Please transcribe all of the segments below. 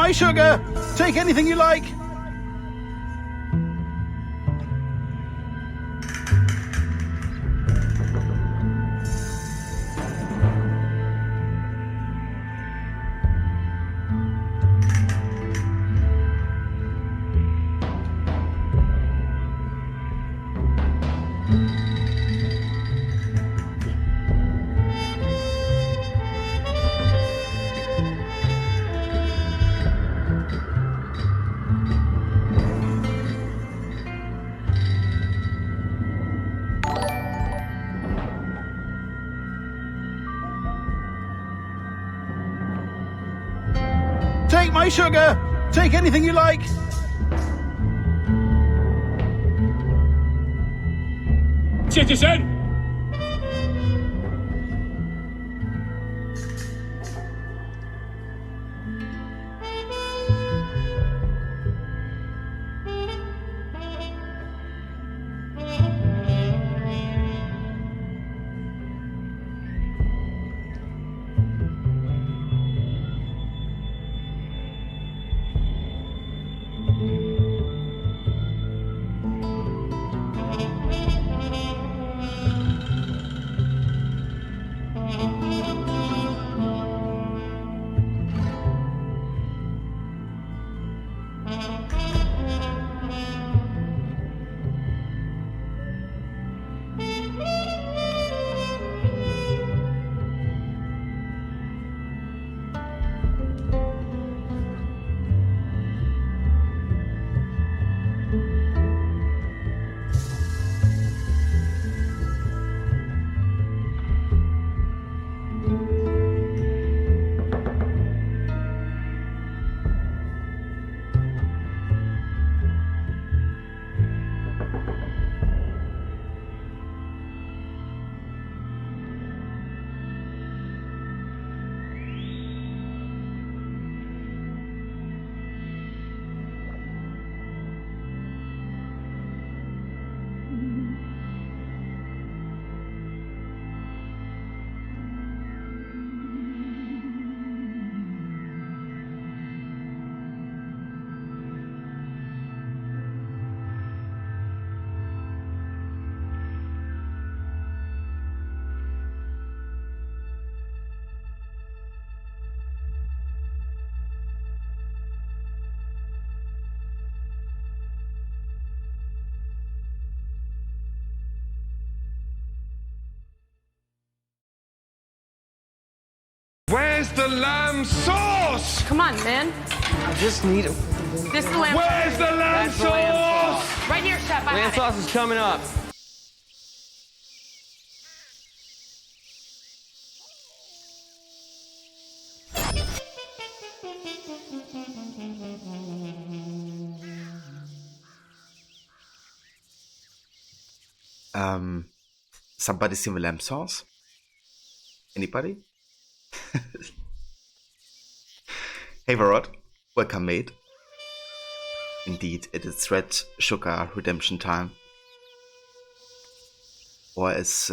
my sugar! Take anything you like! Take my sugar! Take anything you like! Citizen! Where's the lamb sauce? Come on, man. I just need it. This is the lamb Where's the lamb That's the lamb sauce? Right here, chef. I Lamb have it. sauce is coming up. Somebody seen the lamb sauce? Anybody? Hey Varrod, welcome mate. Indeed, it is Red Sugar redemption time. Or as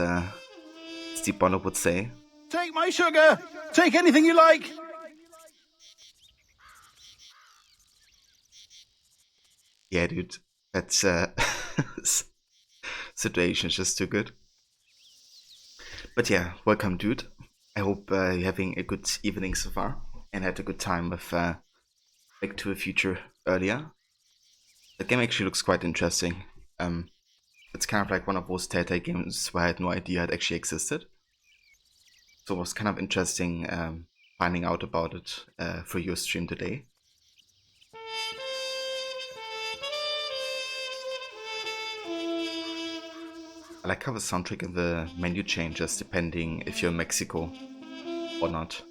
Steve Bonner would say, take my sugar! Take anything you like! Yeah dude, that's situation is just too good. But yeah, welcome dude. I hope you're having a good evening so far and had a good time with Back to the Future earlier. The game actually looks quite interesting. It's kind of like one of those Telltale games where I had no idea it actually existed. So it was kind of interesting finding out about it for your stream today. I like how the soundtrack and the menu changes depending if you're in Mexico or not.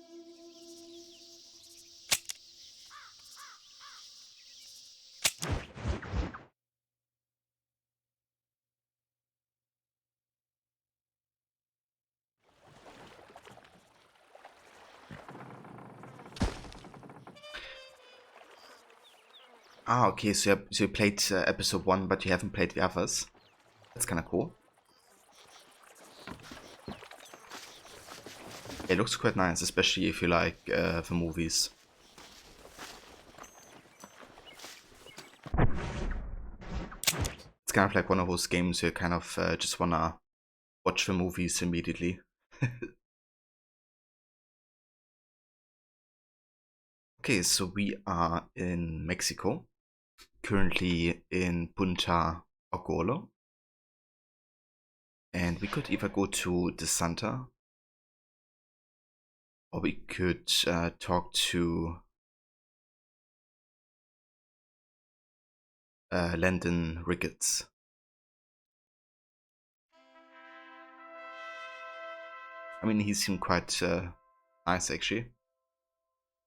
Ah, okay, so you played episode 1, but you haven't played the others. That's kind of cool. It looks quite nice, especially if you like the movies. kind of like one of those games where you kind of just wanna watch the movies immediately. Okay, so we are in Mexico, currently in Punta Ogolo. And we could either go to the Santa, or we could talk to Landon Ricketts. I mean, he seemed quite nice actually.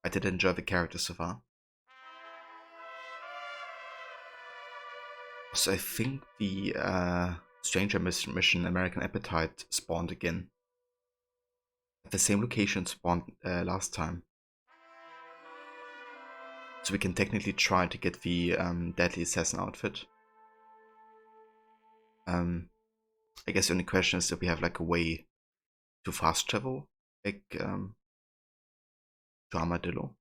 I did enjoy the character so far. So I think the Stranger Mission American Appetite spawned again. At the same location spawned last time. So we can technically try to get the Deadly Assassin outfit. I guess the only question is if we have like a way to fast travel, like to Armadillo.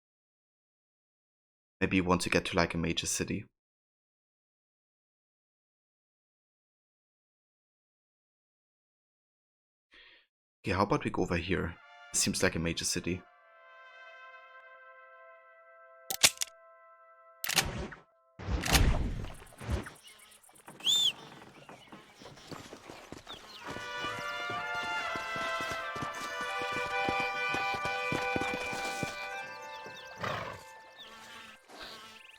Maybe once you get to like a major city. Okay, how about we go over here? It seems like a major city.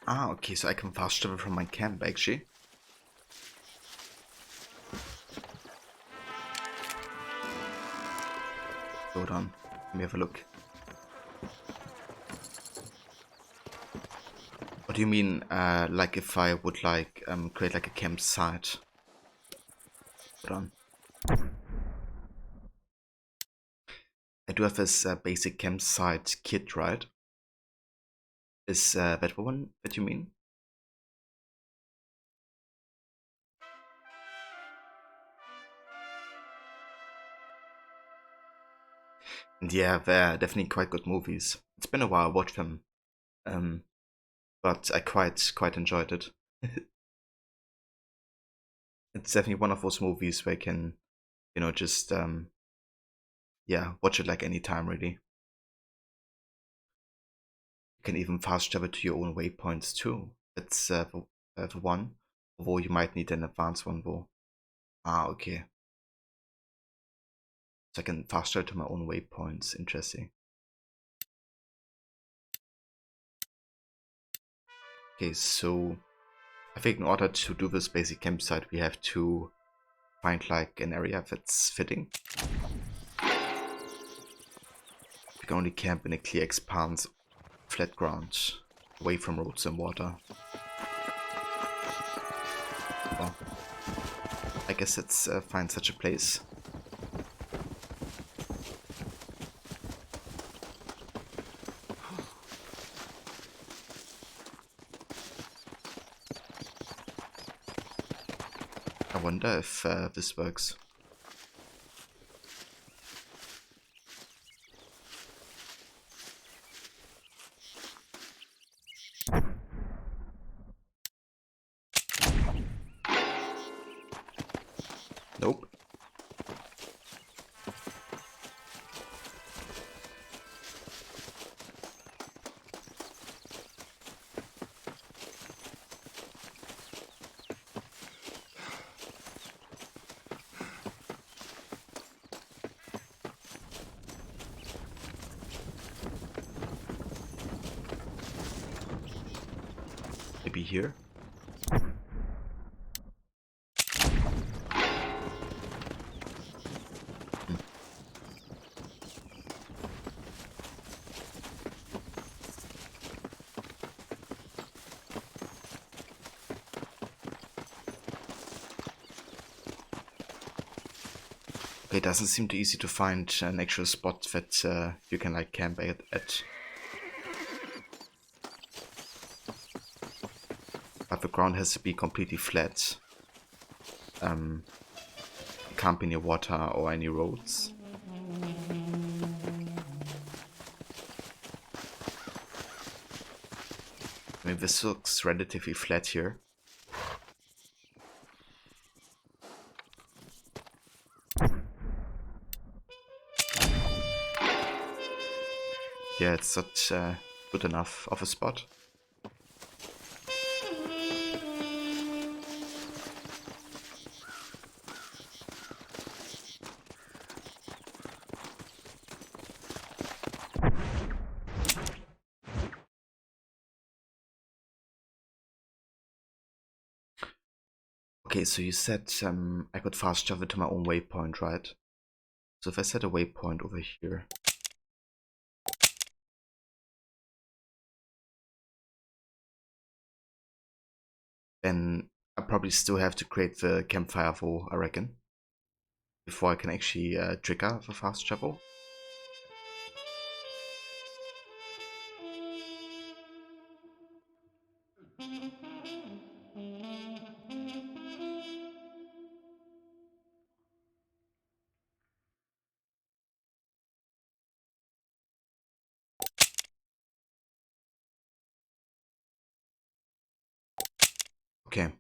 Ah, okay, so I can fast travel from my camp actually. Hold on, let me have a look. What do you mean, like if I would like create like a campsite? Hold on. I do have this basic campsite kit, right? Is that the one that you mean? And yeah, they're definitely quite good movies. It's been a while I watched them, but I quite enjoyed it. It's definitely one of those movies where I can, you know, just yeah, watch it like any time really. You can even fast travel to your own waypoints too. That's the one, although you might need an advanced one though. Ah, okay. So I can fast travel to my own waypoints. Interesting. Okay, so I think in order to do this basic campsite, we have to find like an area that's fitting. We can only camp in a clear expanse, flat ground, away from roads and water. Well, I guess let's find such a place. I wonder if this works. Nope. Maybe here? Okay, it doesn't seem too easy to find an actual spot that you can like camp at. But the ground has to be completely flat. Can't be near water or any roads. I mean, this looks relatively flat here. yeah, it's not good enough of a spot. Okay, so you said I could fast travel to my own waypoint, right? So if I set a waypoint over here, then I probably still have to create the campfire for, I reckon, before I can actually trigger the fast travel. Okay. I'm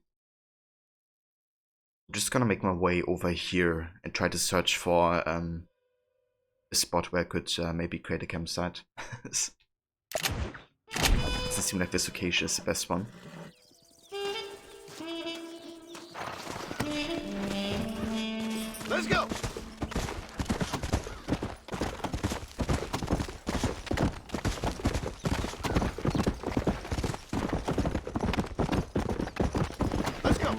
just gonna make my way over here and try to search for a spot where I could maybe create a campsite. Doesn't seem like this location is the best one. Let's go. Let's go.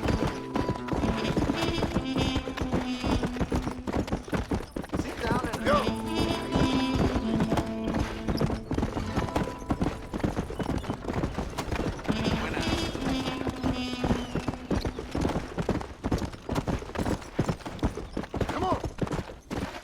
Sit down and go. Come on. Come on.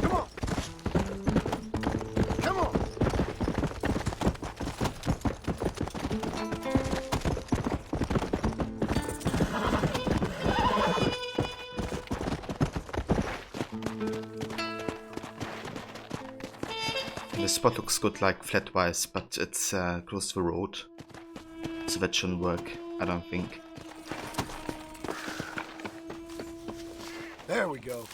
Come on. Come on. Come on. The spot looks good like flat-wise, but it's close to the road. So that shouldn't work, I don't think. There we go.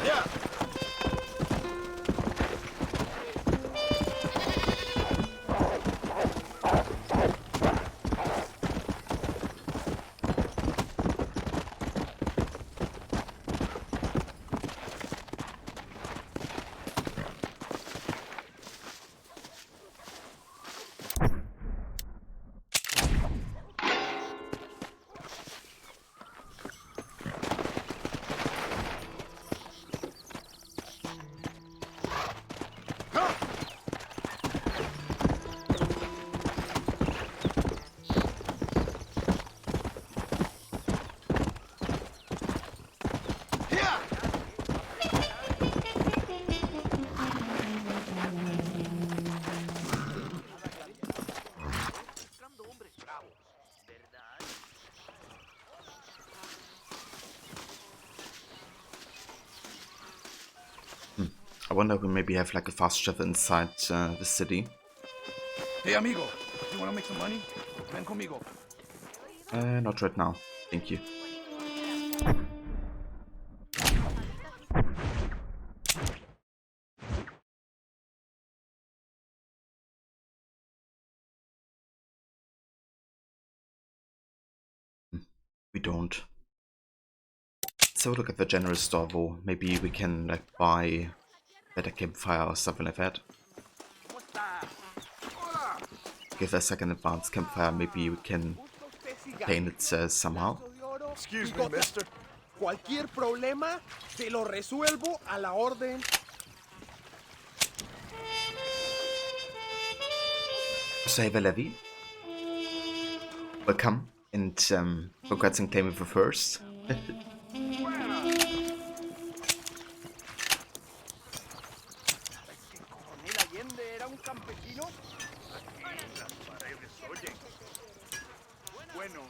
Yeah. Yeah. I wonder if we maybe have like a fast travel inside the city. Hey, amigo. You want to make some money? Ven conmigo. Not right now, thank you. We don't. Let's have a look at the general store though. Maybe we can like buy better campfire or something like that. Give us like an advanced campfire, maybe we can paint it somehow. Excuse me, mister. Cualquier problema, te lo resuelvo a la orden. So have a levy. Welcome, and congrats on claiming for first. ¿Coronel Allende era un campesino? Bueno,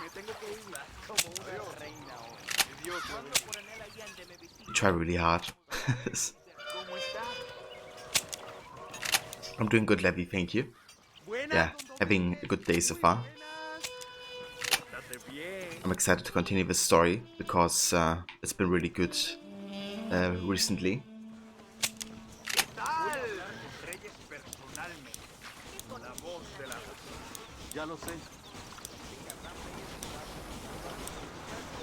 me tengo que ir como una reina hoy. Dios, cuando Coronel Allende me visite. You try really hard. ¿Cómo está? I'm doing good, Levy, thank you. Yeah, having a good day so far. I'm excited to continue this story because it's been really good recently. Ya lo sé.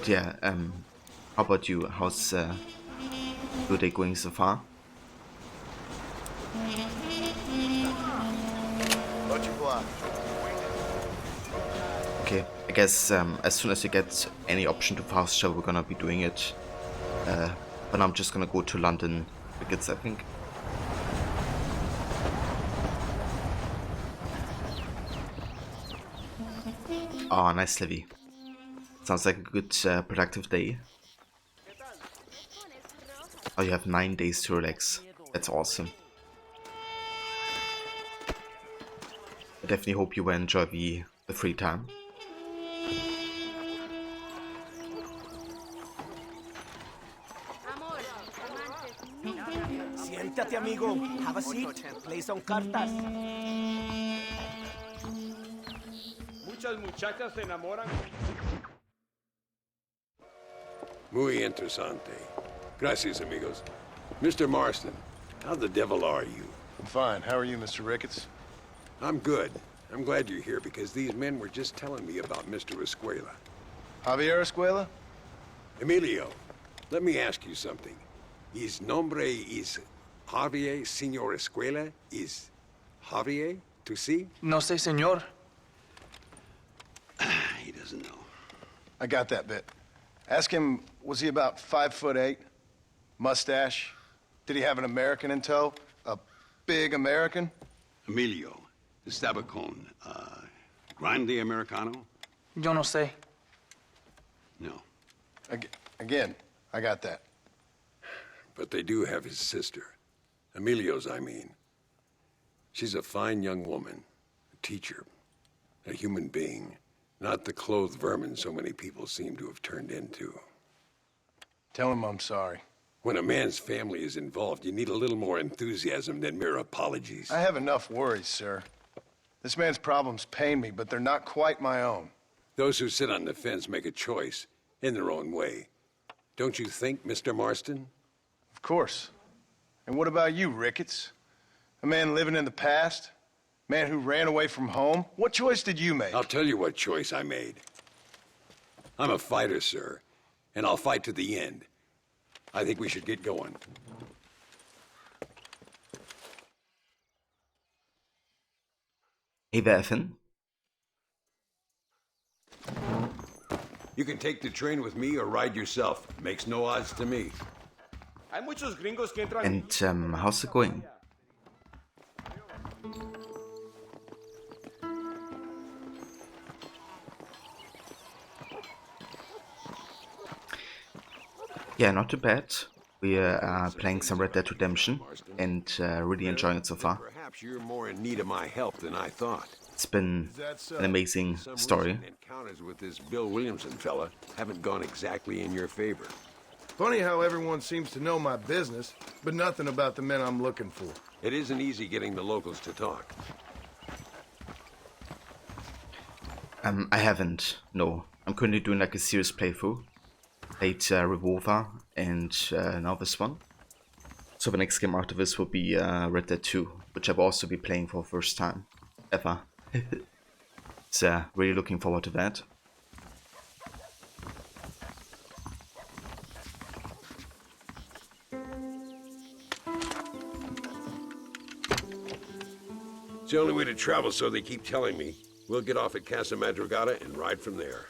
Yeah, how about you? How's your day going so far? Okay, I guess as soon as we get any option to fast travel, we're gonna be doing it. But I'm just gonna go to London tickets, I think. Oh, nice, Levy. Sounds like a good, productive day. Oh, you have 9 days to relax. That's awesome. I definitely hope you will enjoy the free time. Siéntate, amigo. Have a seat. Play some cartas. Muchas muchachas se enamoran. Muy interesante. Gracias, amigos. Mr. Marston, how the devil are you? I'm fine. How are you, Mr. Ricketts? I'm good. I'm glad you're here because these men were just telling me about Mr. Escuela. Javier Escuela? Emilio, let me ask you something. His nombre is Javier Señor Escuela? Is Javier to see? No sé, señor. He doesn't know. I got that bit. Ask him, was he about 5'8"? Mustache? Did he have an American in tow? A big American? Emilio, estaba con, Grande Americano? Yo no sé. No. Again, I got that. But they do have his sister. Emilio's, I mean. She's a fine young woman, a teacher, a human being, not the clothed vermin so many people seem to have turned into. Tell him I'm sorry. When a man's family is involved, you need a little more enthusiasm than mere apologies. I have enough worries, sir. This man's problems pain me, but they're not quite my own. Those who sit on the fence make a choice in their own way. Don't you think, Mr. Marston? Of course. And what about you, Ricketts? A man living in the past? Man who ran away from home? What choice did you make? I'll tell you what choice I made. I'm a fighter, sir, and I'll fight to the end. I think we should get going. Hey there, Ethan. You can take the train with me or ride yourself. Makes no odds to me. Hay muchos gringos que entran. And how's it going? Yeah, not too bad. We are playing some Red Dead Redemption and really enjoying it so far. Perhaps you're more in need of my help than I thought. It's been an amazing story. Recent encounters with this Bill Williamson fella haven't gone exactly in your favor. Funny how everyone seems to know my business, but nothing about the men I'm looking for. It isn't easy getting the locals to talk. I haven't, no. I'm currently doing like a serious playthrough. Played Revolver and now this one. So the next game after this will be Red Dead 2, which I've also be playing for the first time ever. So really looking forward to that. It's the only way to travel, so they keep telling me. We'll get off at Casa Madrugada and ride from there.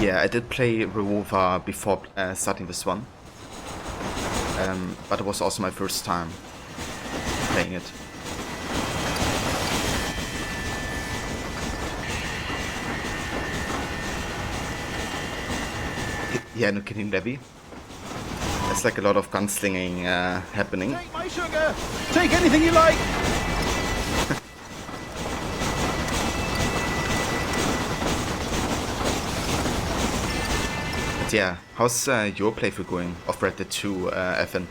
Yeah, I did play Revolver before starting this one. But it was also my first time playing it. Yeah, no kidding, Levy. There's like a lot of gunslinging happening. Take my sugar! Take anything you like! But yeah, how's your playthrough going of Red Dead 2, Evan?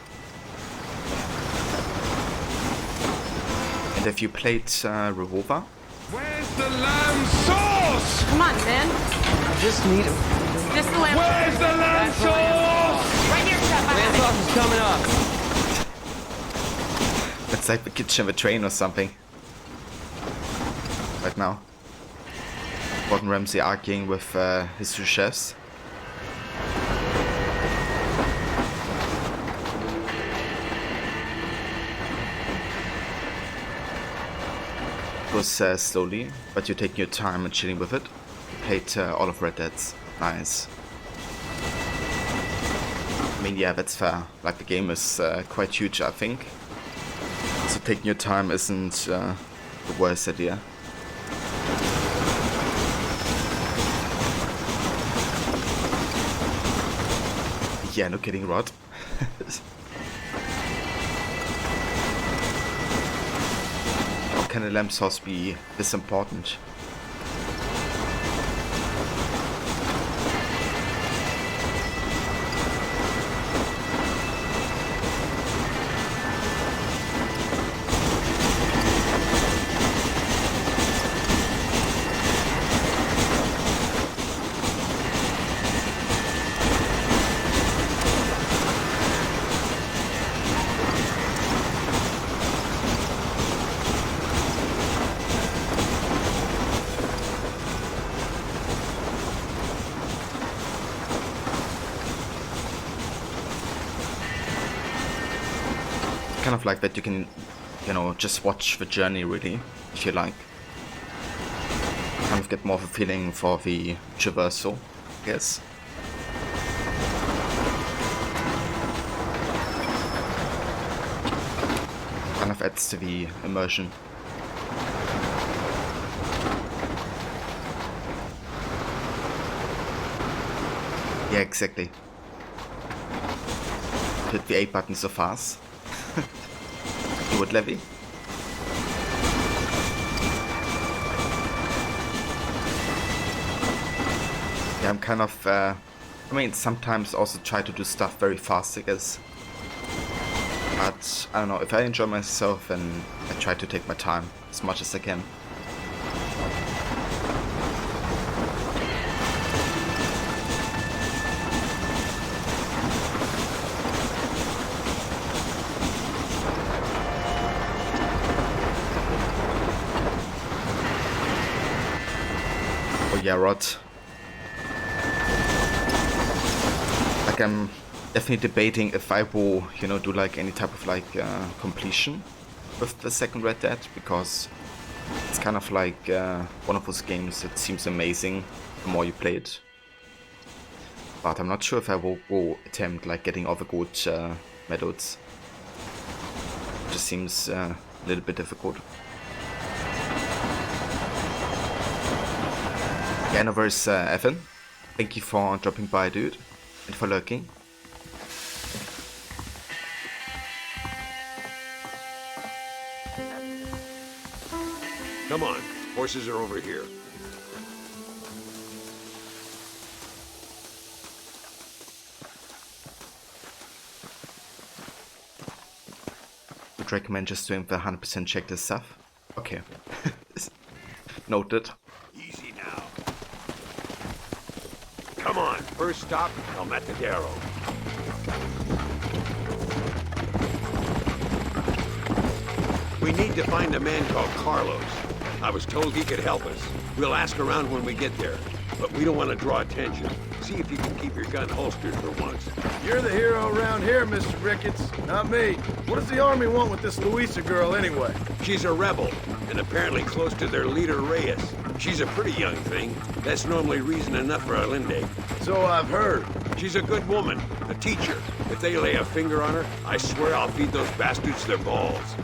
And have you played Revolver? Where's the lamb sauce? Come on, man. Just need him. This is the lamb. Where's the lamb sauce? Right here, chef. I have it. Sauce is coming up. It's like the kitchen of a train or something. Right now. Gordon Ramsay arguing with his two chefs. Goes slowly, but you're taking your time and chilling with it. Played all of Red Dead's. Nice. I mean, yeah, that's fair. Like, the game is quite huge, I think. So taking your time isn't the worst idea. Yeah, no kidding, Rod. How can a lamb sauce be this important? Kind of like that you can, you know, just watch the journey really, if you like. Kind of get more of a feeling for the traversal, I guess. Kind of adds to the immersion. Yeah, exactly. Hit the A button so fast. You would, Levy? Yeah, I'm kind of, I mean, sometimes also try to do stuff very fast, I guess. But, I don't know, if I enjoy myself, then I try to take my time as much as I can. Yeah, Rod. Like, I'm definitely debating if I will, you know, do like any type of like completion with the second Red Dead, because it's kind of like one of those games that seems amazing the more you play it. But I'm not sure if I will attempt like getting all the good medals. It just seems a little bit difficult. Yeah, no worries, Evan. Thank you for dropping by, dude, and for lurking. Come on, horses are over here. Would recommend just doing the 100% checklist stuff. Okay. Noted. Easy now. Come on, first stop, El Matadero. We need to find a man called Carlos. I was told he could help us. We'll ask around when we get there. But we don't want to draw attention. See if you can keep your gun holstered for once. You're the hero around here, Mr. Ricketts, not me. What does the army want with this Luisa girl anyway? She's a rebel, and apparently close to their leader, Reyes. She's a pretty young thing. That's normally reason enough for Allende. So I've heard. She's a good woman, a teacher. If they lay a finger on her, I swear I'll feed those bastards their balls.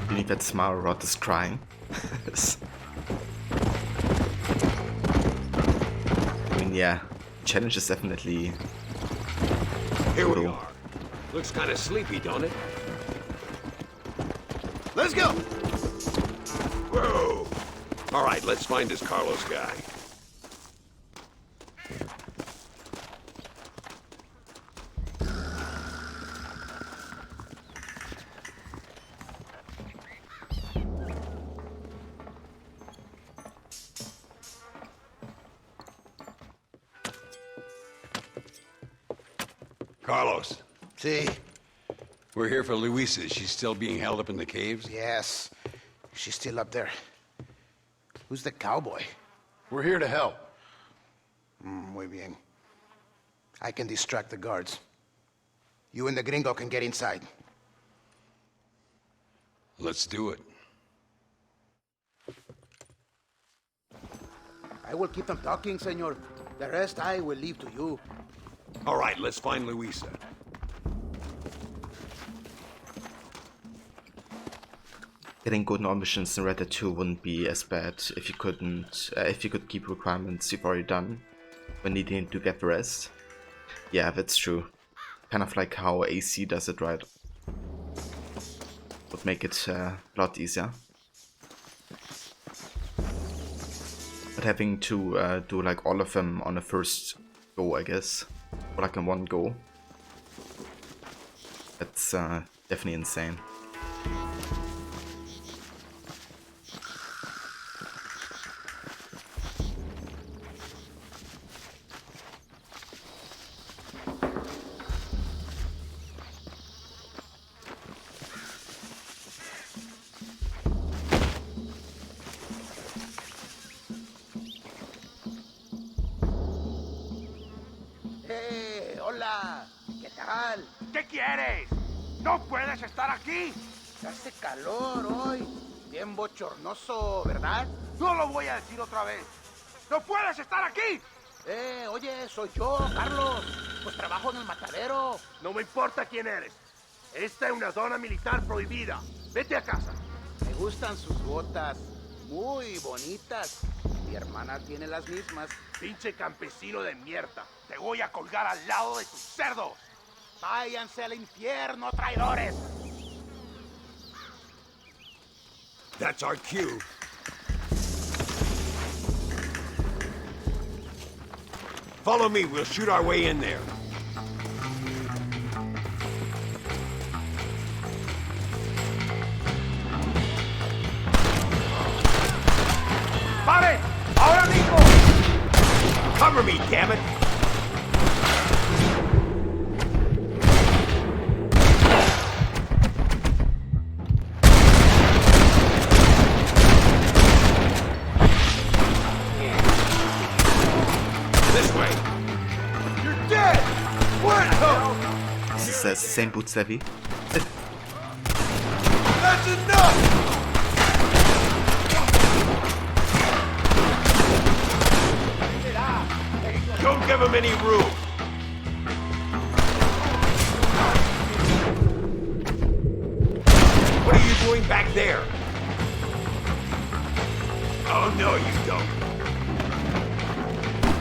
You think that smile rot is crying? I mean, yeah, challenge is definitely... Here we are. Looks kind of sleepy, don't it? Let's go! Whoa! All right, let's find this Carlos guy. Carlos. See? We're here for Luisa. She's still being held up in the caves? Yes. She's still up there. Who's the cowboy? We're here to help. Muy bien. I can distract the guards. You and the gringo can get inside. Let's do it. I will keep them talking, senor. The rest I will leave to you. All right, let's find Luisa. Getting good normal missions in Red Dead 2 wouldn't be as bad if you could keep requirements you've already done when needing to get the rest. Yeah, that's true. Kind of like how AC does it, right? Would make it a lot easier. But having to do like all of them on the first go, I guess, or like in one go, that's definitely insane. ¡Eh! ¡Hola! ¿Qué tal? ¿Qué quieres? ¡No puedes estar aquí! Hace calor hoy. Bien bochornoso, ¿verdad? No lo voy a decir otra vez. ¡No puedes estar aquí! Oye, soy yo, Carlos. Pues trabajo en el matadero. No me importa quién eres. Esta es una zona militar prohibida. Vete a casa. Me gustan sus botas. Muy bonitas. Mi hermana tiene las mismas. Pinche campesino de mierda. Te voy a colgar al lado de tus cerdos. Váyanse al infierno, traidores. That's our cue. Follow me, we'll shoot our way in there. ¡Pare! ¡Ahora mismo! Cover me, damn it! This way. You're dead! What the? This is the same boots heavy. That's enough! Don't give him any room. What are you doing back there? Oh, no, you don't.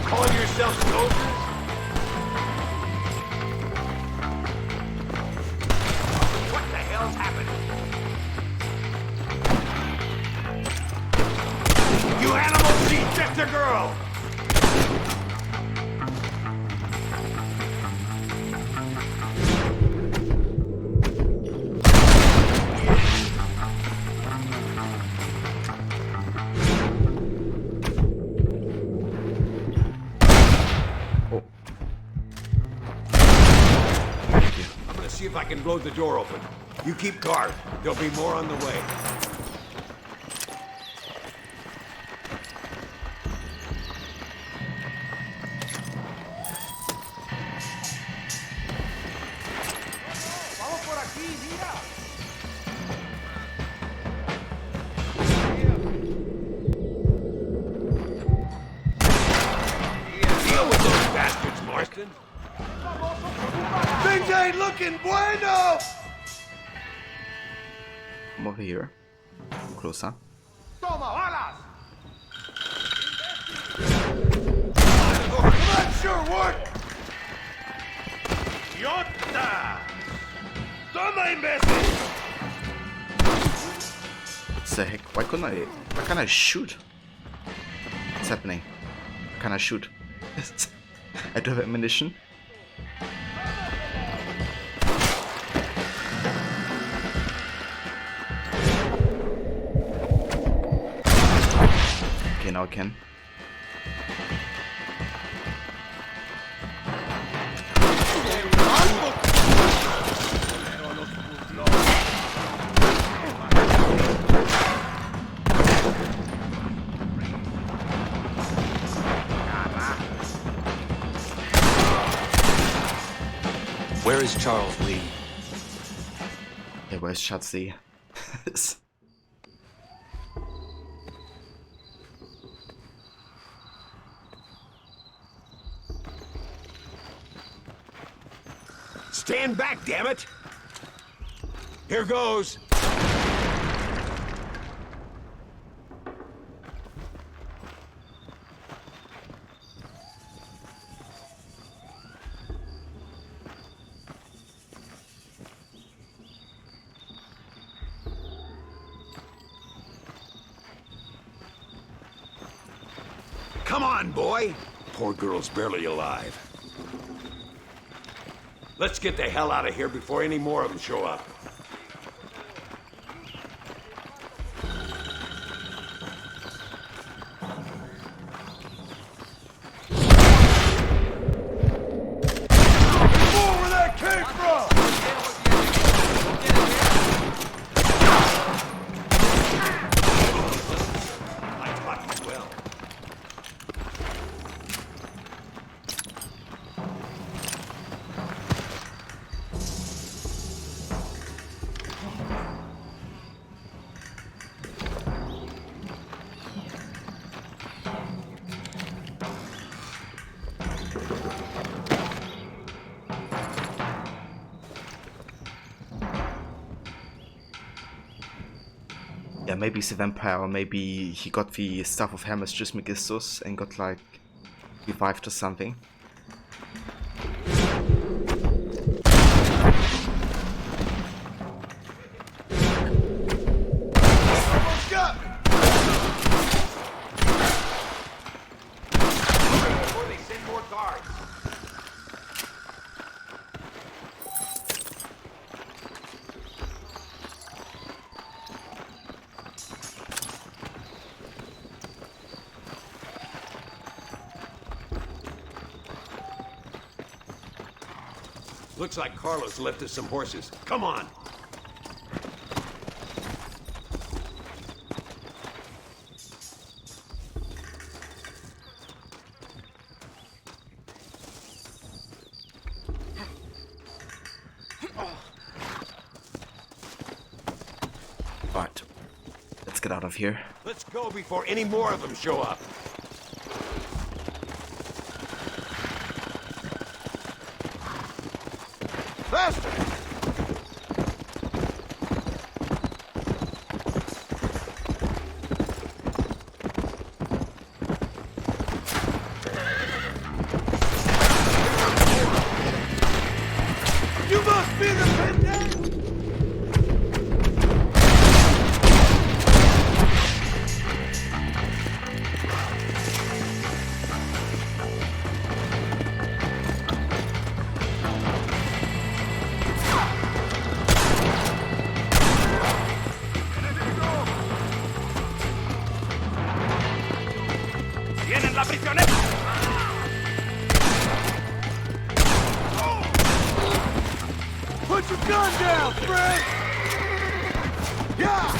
Calling yourself soldiers? What the hell's happening? You animals, she's just a girl! See if I can blow the door open. You keep guard. There'll be more on the way. Things ain't looking bueno! Come over here. Closer. Toma, balas! That sure worked! Idiota! Toma, imbécil! What the heck? Why can't I shoot? What's happening? Can I shoot? I don't have ammunition. Okay, now I can. Where is Charles Lee? Yeah, where's Shotzi? Stand back, damn it! Here goes. Come on, boy! Poor girl's barely alive. Let's get the hell out of here before any more of them show up. Where that came from! I taught you well. Yeah, maybe he's a vampire, or maybe he got the Staff of Hermes Trismegistus and got like revived or something. Almost got me! Before they send more guards. Looks like Carlos left us some horses. Come on! Alright, let's get out of here. Let's go before any more of them show up. Faster! You must be the pendant! ¡Tienen la prisionera! Put your gun down, Fred! Yeah!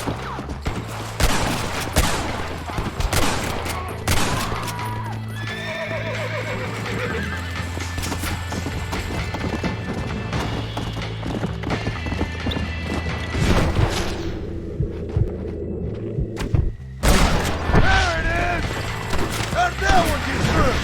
There it is! How'd that one get through?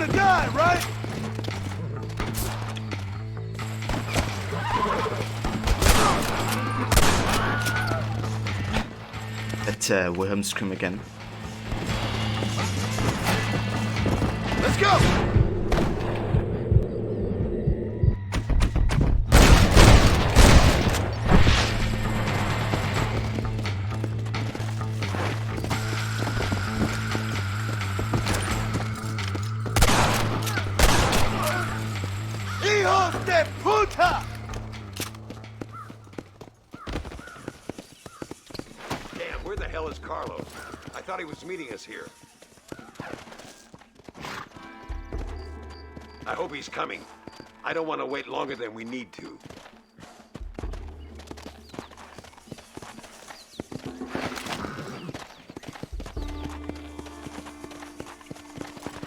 the guy, right? Let Wilhelm scream again. Let's go! ¡Hijos de puta! Damn, where the hell is Carlos? I thought he was meeting us here. I hope he's coming. I don't want to wait longer than we need to.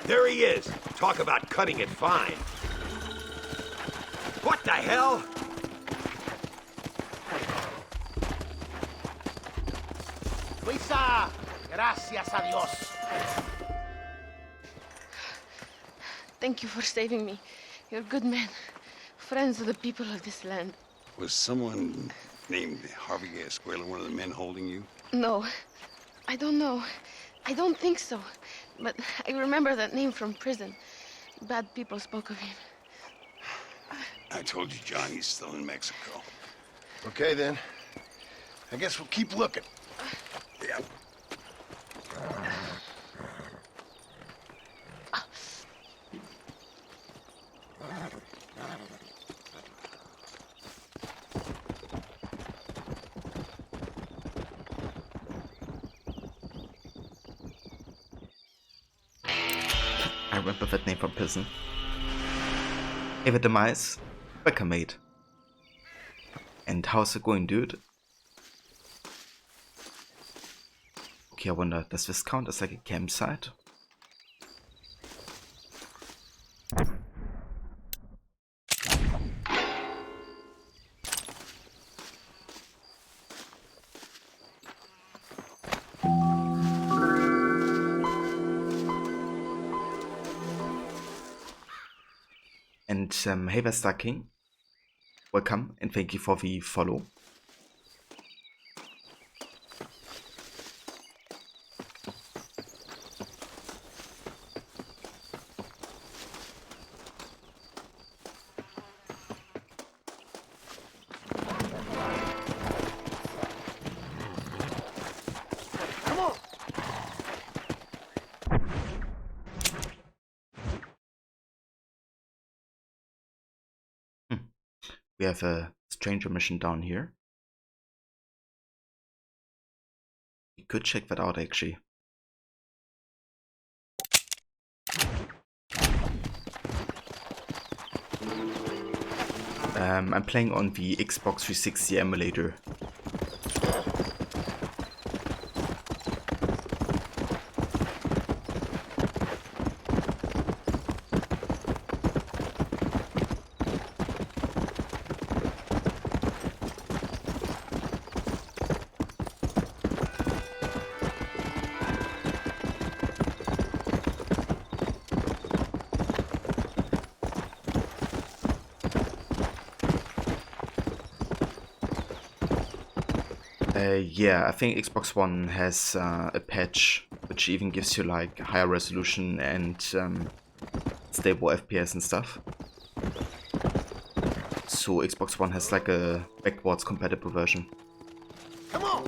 There he is. Talk about cutting it fine. What the hell? Luisa, gracias a Dios. Thank you for saving me. You're good men. Friends of the people of this land. Was someone named Harvey Escuela one of the men holding you? No, I don't know. I don't think so. But I remember that name from prison. Bad people spoke of him. I told you, John, he's still in Mexico. Okay, then. I guess we'll keep looking. Yeah. I remember that name from prison. Ava Demise, welcome mate. And how's it going, dude? Okay, I wonder, does this count as like a campsite? And hey there, Star King, welcome and thank you for the follow. We have a stranger mission down here. We could check that out actually. I'm playing on the Xbox 360 emulator. Yeah, I think Xbox One has a patch which even gives you like higher resolution and stable FPS and stuff. So Xbox One has like a backwards compatible version. Come on!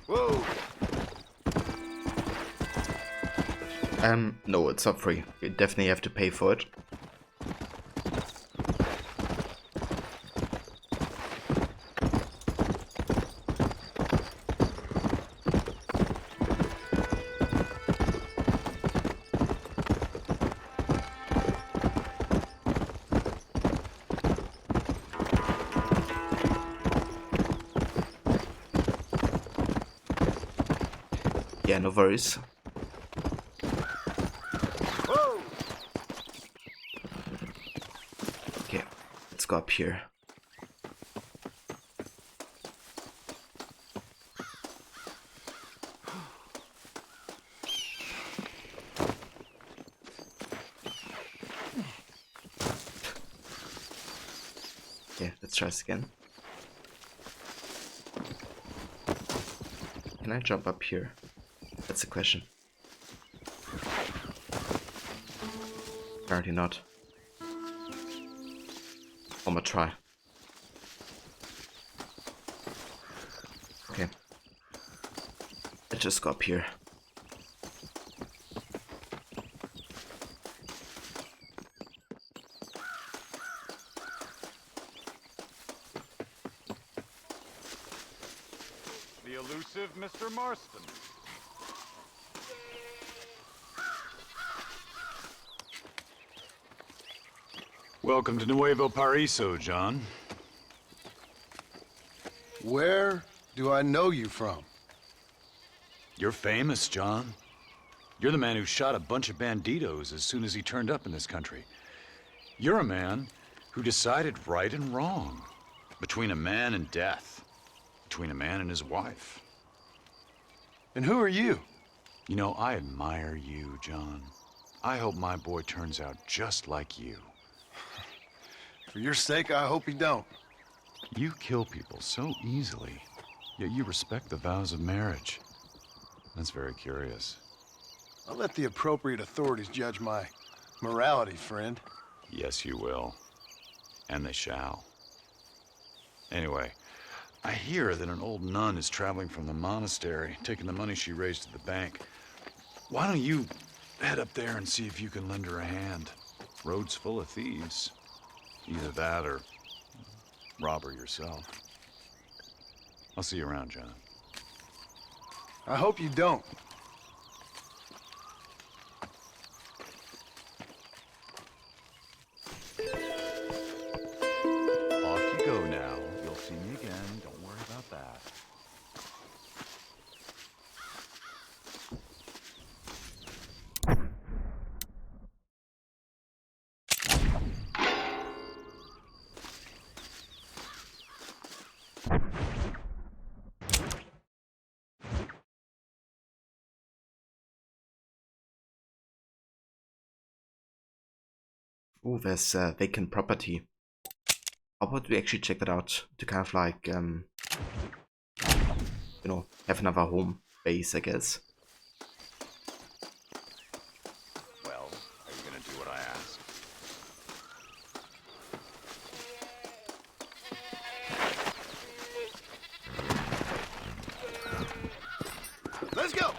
Whoa! No, it's not free. You definitely have to pay for it. Yeah, no worries. Okay, let's go up here. try this again. Can I jump up here? That's the question. Apparently not. One more try. Okay. Let's just go up here. The elusive Mr. Marston. Welcome to Nuevo Paraiso, John. Where do I know you from? You're famous, John. You're the man who shot a bunch of banditos as soon as he turned up in this country. You're a man who decided right and wrong, between a man and death, between a man and his wife. And who are you? You know, I admire you, John. I hope my boy turns out just like you. For your sake, I hope you don't. You kill people so easily, yet you respect the vows of marriage. That's very curious. I'll let the appropriate authorities judge my morality, friend. Yes, you will. And they shall. Anyway, I hear that an old nun is traveling from the monastery, taking the money she raised to the bank. Why don't you head up there and see if you can lend her a hand? Road's full of thieves. Either that or rob her yourself. I'll see you around, John. I hope you don't. Off you go now. You'll see me again. Don't worry about that. Oh, there's vacant property. How about we actually check that out to kind of like, you know, have another home base, I guess. Well, are you gonna do what I ask? Let's go!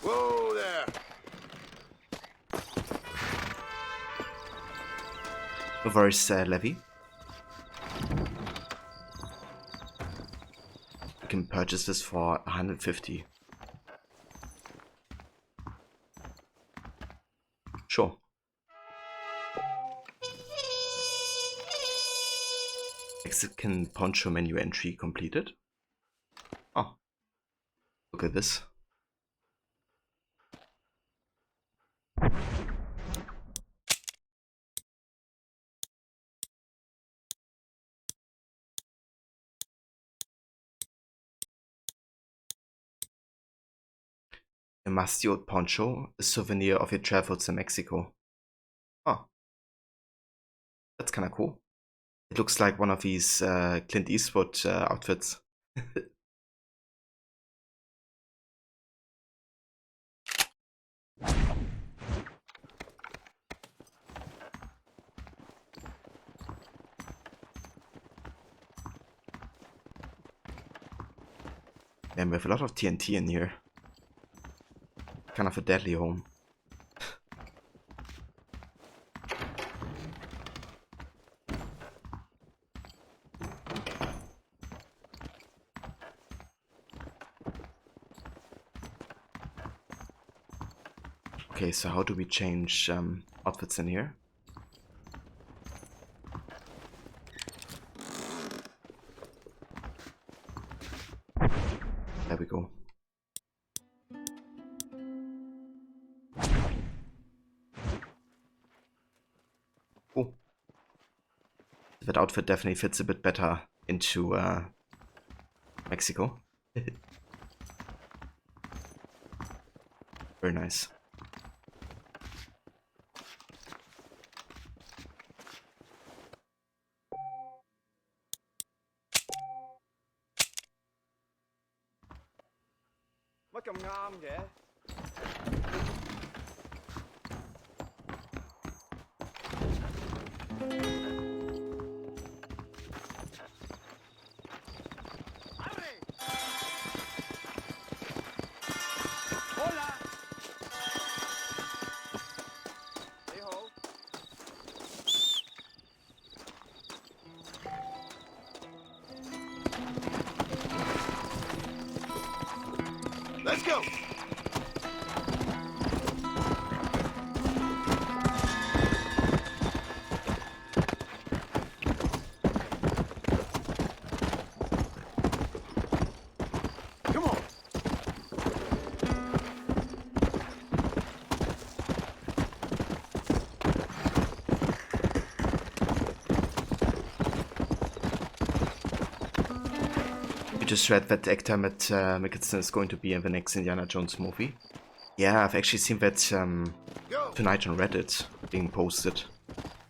Whoa there! Where's Levy? We can purchase this for 150. Sure. Mexican poncho menu entry completed. Oh, look at this. A musty old poncho, a souvenir of your travels to Mexico. Oh, that's kind of cool. It looks like one of these Clint Eastwood outfits. And we have a lot of TNT in here. Kind of a deadly home. Okay, so how do we change outfits in here? There we go. Oh. That outfit definitely fits a bit better into Mexico. Very nice. Mất trông ngon vậy. Hola. Hijo. Let's go! Come on. You just read that actor Matt Mikkelsen is going to be in the next Indiana Jones movie. Yeah, I've actually seen that tonight on Reddit being posted.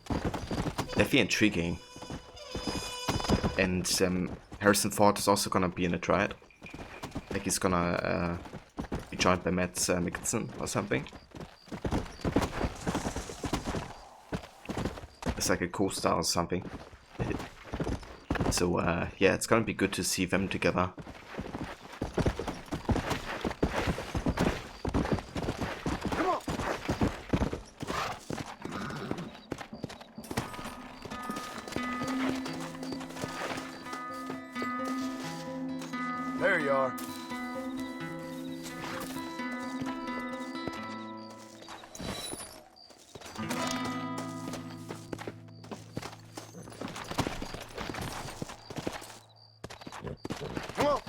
Definitely intriguing. And Harrison Ford is also gonna be in it, right? Like he's gonna be joined by Matt Mikkelsen or something. It's like a co-star or something. So yeah, it's gonna be good to see them together. There you are. Come on.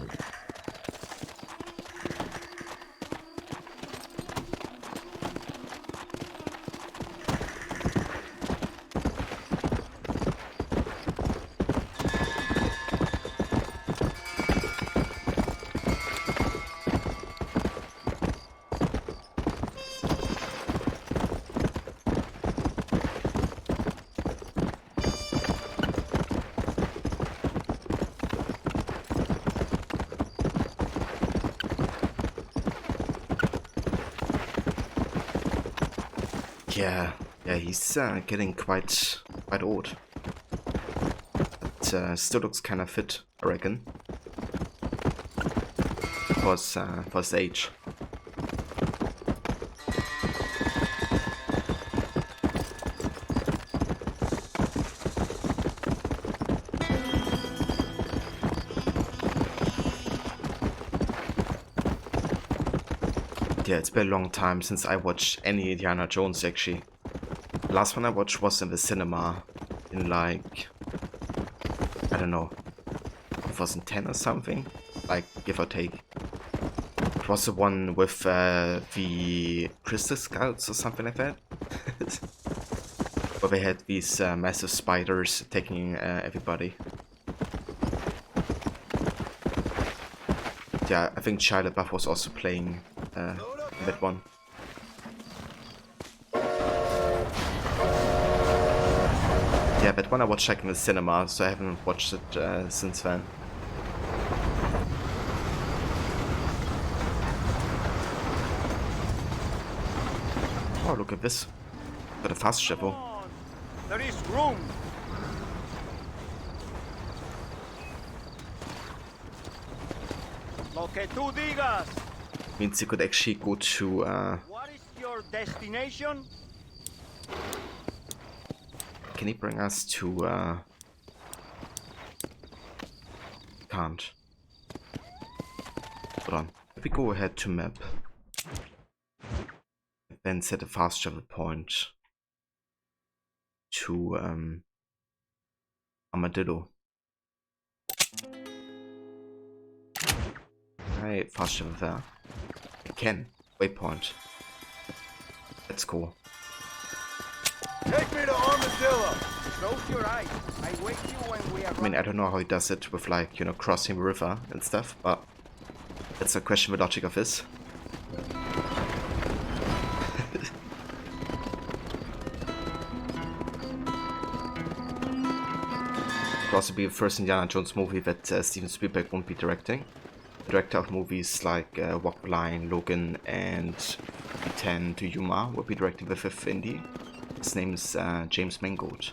Yeah, he's getting quite old. But still looks kind of fit, I reckon. For his age. Yeah, it's been a long time since I watched any Indiana Jones, actually. The last one I watched was in the cinema in like, I don't know, 2010 or something, like give or take. It was the one with the Crystal Scouts or something like that. Where they had these massive spiders attacking everybody. Yeah, I think Shia LaBeouf was also playing that one. Yeah, that one I watched like in the cinema, so I haven't watched it since then. Oh, look at this. Got a fast travel. There is room. Lo que tú digas. Means you could actually go to What is your destination? can he bring us to can't. Hold on. If we go ahead to map, then set a fast travel point to Armadillo. I fast travel there? I can. Waypoint. That's cool. Take me to Armadillo. Close your eyes. I wake you when we are. I mean, I don't know how he does it with, like, you know, crossing the river and stuff, but that's a question the logic of this. It'll also be the first Indiana Jones movie that Steven Spielberg won't be directing. The director of movies like Walk the Line, Logan, and D10 to Yuma will be directing the fifth Indy. His name is James Mangold.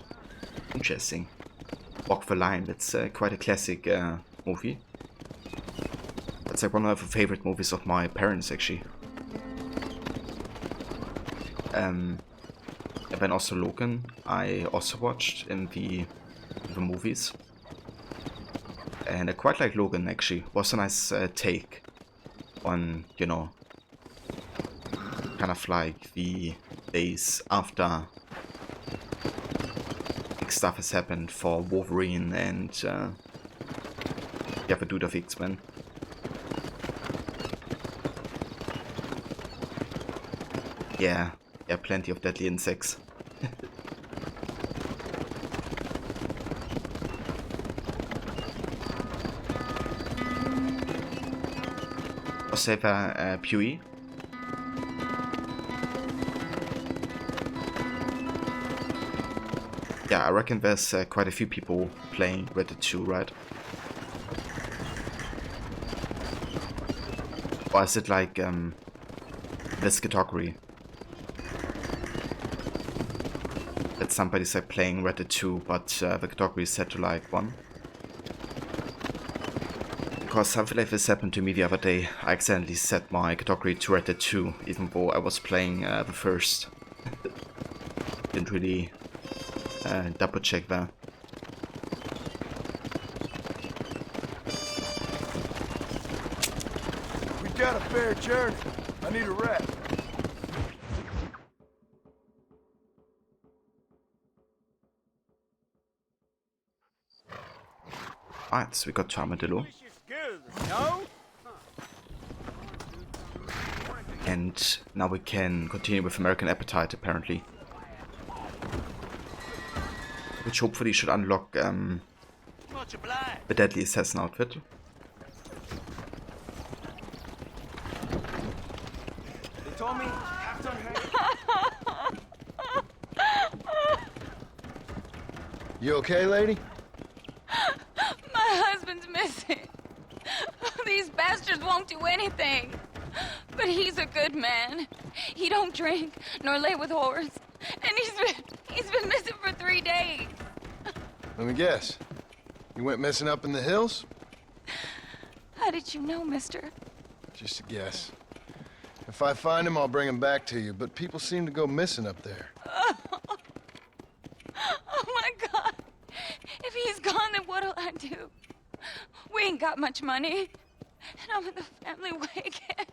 Interesting. Walk the Line, that's quite a classic movie. That's like one of the favorite movies of my parents, actually. And then also Logan, I also watched in the movies. And I quite like Logan, actually. Was a nice take on, you know, kind of like the days after big stuff has happened for Wolverine and the other dude of X-Men. Yeah, plenty of deadly insects. Oseva Pui. Yeah, I reckon there's quite a few people playing Red Dead 2, right? Or is it like this category? That somebody's like playing Red Dead 2, but the category is set to like 1. Because something like this happened to me the other day. I accidentally set my category to Red Dead 2, even though I was playing the first. Didn't really double check that. We got a fair journey. I need a rest. Alright, so we got to Armadillo. No? And now we can continue with American Appetite, apparently. Which hopefully should unlock the Deadly Assassin outfit. They told me after You okay, lady? My husband's missing. These bastards won't do anything. But he's a good man. He don't drink nor lay with whores. And he's been missing for 3 days. Let me guess. You went missing up in the hills? How did you know, mister? Just a guess. If I find him, I'll bring him back to you, but people seem to go missing up there. Oh my God. If he's gone, then what'll I do? We ain't got much money. And I'm in the family way again.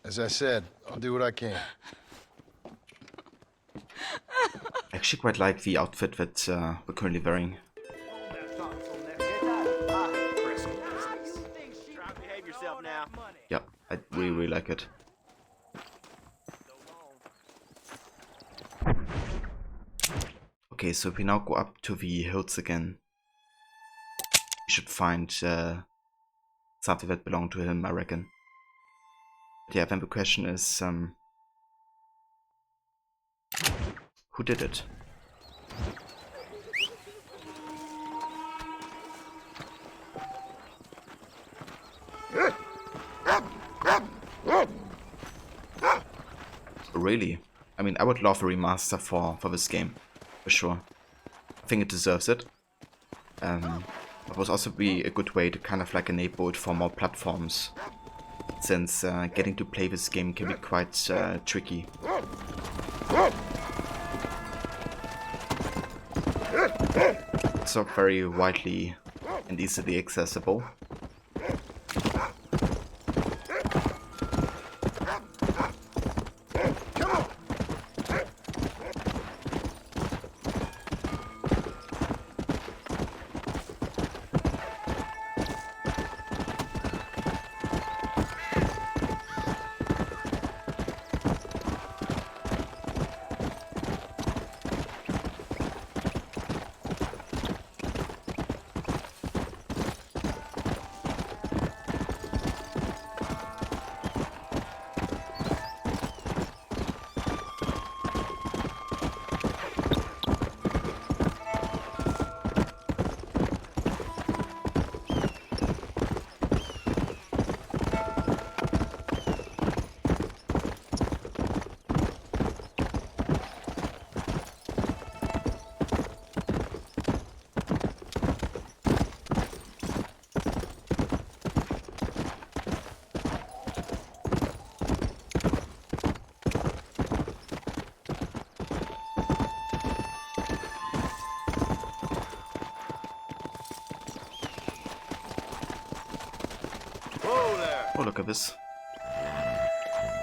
As I said, I'll do what I can. I actually quite like the outfit that we're currently wearing. behave yourself now. Yeah, I really, really like it. Okay, so if we now go up to the hills again, we should find something that belonged to him, I reckon. But yeah, then the question is, who did it? Really? I mean, I would love a remaster for this game, for sure. I think it deserves it. It would also be a good way to kind of like enable it for more platforms, since getting to play this game can be quite tricky. It's not very widely and easily accessible. look at this.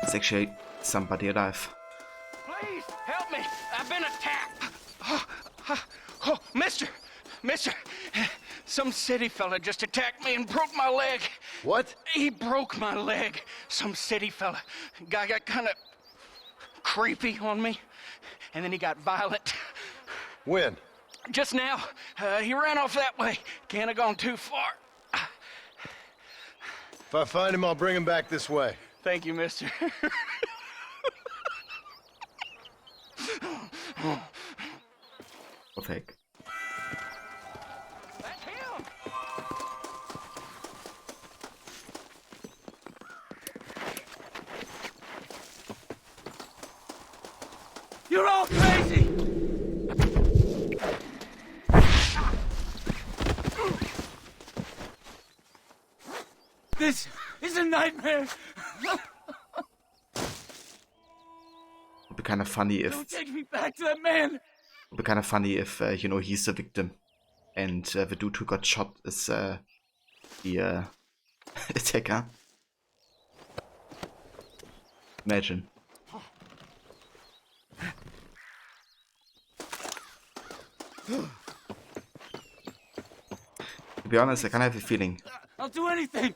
It's actually somebody alive. Please, help me. I've been attacked. Oh, mister. Some city fella just attacked me and broke my leg. What? He broke my leg. Some city fella. Guy got kind of creepy on me, and then he got violent. When? Just now. He ran off that way. Can't have gone too far. If I find him, I'll bring him back this way. Thank you, mister. Perfect. That's him. You're all crazy! This is a nightmare! Would be kind of funny if... Don't take me back to that man! Would be kind of funny if, you know, he's the victim. And the dude who got shot is the attacker. Imagine. To be honest, I kind of have a feeling I'll do anything!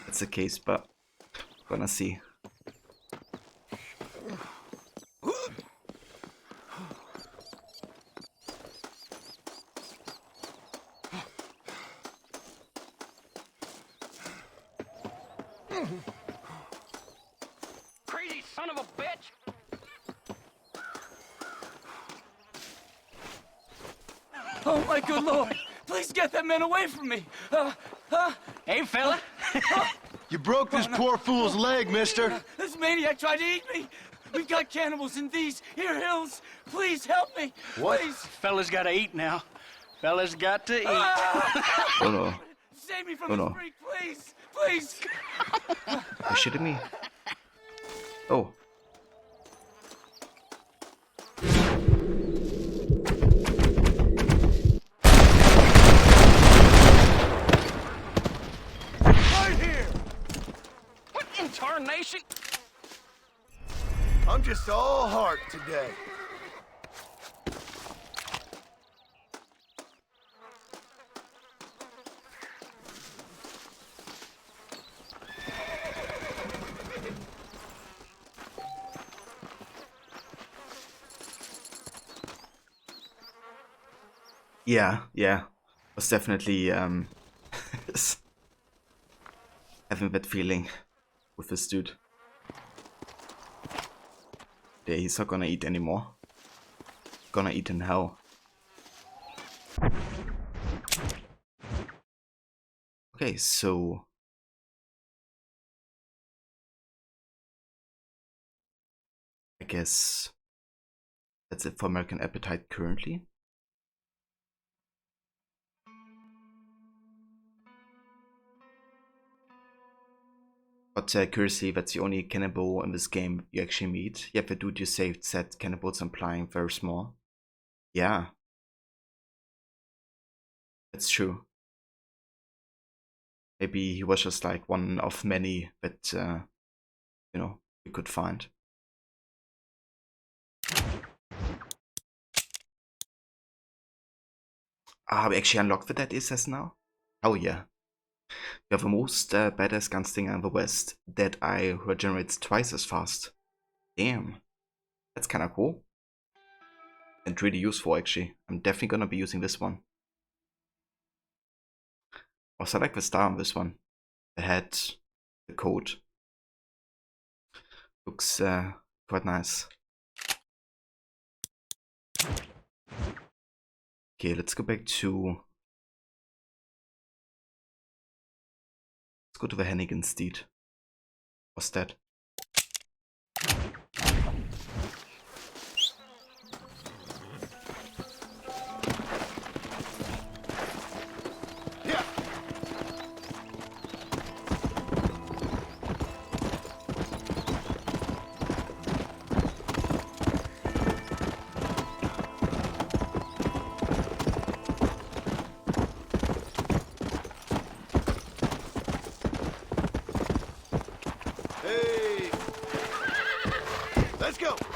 it's the case, but gonna see. Crazy son of a bitch. Oh my good lord! Please get that man away from me! Hey, fella. You broke this poor fool's leg, mister. This maniac tried to eat me! We've got cannibals in these here hills! Please help me! What? Please! Fella's got to eat now. Fella's got to eat. Oh no. Save me from Oh, this no. freak, please! Please! Are you shitting me? Oh. Right here! What in tarnation? I'm just all heart today. Yeah. Was definitely having that feeling with this dude. Yeah, he's not gonna eat anymore. Gonna eat in hell. Okay, so I guess that's it for American Appetite currently. But curiously, that's the only cannibal in this game you actually meet. Yeah, the dude you saved said cannibals implying very small. Yeah. That's true. Maybe he was just like one of many that, you know, we could find. We actually unlocked the Dead SS now? Oh yeah. You have the most badass gunslinger in the West. Deadeye regenerates twice as fast. Damn. That's kinda cool. And really useful actually. I'm definitely gonna be using this one. Also, I like the star on this one. The head, the coat. Looks quite nice. Okay, let's go back to... Let's go to the Hannigan Steed. What's that? Let's go!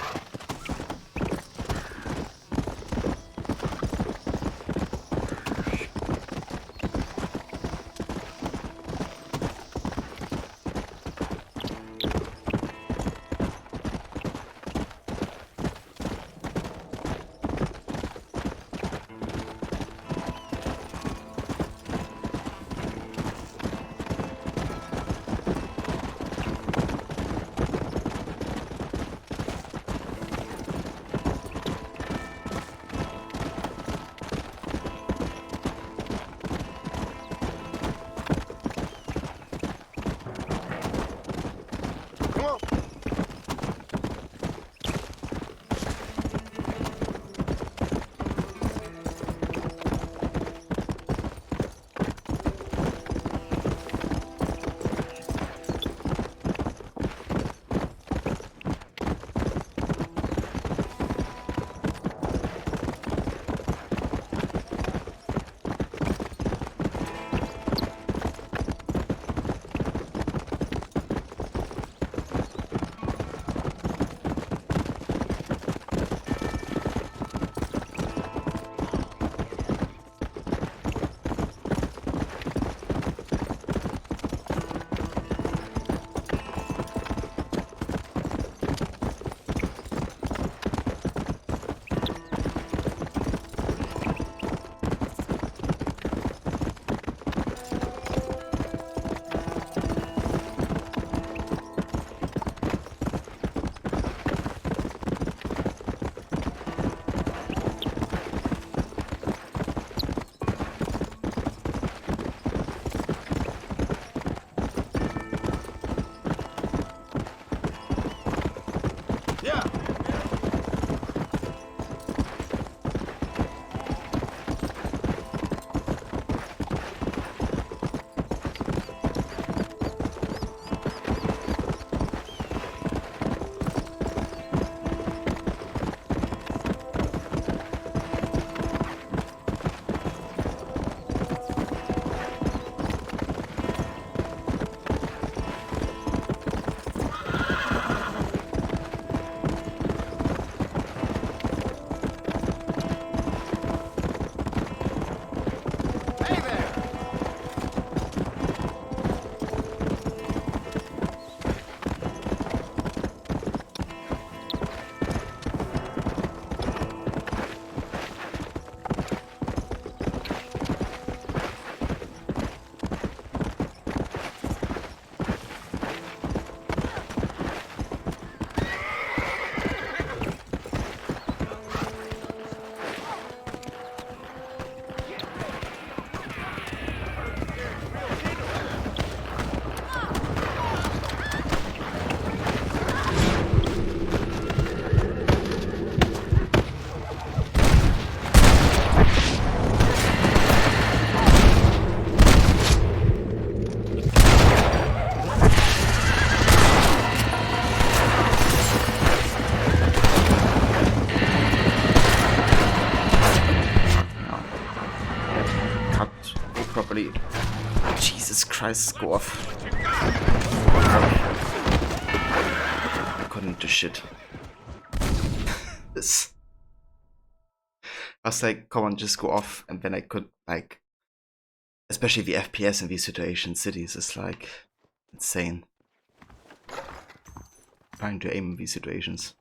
properly. Jesus Christ, go off. I couldn't do shit. This. I was like, come on, just go off, and then I could, like, especially the FPS in these situations, cities is like insane. Trying to aim in these situations.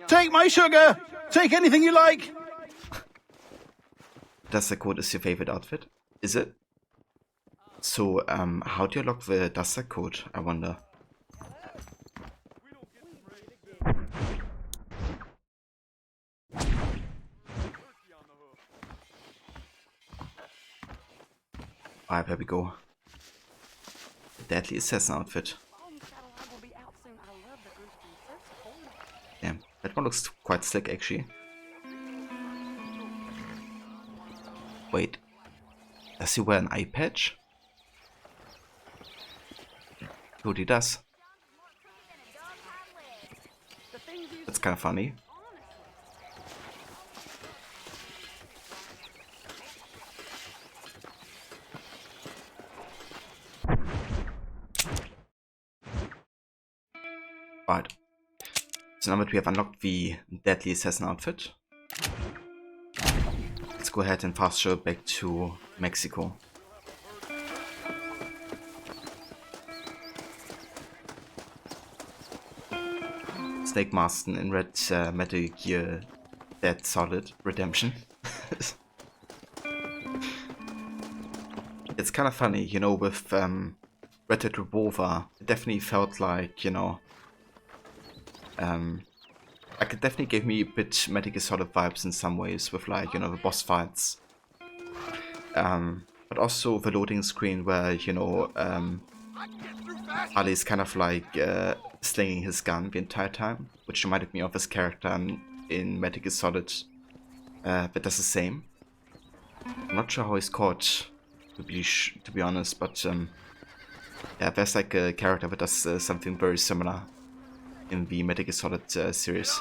Take my sugar! Take anything you like! Duster coat is your favorite outfit? Is it? So, how do you lock the Duster coat, I wonder? Alright, there we go. Deadly Assassin outfit. Damn, that one looks quite slick actually. Wait, does he wear an eye patch? Dude, he does. That's kind of funny. Right. So now that we have unlocked the Deadly Assassin outfit, let's go ahead and fast travel back to Mexico. Snake Marston in Red Metal Gear Dead Solid Redemption. It's kind of funny, you know, with Red Dead Revolver, it definitely felt like, you know, like it definitely gave me a bit Metal Gear Solid vibes in some ways with, like, you know, the boss fights. But also the loading screen where, you know, Ali's kind of like slinging his gun the entire time, which reminded me of his character in Metal Gear Solid that does the same. I'm not sure how he's called, to be honest, but yeah, there's like a character that does something very similar in the Metal Gear Solid series.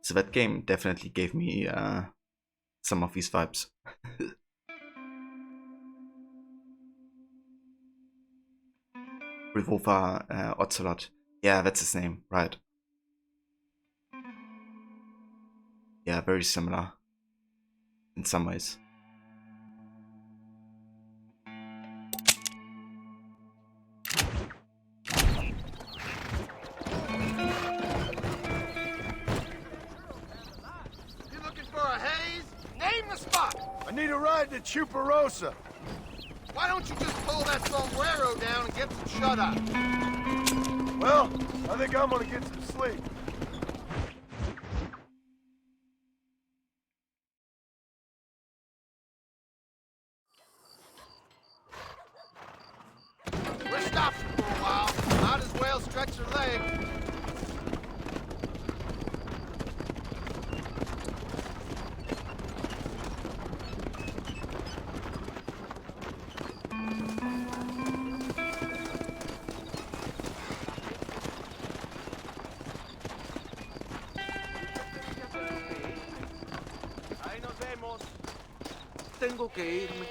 So that game definitely gave me some of these vibes. Revolver Ocelot. Yeah, that's his name, right. Yeah, very similar in some ways. You looking for a haze? Name the spot! I need a ride to Chuparosa. Why don't you just pull that sombrero down and get some shut-eye? Well, I think I'm gonna get some sleep. We're stopping for a while. Might as well stretch your legs. Tengo que irme.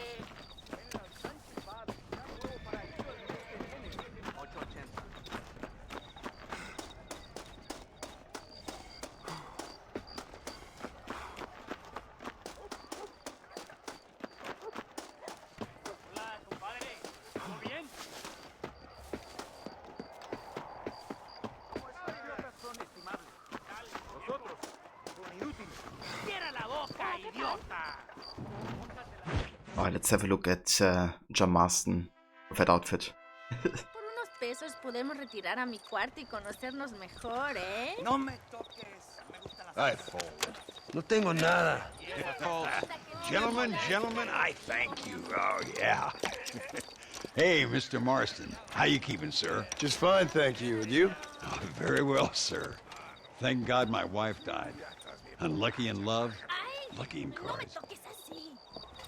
Alright, let's have a look at John Marston with that outfit. Por unos pesos podemos retirar a mi cuarto y conocernos mejor, ¿eh? No me toques. Me gusta la I fold. No tengo nada. Gentlemen, I thank you. Oh, yeah. Hey, Mr. Marston. How you keeping, sir? Just fine, thank you. And you? Oh, very well, sir. Thank God my wife died. Unlucky in love, lucky in cars.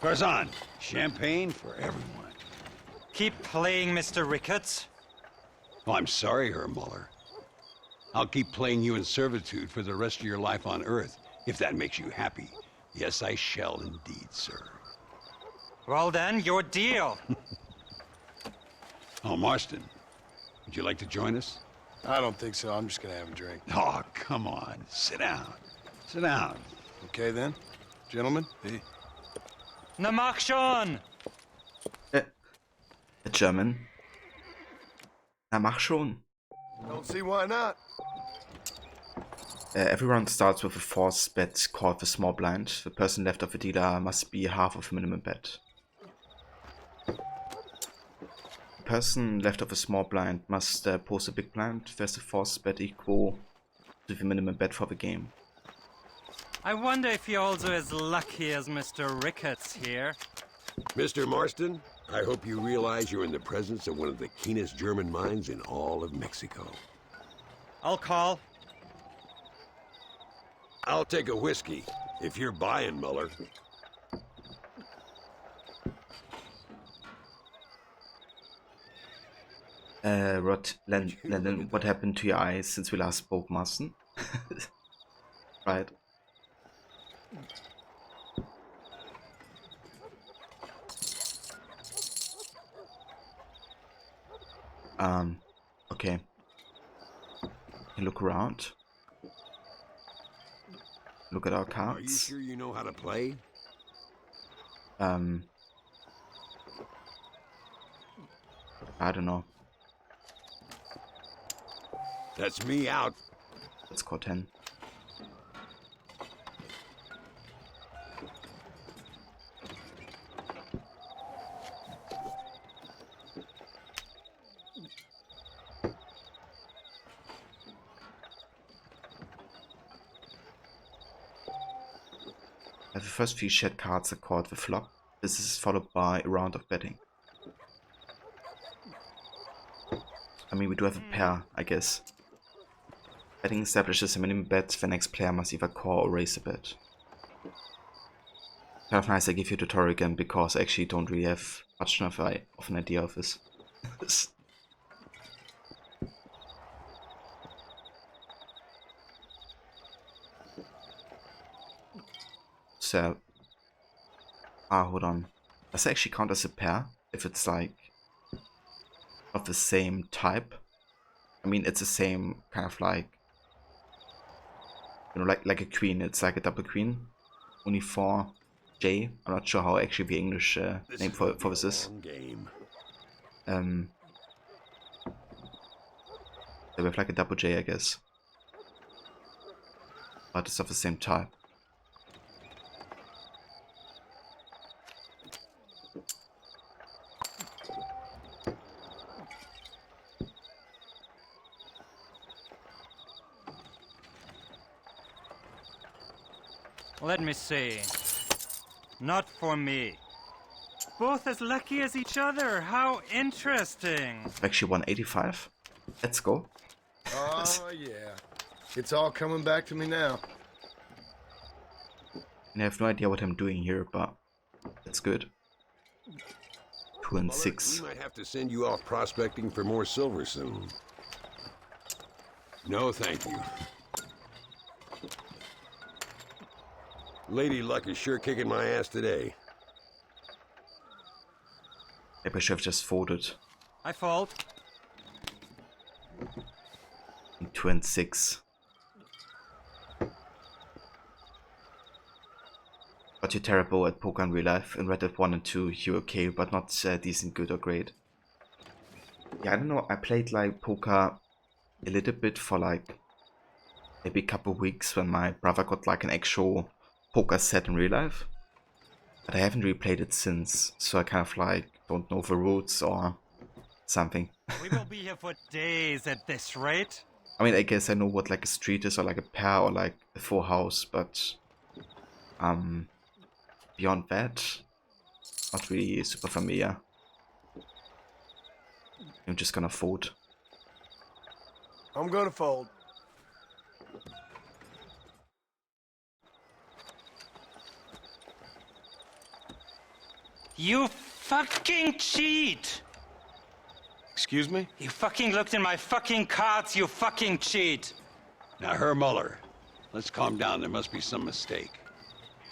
Tarzan, champagne for everyone. Keep playing, Mr. Ricketts. Oh, I'm sorry, Herr Muller. I'll keep playing you in servitude for the rest of your life on Earth, if that makes you happy. Yes, I shall indeed, sir. Well then, your deal. Oh, Marston, would you like to join us? I don't think so. I'm just gonna have a drink. Oh, come on. Sit down. Sit down. Okay, then. Gentlemen? Hey. Na mach schon! A German. Na mach schon. Don't see why not. Every round starts with a force bet called the small blind. The person left of the dealer must be half of the minimum bet. The person left of a small blind must pose a big blind. There's a force bet equal to the minimum bet for the game. I wonder if you're also as lucky as Mr. Ricketts here. Mr. Marston, I hope you realize you're in the presence of one of the keenest German minds in all of Mexico. I'll call. I'll take a whiskey, if you're buying, Muller. Landon, what happened to your eyes since we last spoke, Marston? Right. Okay. You look around. Look at our cards. Are you sure you know how to play? I don't know. That's me out. Let's go 10. The first few shed cards are called the flop. This is followed by a round of betting. I mean, we do have a pair, I guess. Betting establishes a minimum bet. The next player must either call or raise a bet. Kind of nice I give you a tutorial again, because I actually don't really have much of an idea of this. So, hold on. Does it actually count as a pair if it's like of the same type? I mean, it's the same kind of like, you know, like a queen. It's like a double queen, only for J. I'm not sure how actually the English name for this is. So we have like a double J, I guess, but it's of the same type. Let me see. Not for me. Both as lucky as each other. How interesting. Actually 185. Let's go. Oh, yeah. It's all coming back to me now. And I have no idea what I'm doing here, but that's good. 2 and 6. We might have to send you off prospecting for more silver soon. No, thank you. Lady Luck is sure kicking my ass today. Maybe I should have just folded. I fold. 2 and 6. But you're terrible at poker in real life. In Red Dead 1 and 2, you're okay, but not decent, good, or great. Yeah, I don't know. I played like poker a little bit for like maybe a couple of weeks when my brother got like an actual poker set in real life, but I haven't really played it since, so I kind of like don't know the rules or something. We will be here for days at this rate. I mean, I guess I know what like a street is, or like a pair, or like a full house, but beyond that, not really super familiar. I'm just gonna fold. I'm gonna fold. You fucking cheat! Excuse me? You fucking looked in my fucking cards, you fucking cheat! Now, Herr Muller, let's calm down. There must be some mistake.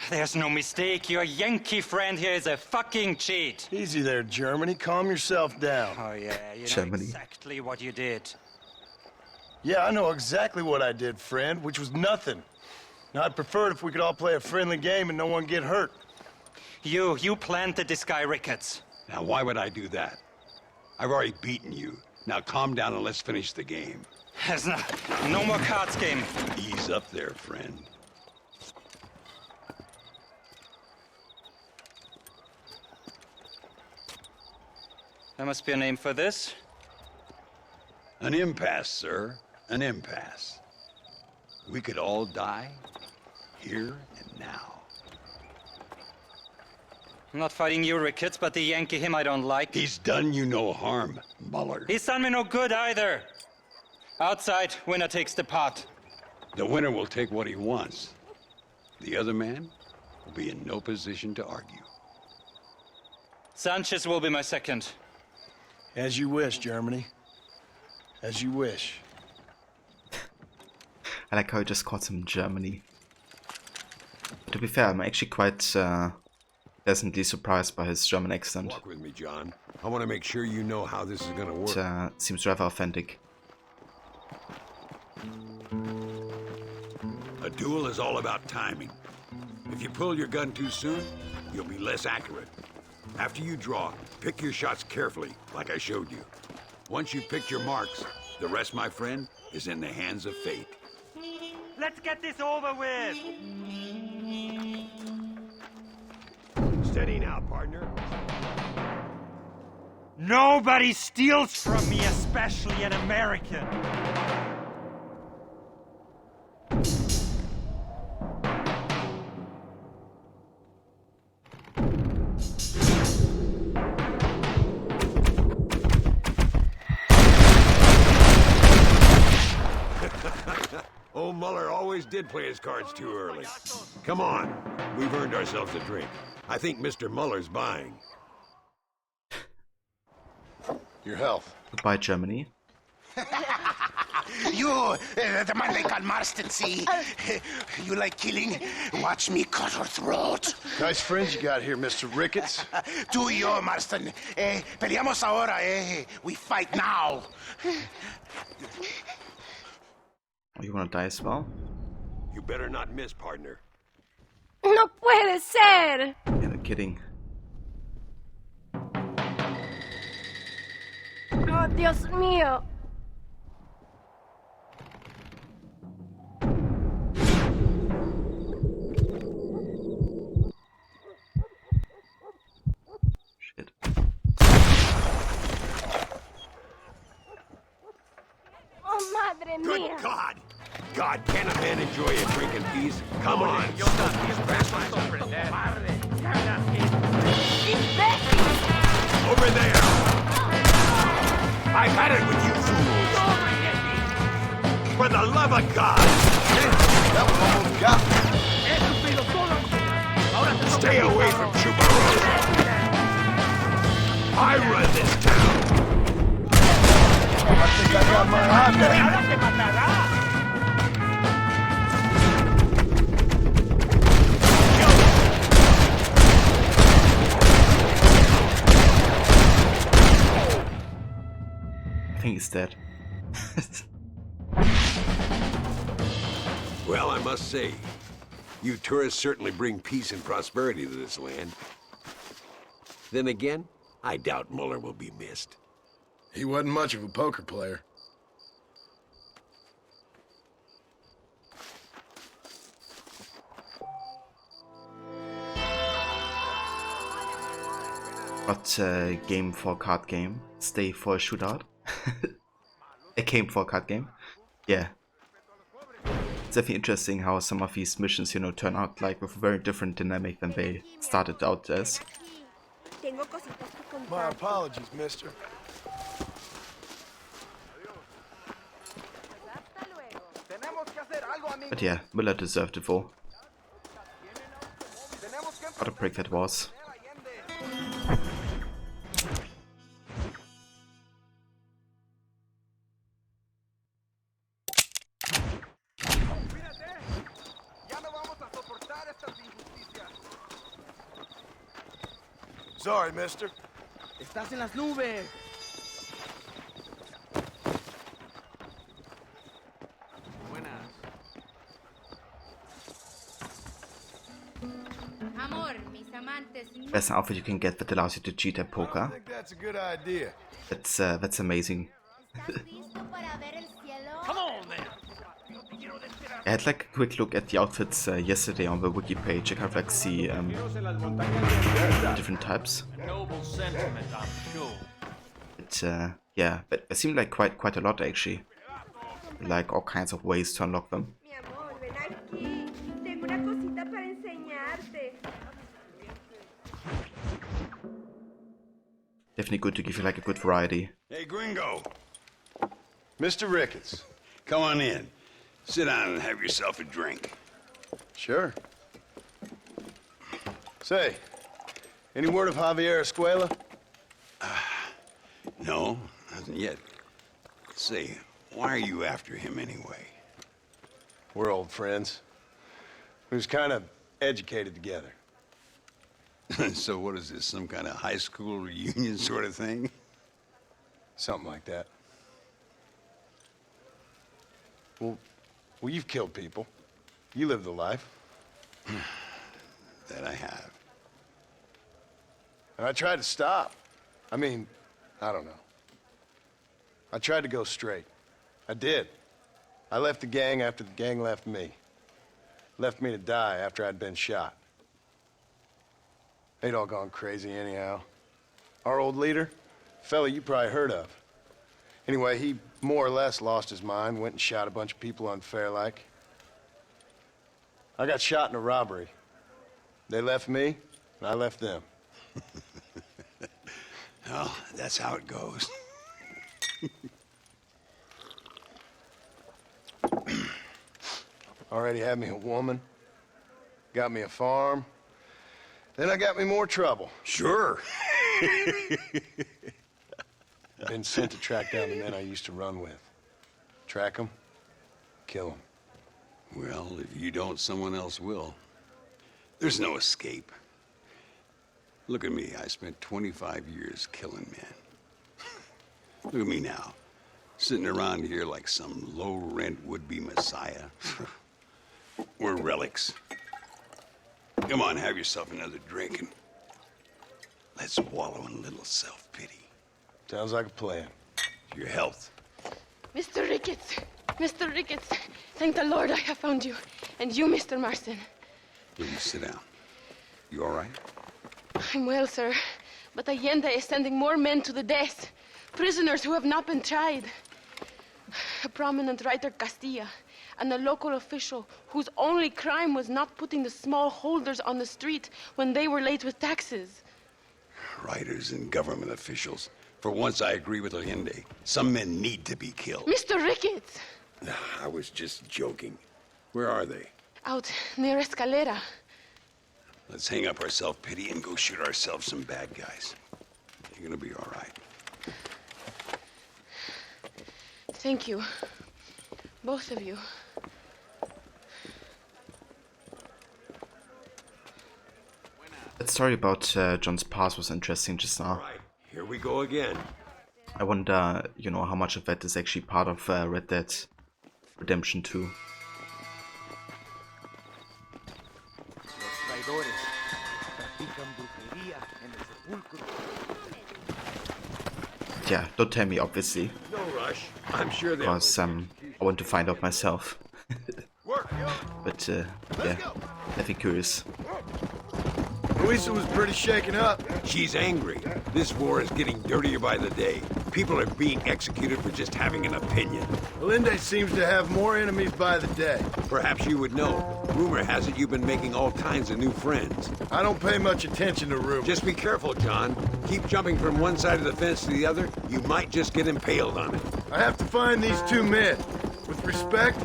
There's no mistake. Your Yankee friend here is a fucking cheat. Easy there, Germany. Calm yourself down. Oh, yeah, you know Germany. exactly what you did. Yeah, I know exactly what I did, friend, which was nothing. Now, I'd prefer it if we could all play a friendly game and no one get hurt. You planted this guy Ricketts. Now, why would I do that? I've already beaten you. Now, calm down and let's finish the game. There's no more cards game. Ease up there, friend. There must be a name for this. An impasse, sir. An impasse. We could all die, here and now. I'm not fighting you, Ricketts, but the Yankee him I don't like. He's done you no harm, Muller. He's done me no good either. Outside, winner takes the pot. The winner will take what he wants. The other man will be in no position to argue. Sanchez will be my second. As you wish, Germany. As you wish. I like how he just calls him Germany. But to be fair, I'm actually quite pleasantly surprised by his German accent. Walk with me, John. I want to make sure you know how this is going to work. It seems rather authentic. A duel is all about timing. If you pull your gun too soon, you'll be less accurate. After you draw, pick your shots carefully, like I showed you. Once you've picked your marks, the rest, my friend, is in the hands of fate. Let's get this over with! Steady now, partner. Nobody steals from me, especially an American. Old Muller always did play his cards too early. Come on, we've earned ourselves a drink. I think Mr. Muller's buying. Your health. Goodbye, Germany. You, the man they call Marston, see? You like killing? Watch me cut her throat. Nice friends you got here, Mr. Ricketts. Tú y yo, Marston. Peleamos ahora, We fight now. You wanna die as well? You better not miss, partner. No puede ser. Yeah, no kidding. Oh, Dios mío. Shit. Oh, madre Good mía. God! God, can a man enjoy a drink in peace? Come on! Over there! I got it with you fools! For the love of God! That one almost got me. Stay away from Chuparosa! I run this town! I think I got my eye back. I think he's dead. Well, I must say, you tourists certainly bring peace and prosperity to this land. Then again, I doubt Muller will be missed. He wasn't much of a poker player. But game for card game, stay for a shootout. A game for a card game. Yeah. It's definitely interesting how some of these missions, you know, turn out like with a very different dynamic than they started out as. My apologies, mister. But yeah, Miller deserved it for. What a prick that was. Sorry, mister. Estás en las nubes. Best outfit you can get that allows you to cheat at poker. I think that's a good idea. That's amazing. Come on, then. I had like a quick look at the outfits yesterday on the wiki page. I kind of like see different types. Noble sentiment, I'm sure. But yeah, but it seemed like quite a lot actually. Like all kinds of ways to unlock them. Definitely good to give you like a good variety. Hey, Gringo. Mr. Ricketts. Come on in. Sit down and have yourself a drink. Sure. Say, any word of Javier Escuela? No, nothing yet. Say, why are you after him anyway? We're old friends. We was kind of educated together. So what is this, some kind of high school reunion sort of thing? Something like that. Well, you've killed people. You lived the life. That I have. And I tried to stop. I mean, I don't know. I tried to go straight. I did. I left the gang after the gang left me. Left me to die after I'd been shot. They'd all gone crazy anyhow. Our old leader, fella you probably heard of. Anyway, he more or less lost his mind, went and shot a bunch of people unfair like. I got shot in a robbery. They left me, and I left them. Well, that's how it goes. Already had me a woman, got me a farm, then I got me more trouble. Sure. Been sent to track down the men I used to run with. Track them, kill them. Well, if you don't, someone else will. There's no escape. Look at me. I spent 25 years killing men. Look at me now, sitting around here like some low-rent would-be messiah. We're relics. Come on, have yourself another drink and let's wallow in a little self-pity. Sounds like a plan. For your health. Mr. Ricketts! Mr. Ricketts! Thank the Lord I have found you. And you, Mr. Marston. Will you sit down? You all right? I'm well, sir. But Allende is sending more men to the death. Prisoners who have not been tried. A prominent writer, Castilla, and a local official whose only crime was not putting the small holders on the street when they were late with taxes. Writers and government officials. For once, I agree with Allende. Some men need to be killed. Mr. Ricketts! I was just joking. Where are they? Out near Escalera. Let's hang up our self-pity and go shoot ourselves some bad guys. You're gonna be all right. Thank you. Both of you. That story about John's past was interesting just now. Right, here we go again. I wonder, you know, how much of that is actually part of Red Dead Redemption 2. Yeah, don't tell me, obviously. No rush. I'm sure they'll... Because I want to find out myself. But yeah, definitely curious. Luisa was pretty shaken up. She's angry. This war is getting dirtier by the day. People are being executed for just having an opinion. Allende seems to have more enemies by the day. Perhaps you would know. Rumor has it you've been making all kinds of new friends. I don't pay much attention to rumors. Just be careful, John. Keep jumping from one side of the fence to the other. You might just get impaled on it. I have to find these two men. With respect,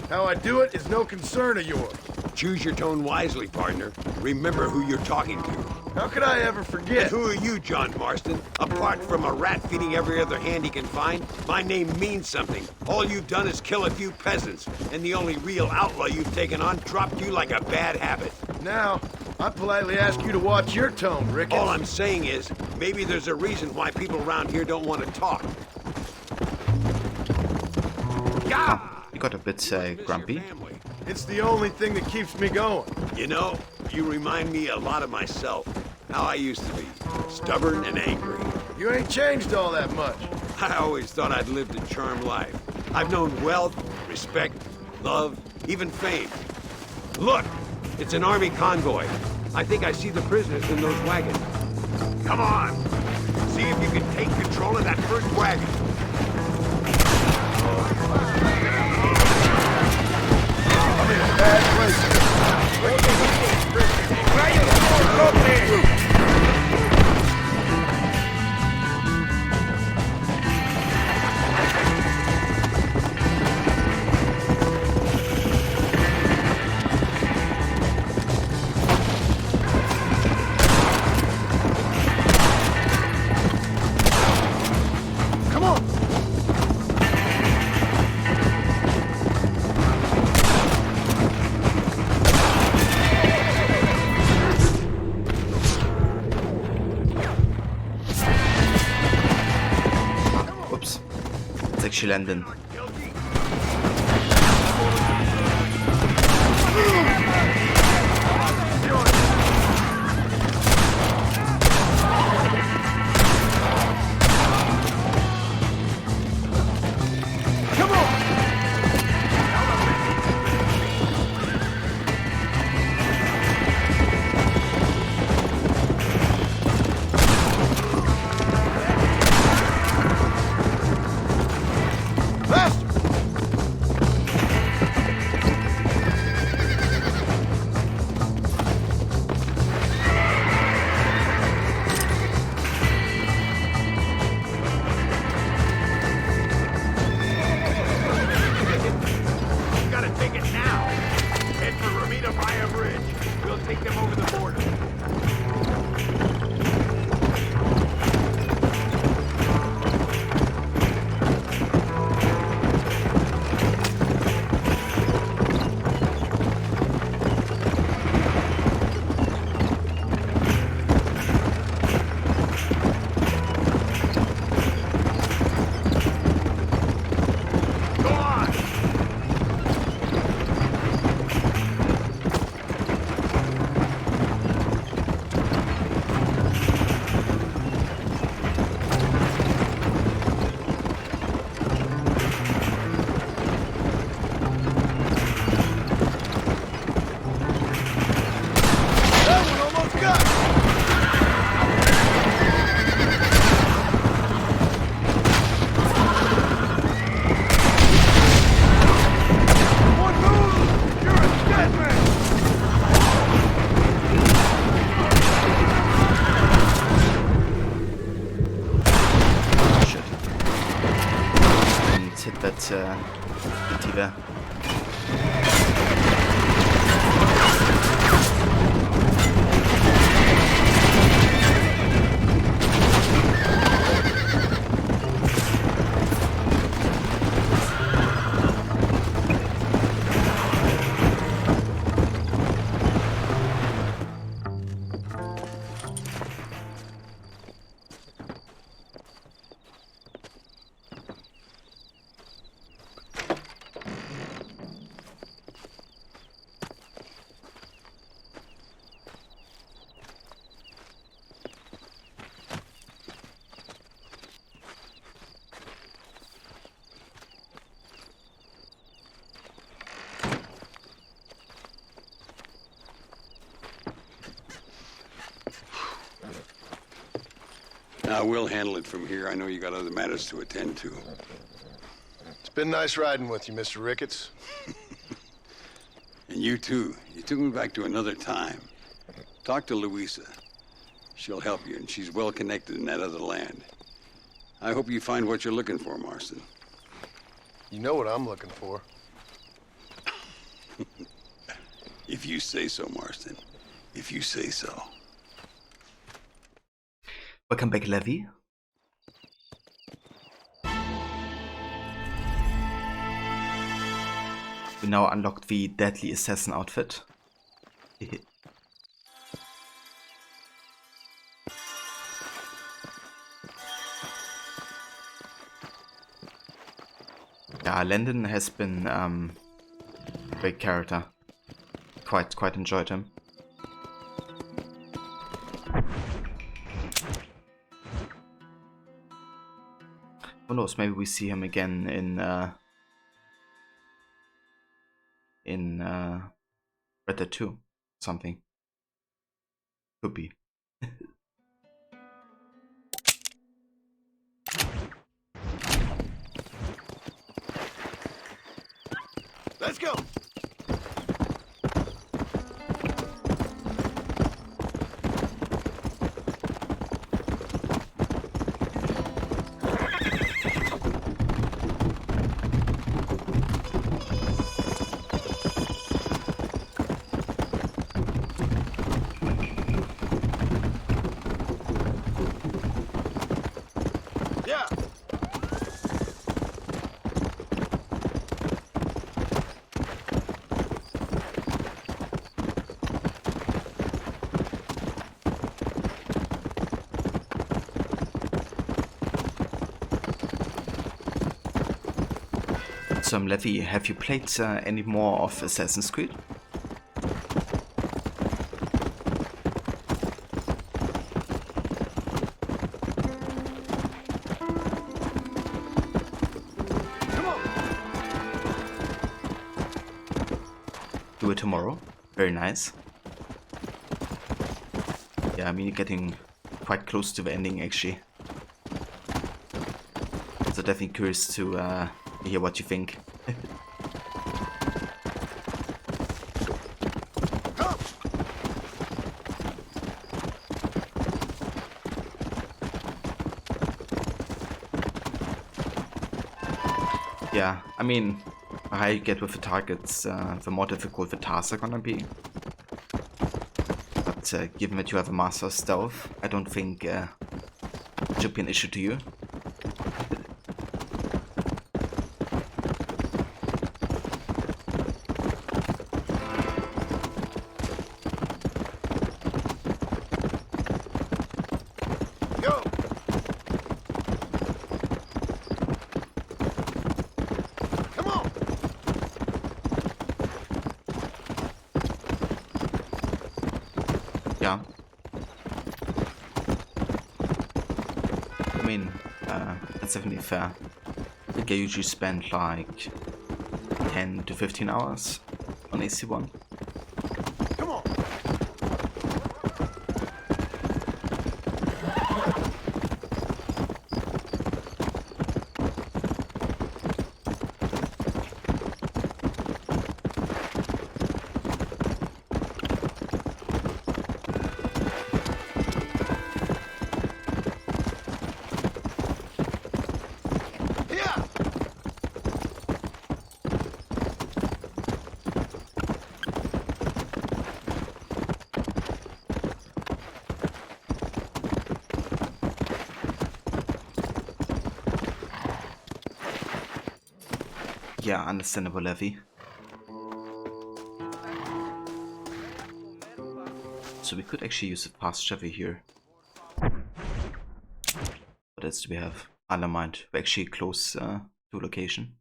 how I do it is no concern of yours. Choose your tone wisely, partner. Remember who you're talking to. How could I ever forget? And who are you, John Marston? Apart from a rat feeding every other hand he can find, my name means something. All you've done is kill a few peasants, and the only real outlaw you've taken on dropped you like a bad habit. Now, I politely ask you to watch your tone, Ricketts. All I'm saying is, maybe there's a reason why people around here don't want to talk. You got a bit grumpy. It's the only thing that keeps me going. You know, you remind me a lot of myself. How I used to be. Stubborn and angry. You ain't changed all that much. I always thought I'd lived a charmed life. I've known wealth, respect, love, even fame. Look! It's an army convoy. I think I see the prisoners in those wagons. Come on! See if you can take control of that first wagon. I'm in a bad place. Come on! Get you, Landon. There. Now, we'll handle it from here. I know you got other matters to attend to. It's been nice riding with you, Mr. Ricketts. And you too. You took me back to another time. Talk to Louisa. She'll help you, and she's well connected in that other land. I hope you find what you're looking for, Marston. You know what I'm looking for. If you say so, Marston. If you say so. Welcome back, Levy. We now unlocked the Deadly Assassin outfit. Yeah, Landon has been a great character. Quite enjoyed him. Who knows? Maybe we see him again in Red Dead 2, something. Could be. Let's go. So, Levi, have you played any more of Assassin's Creed? Do it tomorrow. Very nice. Yeah, I mean, you're getting quite close to the ending, actually. So definitely curious to hear what you think. Yeah, I mean, the higher you get with the targets, the more difficult the tasks are gonna be. But given that you have a master of stealth, I don't think it should be an issue to you. Yeah. I mean, that's definitely fair. I think I usually spend like 10 to 15 hours on AC1. Come on. Yeah, understandable, Levi. So we could actually use a fast Chevy here. What else do we have? Undermined. We're actually close to location.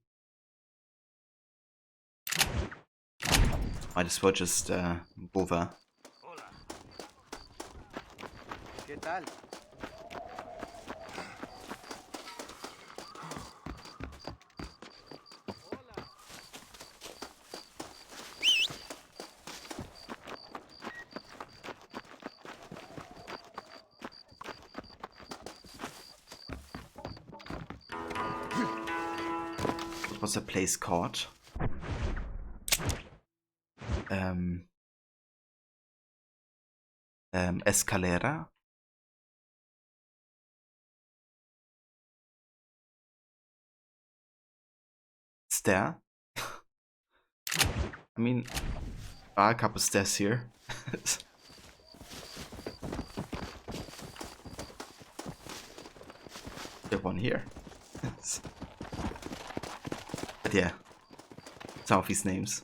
Might as well just move over. ¿Qué tal? What was the place called? Escalera? Stair? I mean, there are a couple stairs here. There's one here. But yeah, some of these names.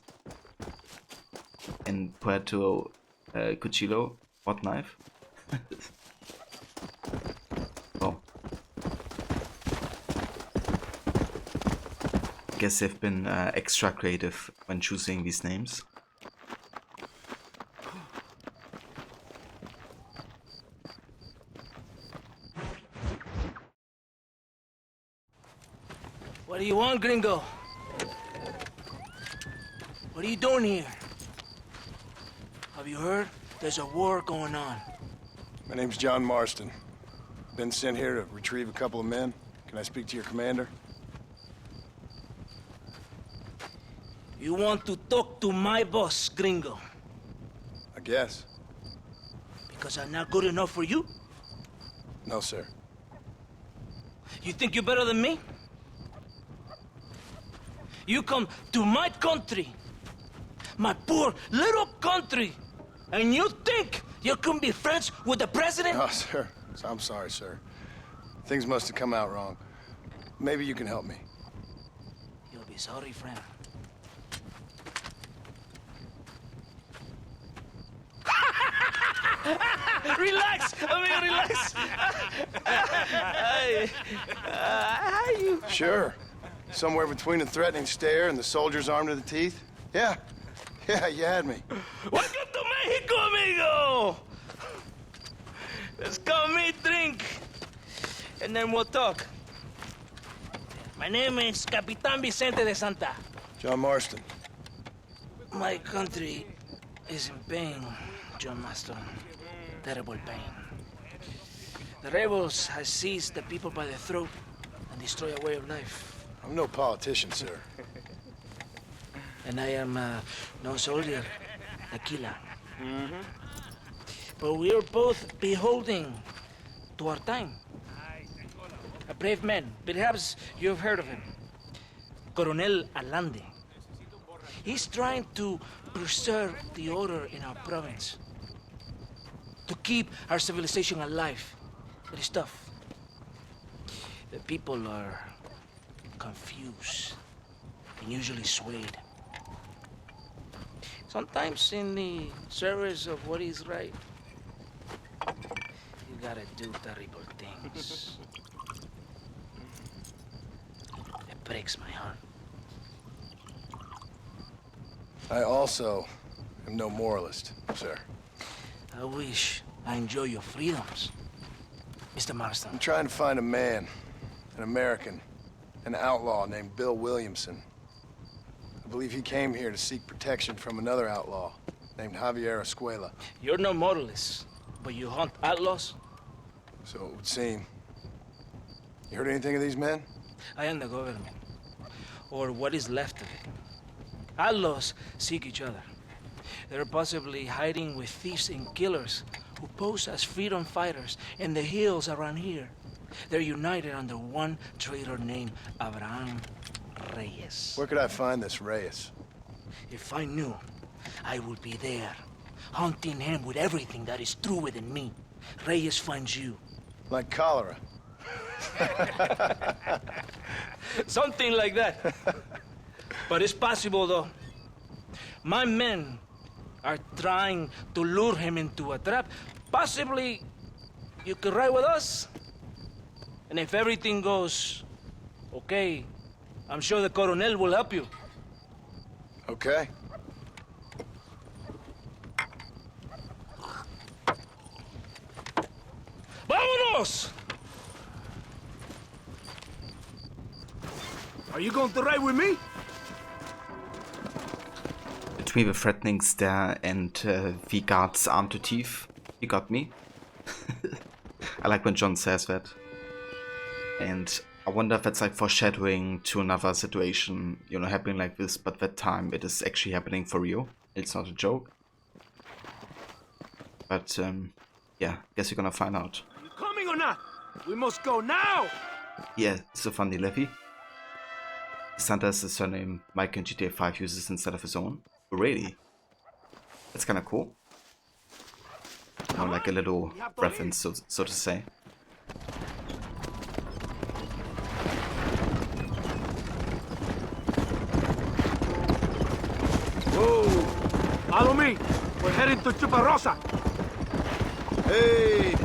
And Puerto Cuchillo, what knife? Oh. Guess they've been extra creative when choosing these names. What do you want, gringo? What are you doing here? Have you heard? There's a war going on. My name's John Marston. Been sent here to retrieve a couple of men. Can I speak to your commander? You want to talk to my boss, gringo? I guess. Because I'm not good enough for you? No, sir. You think you're better than me? You come to my country, my poor little country, and you think you can be friends with the president? No, sir. I'm sorry, sir. Things must have come out wrong. Maybe you can help me. You'll be sorry, friend. Relax, amigo, relax. How you? Sure. Somewhere between the threatening stare and the soldiers armed to the teeth? Yeah. Yeah, you had me. Welcome to Mexico, amigo! Let's come eat, drink, and then we'll talk. My name is Capitan Vicente de Santa. John Marston. My country is in pain, John Marston. Terrible pain. The rebels have seized the people by the throat and destroy a way of life. I'm no politician, sir. And I am no soldier, a killer. But we are both beholding to our time. A brave man, perhaps you've heard of him. Coronel Allende. He's trying to preserve the order in our province. To keep our civilization alive. But it's tough. The people are confused and usually swayed. Sometimes in the service of what is right, you gotta do terrible things. It breaks my heart. I also am no moralist, sir. I wish I enjoy your freedoms, Mr. Marston. I'm trying to find a man, an American, an outlaw named Bill Williamson. I believe he came here to seek protection from another outlaw named Javier Escuela. You're no moralist, but you hunt outlaws? So it would seem. You heard anything of these men? I am the government, or what is left of it. Outlaws seek each other. They're possibly hiding with thieves and killers who pose as freedom fighters in the hills around here. They're united under one traitor named Abraham Reyes. Where could I find this Reyes? If I knew, I would be there, hunting him with everything that is true within me. Reyes finds you. Like cholera. Something like that. But it's possible, though. My men are trying to lure him into a trap. Possibly you could ride with us. And if everything goes okay, I'm sure the Coronel will help you. Okay. ¡Vámonos! Are you going to ride with me? Between the threatening stare and Vigard's arm to teeth, you got me. I like when John says that. And I wonder if that's like foreshadowing to another situation, you know, happening like this, but that time it is actually happening for real. It's not a joke. But, yeah, guess you're gonna find out. Are you coming or not? We must go now! Yeah, so funny, Levy. Santa is the surname Mike in GTA 5 uses instead of his own. Really? That's kinda cool. You know, like a little reference, so to say. Whoa! Follow me! We're heading to Chuparosa! Hey!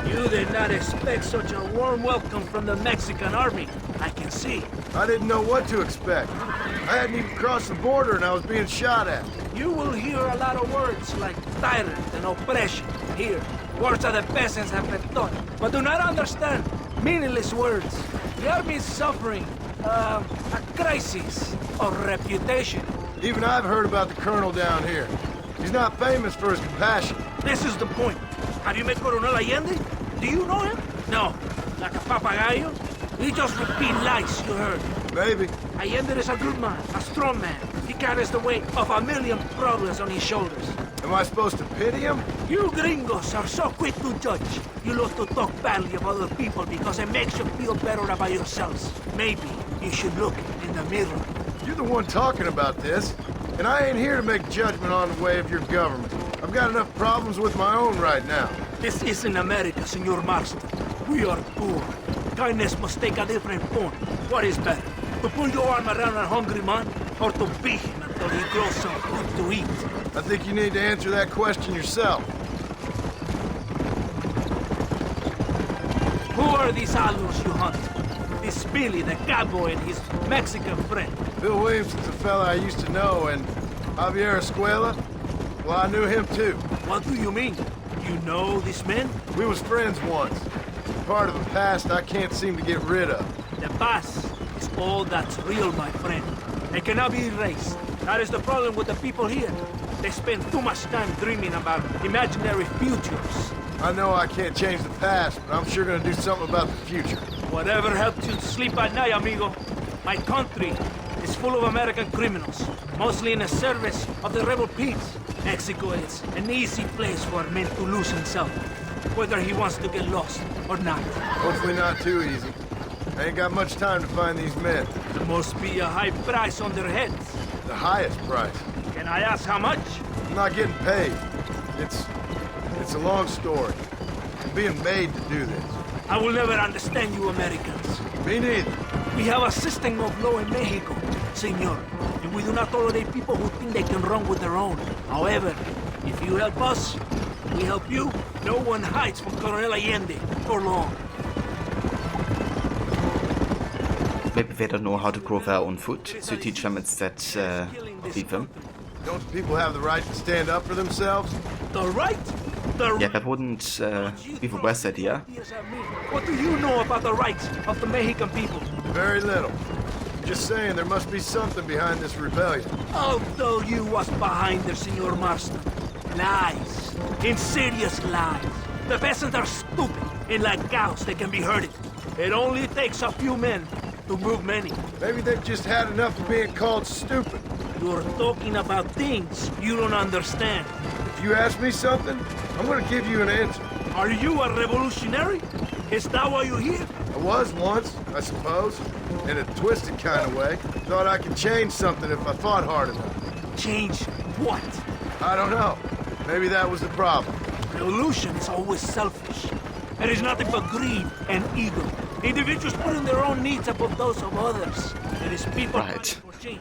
You did not expect such a warm welcome from the Mexican army. I can see. I didn't know what to expect. I hadn't even crossed the border and I was being shot at. You will hear a lot of words like tyrant and oppression here. Words that the peasants have been taught, but do not understand. Meaningless words. The army is suffering a crisis of reputation. Even I've heard about the colonel down here. He's not famous for his compassion. This is the point. Have you met Coronel Allende? Do you know him? No. Like a papagayo? He just repeat lies you heard. Maybe. Allende is a good man, a strong man. He carries the weight of a million problems on his shoulders. Am I supposed to pity him? You gringos are so quick to judge. You love to talk badly of other people because it makes you feel better about yourselves. Maybe you should look in the mirror. You're the one talking about this, and I ain't here to make judgment on the way of your government. I've got enough problems with my own right now. This isn't America, Senor Marston. We are poor. Kindness must take a different form. What is better, to put your arm around a hungry man, or to beat him until he grows some food to eat? I think you need to answer that question yourself. Who are these alus you hunt? This Billy, the cowboy, and his Mexican friend. Bill Williamson's a fella I used to know, and Javier Escuela? Well, I knew him too. What do you mean? You know these men? We was friends once. Part of the past I can't seem to get rid of. The past is all that's real, my friend. It cannot be erased. That is the problem with the people here. They spend too much time dreaming about imaginary futures. I know I can't change the past, but I'm sure gonna do something about the future. Whatever helps you sleep at night, amigo. My country is full of American criminals, mostly in the service of the rebel peeps. Mexico is an easy place for a man to lose himself, whether he wants to get lost or not. Hopefully not too easy. I ain't got much time to find these men. There must be a high price on their heads. The highest price. Can I ask how much? I'm not getting paid. It's a long story. I'm being made to do this. I will never understand you Americans. Me neither. We have a system of law in Mexico, senor, and we do not tolerate people who think they can run with their own. However, if you help us, we help you. No one hides from Coronel Allende for long. Maybe they don't know how to grow their own food, so you teach them instead leave them. Don't people have the right to stand up for themselves? The right? Yeah, that wouldn't be the worst idea. What do you know about the rights of the Mexican people? Very little. Just saying there must be something behind this rebellion. I'll tell you what's behind there, Senor Marston. Lies. Insidious lies. The peasants are stupid, and like cows, they can be herded. It only takes a few men to move many. Maybe they've just had enough of being called stupid. You're talking about things you don't understand. If you ask me something, I'm gonna give you an answer. Are you a revolutionary? Is that why you're here? I was once, I suppose. In a twisted kind of way. Thought I could change something if I fought hard enough. Change what? I don't know. Maybe that was the problem. Revolution is always selfish. It is nothing but greed and ego. Individuals putting their own needs above those of others. It is people fighting for change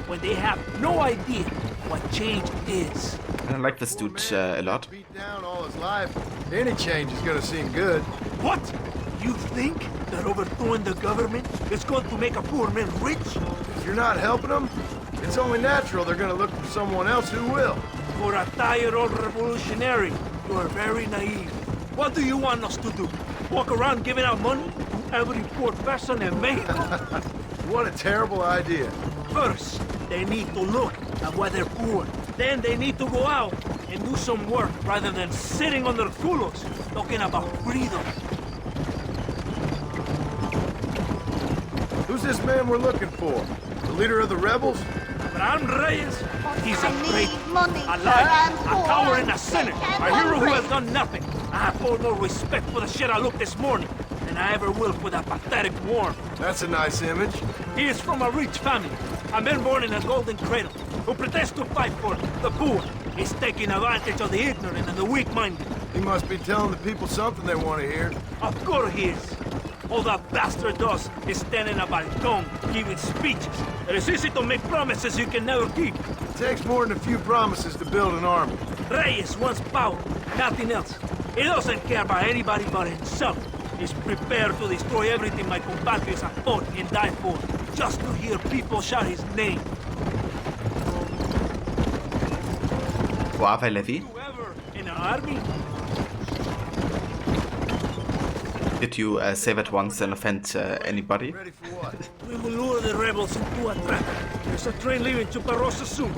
when they have no idea what change is. I like this dude a lot. Beat down all his life. Any change is gonna seem good. What? You think that overthrowing the government is going to make a poor man rich? If you're not helping them, it's only natural they're gonna look for someone else who will. For a tired old revolutionary, you are very naive. What do you want us to do? Walk around giving out money to every poor person in Mexico? What a terrible idea. First, they need to look at why they're poor. Then they need to go out and do some work rather than sitting on their culos talking about freedom. Who's this man we're looking for? The leader of the rebels? Bran Reyes? He's a traitor, a liar, a coward and a sinner. A hero who has done nothing. I have far more respect for the shit I looked this morning than I ever will for that pathetic worm. That's a nice image. He is from a rich family, a man born in a golden cradle, who pretends to fight for the poor. He's taking advantage of the ignorant and the weak-minded. He must be telling the people something they want to hear. Of course he is. All that bastard does is stand in a balcón, giving speeches. It is easy to make promises you can never keep. It takes more than a few promises to build an army. Reyes wants power, nothing else. He doesn't care about anybody but himself. He's prepared to destroy everything my compatriots have fought and died for, just to hear people shout his name. Wow, Levy. You ever in an army? Did you say that once and offend anybody? We will lure the rebels into a trap. There's a train leaving Chuparosa soon.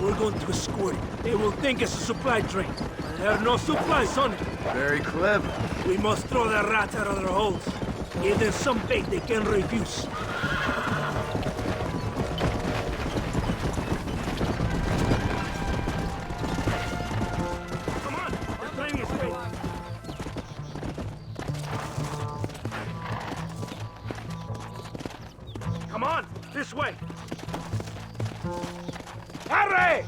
We're going to escort it. They will think it's a supply train. There are no supplies on it. Very clever. We must throw the rats out of their holes. Give them some bait they can refuse. Come on, the train is ready. Come on, this way. Hurry!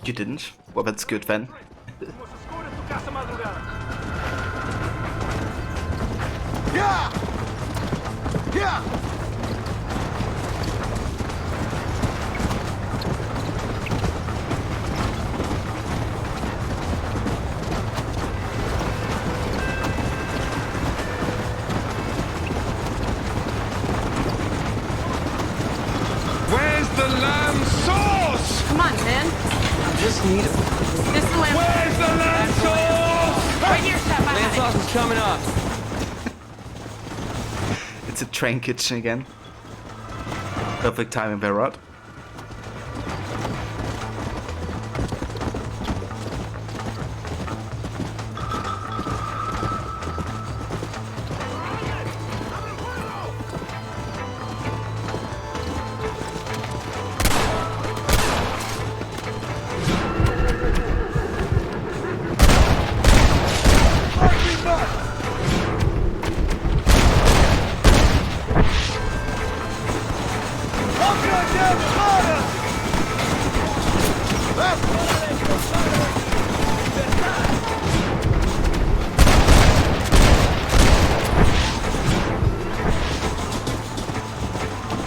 You didn't? Well, that's good then. Yeah! Yeah! the lamb sauce? Come on, man. Just need it. This is lamb. Where's the lamb sauce? Right here, Chef. Lamb sauce is coming up. It's a train kitchen again. Perfect timing by Rod.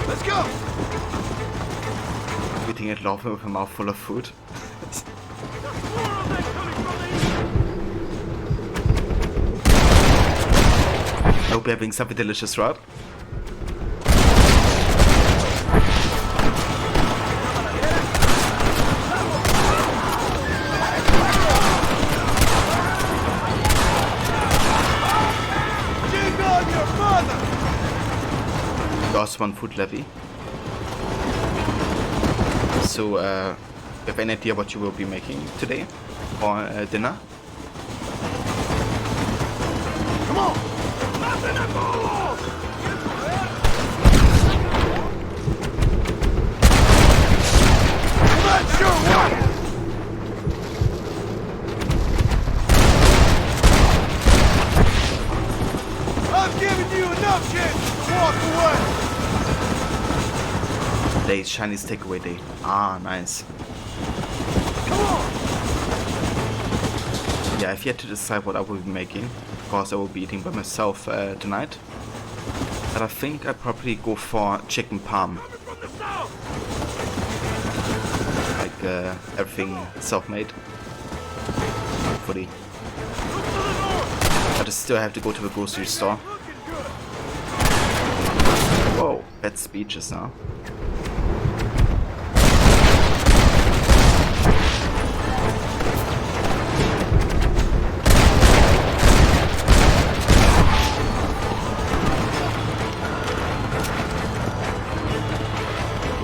Let's go! Eating it laughing with a mouthful of food. I hope you're having something delicious, Rod. Lost one food levy. So, you have any idea what you will be making today for dinner? Come on! Nothing at all! I'm not sure why! I've given you enough chance to walk away! Today's Chinese takeaway day. Ah, nice. Come on! Yeah, I've yet to decide what I will be making. Of course, I will be eating by myself tonight. But I think I'll probably go for chicken parm. Like everything self-made. Hopefully. But I still have to go to the grocery store. Whoa, bad speeches now.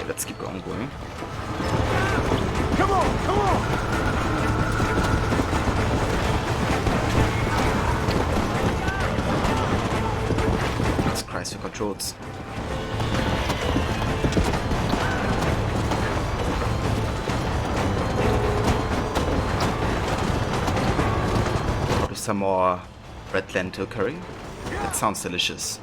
Let's keep on going. Come on, come on! Jesus Christ, your controls. Probably some more red lentil curry. That sounds delicious.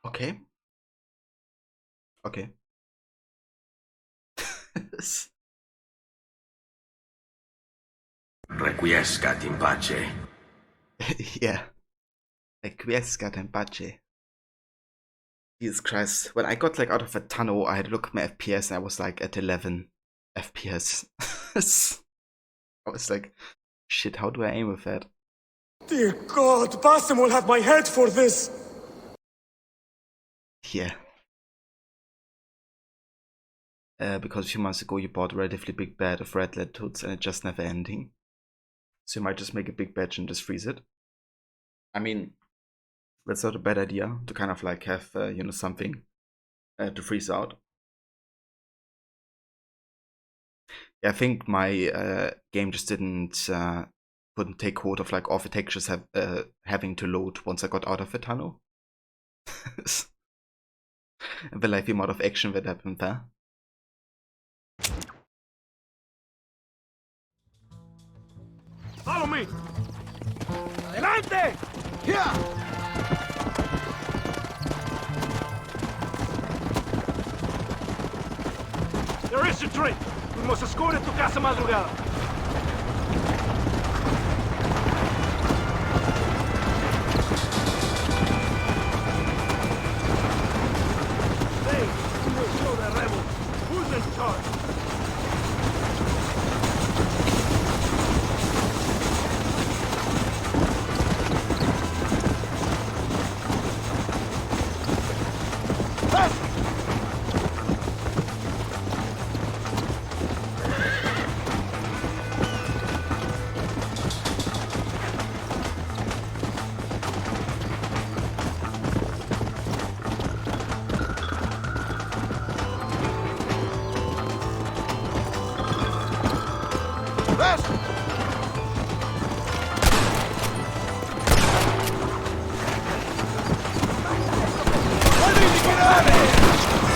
Okay. Okay. Requiescat in pace. Yeah. Requiescat in pace. Jesus Christ. When I got like out of a tunnel, I had a look at my FPS and I was like at 11 FPS. I was like, shit, how do I aim with that? Dear God, Basim will have my head for this! Yeah. Because a few months ago you bought a relatively big batch of red lentils and it just never ending. So you might just make a big batch and just freeze it. I mean, that's not a bad idea to kind of like have, you know, something to freeze out. Yeah, I think my game just couldn't take hold of like all the textures having to load once I got out of the tunnel. The like the amount of action that happened there. Follow me! Adelante! Yeah! There is a train. We must escort it to Casa Madrugada. Hey, we will show the rebels who's in charge.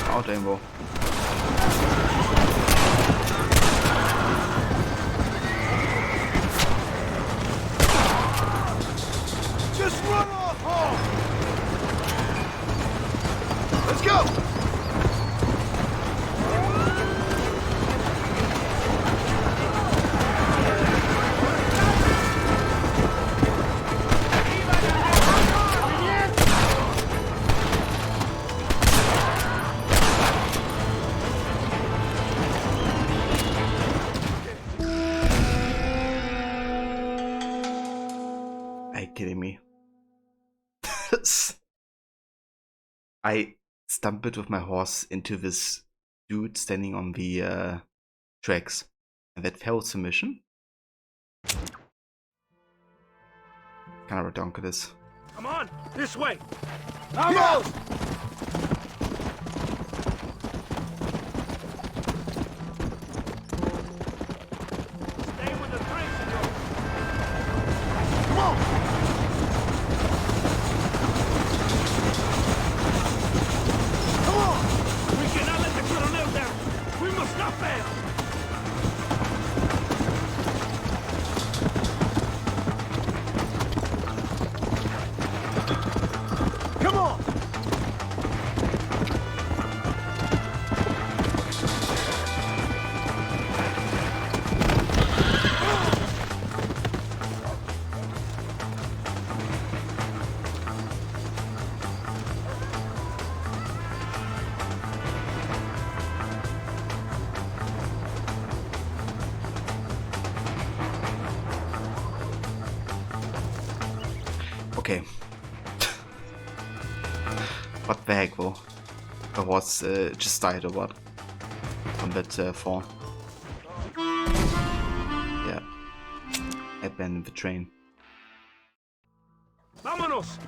Out irgendwo. Just run off home! Let's go! Are you kidding me? I stumbled with my horse into this dude standing on the tracks, and that failed the mission. Kind of redonkulous. Come on, this way. Vamos! Stay with the train, senor. Come on! Come on! We cannot let the Coronel down. We must not fail. Come on! Okay. What the heck, though? The horse just died or what? From that fall. Yeah. I abandoned the train. Vámonos!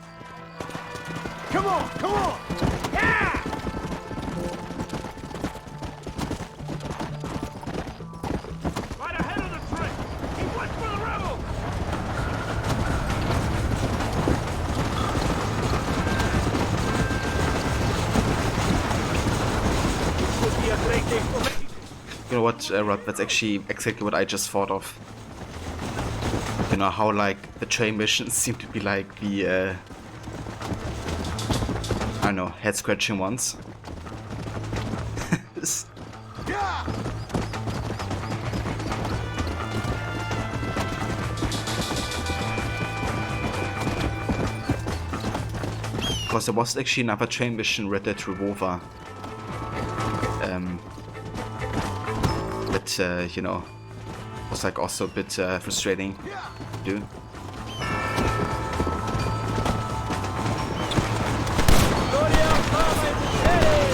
Come on, come on! Yeah! Right ahead of the train! He went for the rebels! This would be a great day for me. You know what, Rob, that's actually exactly what I just thought of. You know how, like, the train missions seem to be like the, I don't know, head-scratching ones. Because there was actually another train mission, Red Dead Revolver. That, you know, was like also a bit frustrating to do.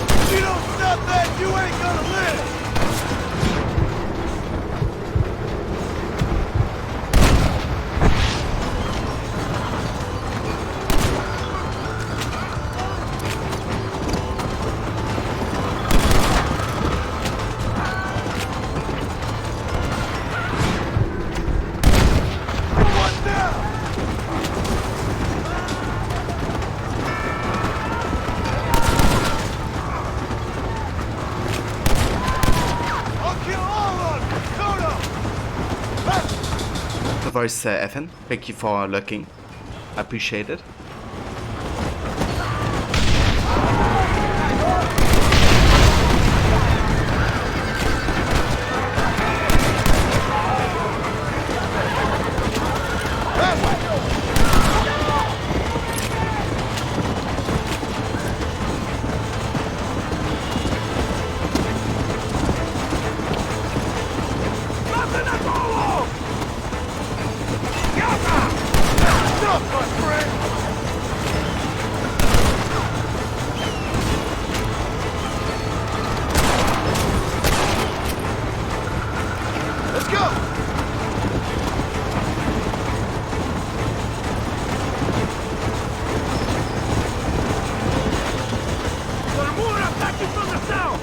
If you don't stop that, you ain't gonna live! What the No worries, Ethan. Thank you for lurking. I appreciate it. Let's go! There are more attacking from the south!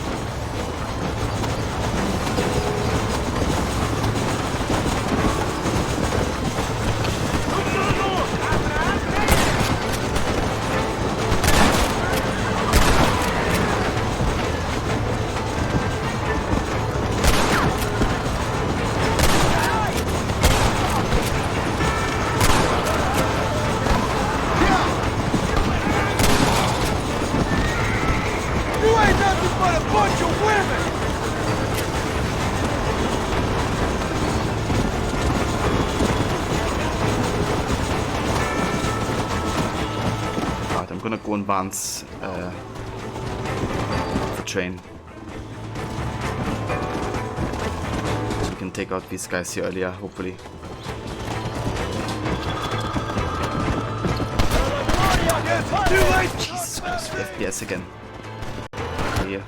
Look to the north! You ain't nothing but a bunch of women! Right, I'm gonna go advance the train. So we can take out these guys here earlier, hopefully. Jesus Christ, FPS again. Here.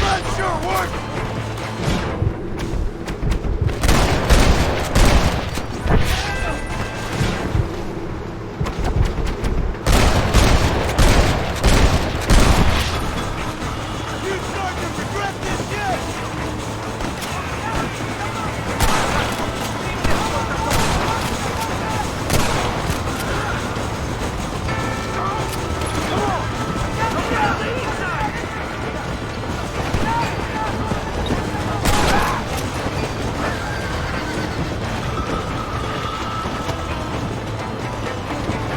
Not sure what! You start to regret this yet?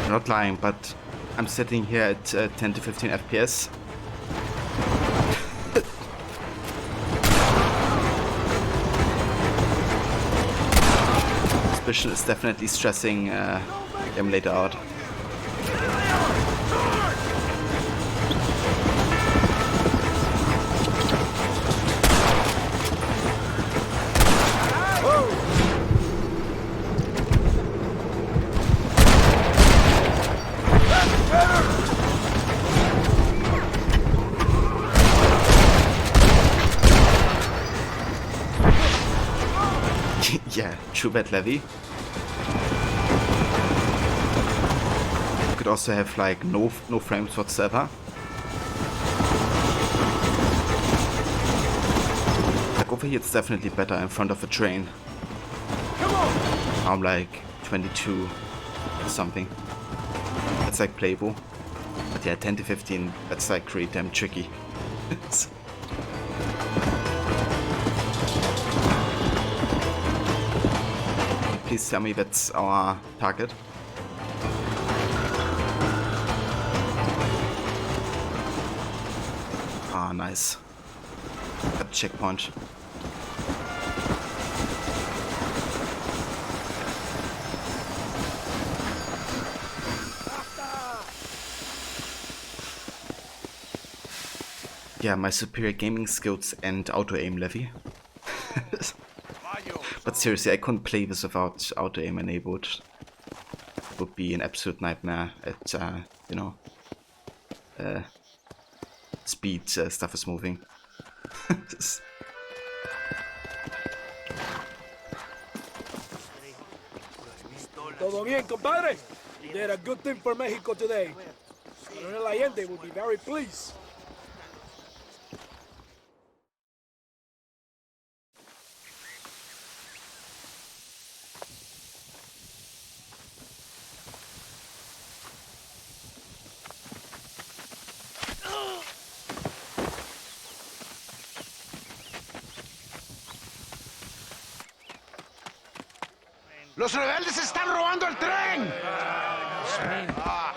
I'm not lying, but I'm sitting here at 10 to 15 FPS. This mission is definitely stressing emulator out. Yeah, true bad levy. You could also have like no frames whatsoever. Like over here it's definitely better in front of a train. I'm like 22 or something. That's like playable. But yeah, 10 to 15, that's like pretty damn tricky. Please tell me that's our target. Ah, nice. Got the checkpoint. Yeah, my superior gaming skills and auto-aim levy. But seriously, I couldn't play this without auto-aim enabled. It would be an absolute nightmare at, you know, speed stuff is moving. Todo bien, compadre? You did a good thing for Mexico today. Colonel Allende will be very pleased. ¡Los rebeldes están robando el tren!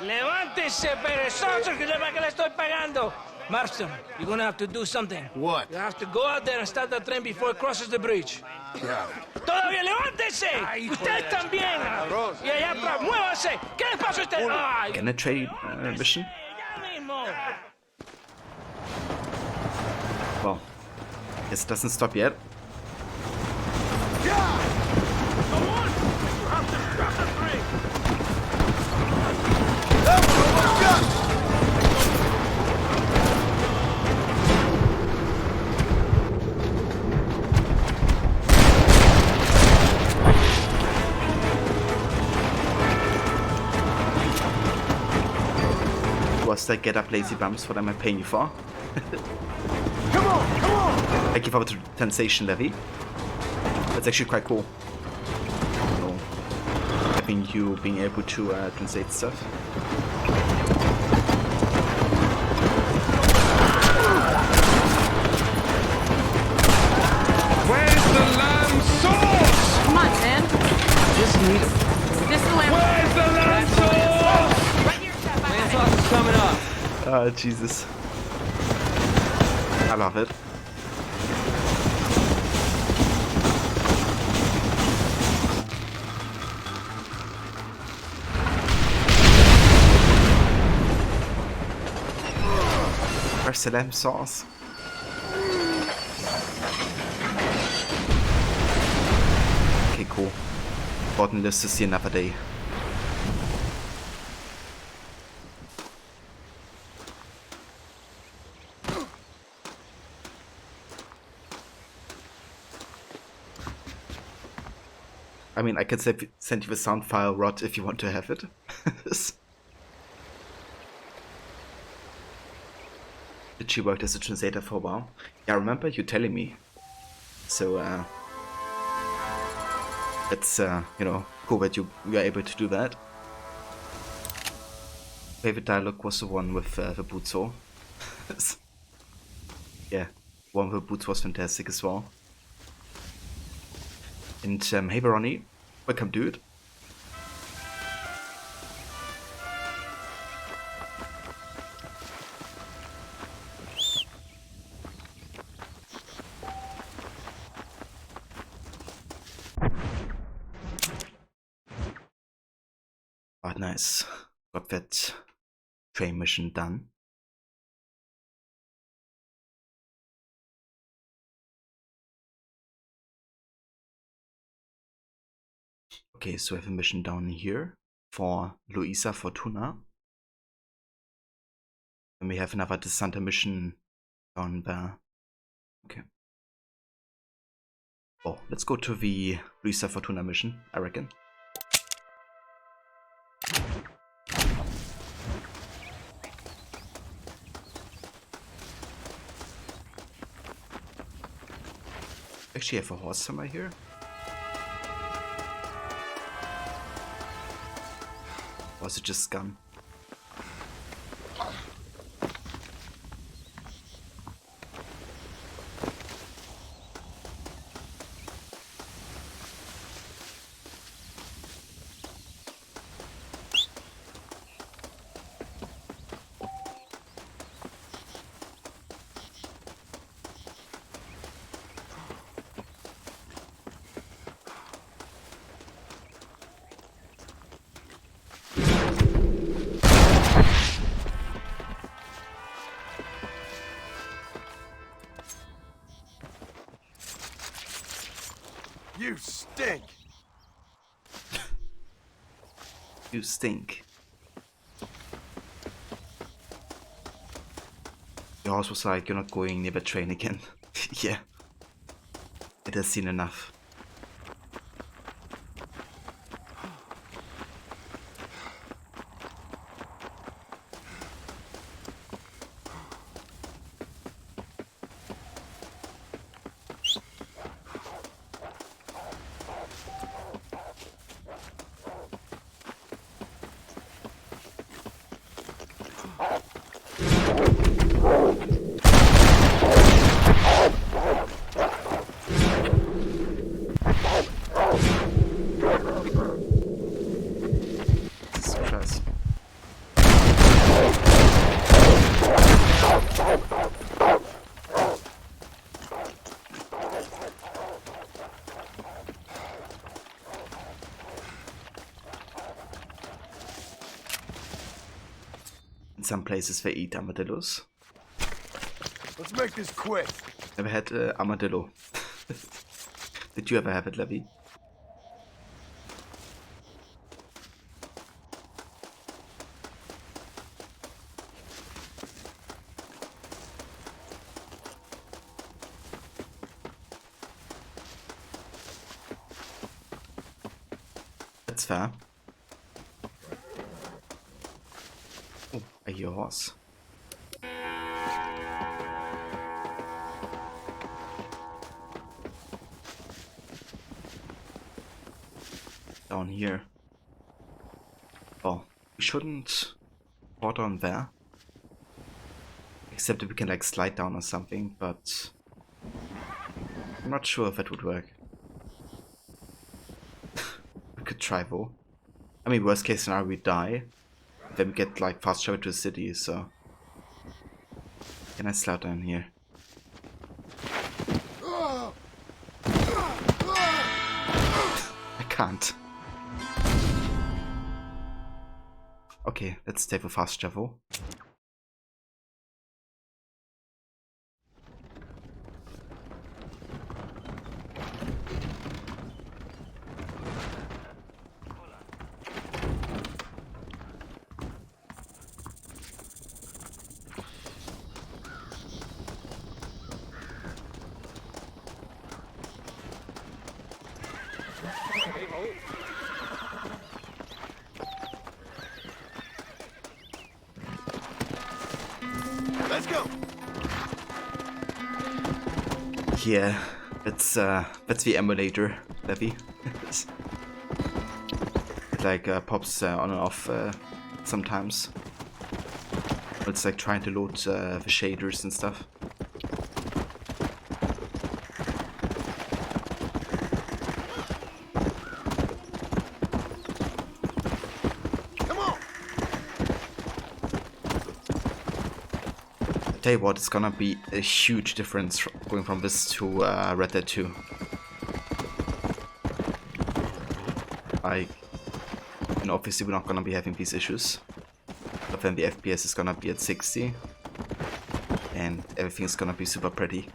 ¡Levántese, perezosos, que para que le estoy pagando! Marston, you're gonna have to do something. What? You have to go out there and start the train before it crosses the bridge. Yeah. ¡Todavía levántese! ¡Usted también! Y allá atrás, muévase. ¿Qué les pasa a usted? ¡Ay! Can I trade mission? ¡Ya mismo! Well, guess it doesn't stop yet. Was that get up lazy bumps? What am I paying you for? Come on, come on! I give out a translation levy. That's actually quite cool. You know, having you being able to translate stuff. Where's the lamb sauce? Come on, man. Just need it. This is the lamb. Where's the lamb sauce? Right here, Chef. Lamb sauce is coming up. Ah, Jesus. I love it. Where's the lamb sauce? Okay, cool. Button list to see another day. I mean, I can send you a sound file, Rod, if you want to have it. Did she work as a translator for a while? Yeah, I remember you telling me. So, it's, you know, cool that you were able to do that. Favorite dialogue was the one with the Butzo. Yeah, one with the Boots was fantastic as well. And hey Baroni, welcome dude. Oh, nice. Got that train mission done. Okay, so I have a mission down here for Luisa Fortuna. And we have another Desanta mission down there. Okay. Oh, let's go to the Luisa Fortuna mission, I reckon. Actually, I have a horse somewhere here. Or is it just scum? You stink. You stink. The horse was like, you're not going near the train again. Yeah. It has seen enough. some places they eat armadillos. Let's make this quick. Never had armadillo. Did you ever have it, Levy? That's fair. Oh, I hear a horse. Down here. Oh, we shouldn't port on there. Except if we can like slide down or something, but I'm not sure if that would work. We could try though. I mean, worst case scenario, we die. Then we get like fast travel to the city, so. Can I slide down here? I can't. Okay, let's stay for fast travel. Let's go. Yeah, that's the emulator, Levy. It like pops on and off sometimes. It's like trying to load the shaders and stuff. Tell you what, it's gonna be a huge difference going from this to Red Dead 2. Like, and obviously we're not gonna be having these issues, but then the FPS is gonna be at 60, and everything's gonna be super pretty.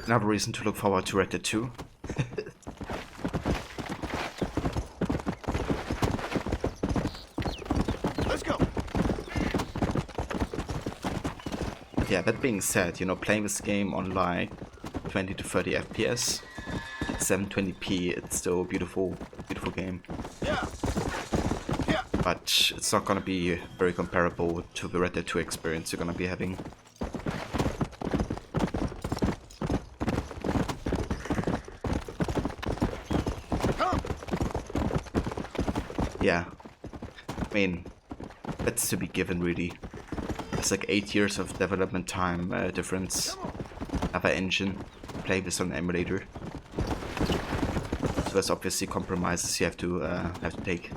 Another reason to look forward to Red Dead 2. Yeah, that being said, you know, playing this game on like 20 to 30 FPS, 720p, it's still a beautiful game. Yeah. But it's not gonna be very comparable to the Red Dead 2 experience you're gonna be having. Yeah, I mean, that's to be given really. It's like 8 years of development time difference. Have an engine, play this on an emulator. So there's obviously compromises you have to take.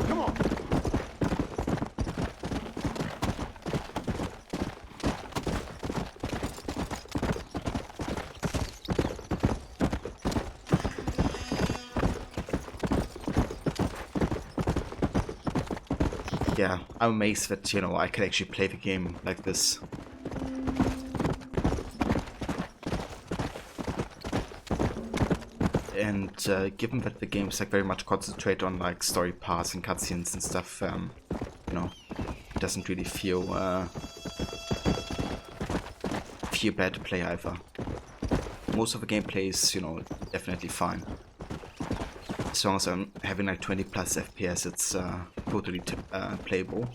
Come on. Yeah, I'm amazed that, you know, I can actually play the game like this. And given that the game is like very much concentrated on like story paths and cutscenes and stuff, you know, it doesn't really feel bad to play either. Most of the gameplay is, you know, definitely fine. As long as I'm having like 20 plus FPS, it's totally playable.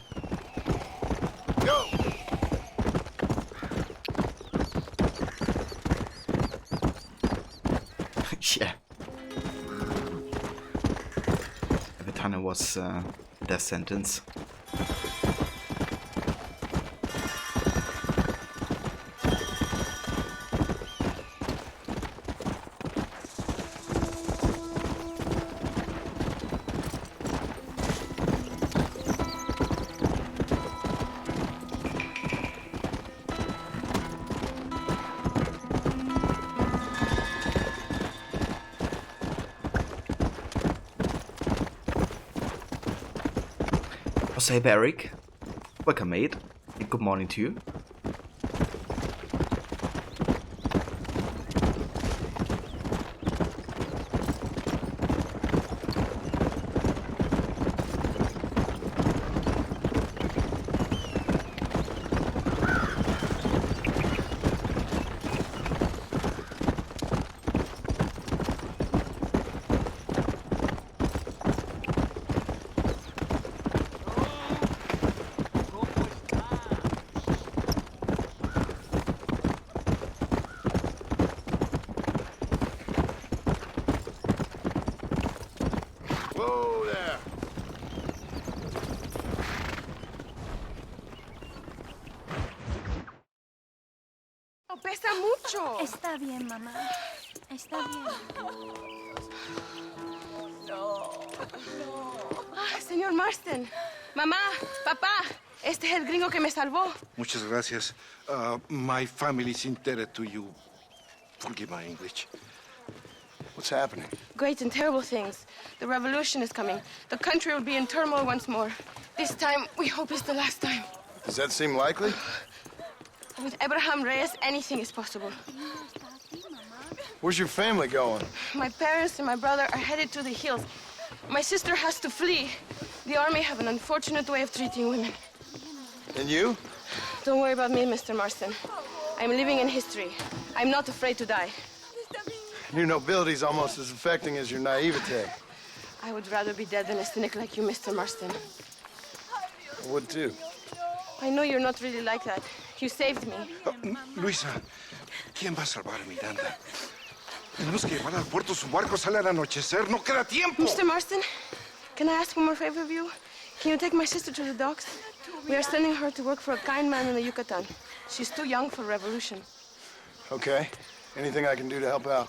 Go. Yeah. Every time it was a death sentence. Jose Barrick. Welcome, mate. And good morning to you. Pesa mucho. Está bien, mamá. Está bien. No. Señor Marston. Mamá, papá. Este es el gringo que me salvó. Muchas gracias. My family's indebted to you. Forgive my English. What's happening? Great and terrible things. The revolution is coming. The country will be in turmoil once more. This time, we hope it's the last time. Does that seem likely? With Abraham Reyes, anything is possible. Where's your family going? My parents and my brother are headed to the hills. My sister has to flee. The army have an unfortunate way of treating women. And you? Don't worry about me, Mr. Marston. I'm living in history. I'm not afraid to die. Your nobility's almost as affecting as your naivete. I would rather be dead than a cynic like you, Mr. Marston. I would too. I know you're not really like that. You saved me. Luisa, ¿quién va a salvar a Miranda? Tenemos que llevar al puerto. Su barco sale al anochecer. No queda tiempo. Mr. Marston, can I ask one more favor of you? Can you take my sister to the docks? We are sending her to work for a kind man in the Yucatan. She's too young for revolution. Okay. Anything I can do to help out?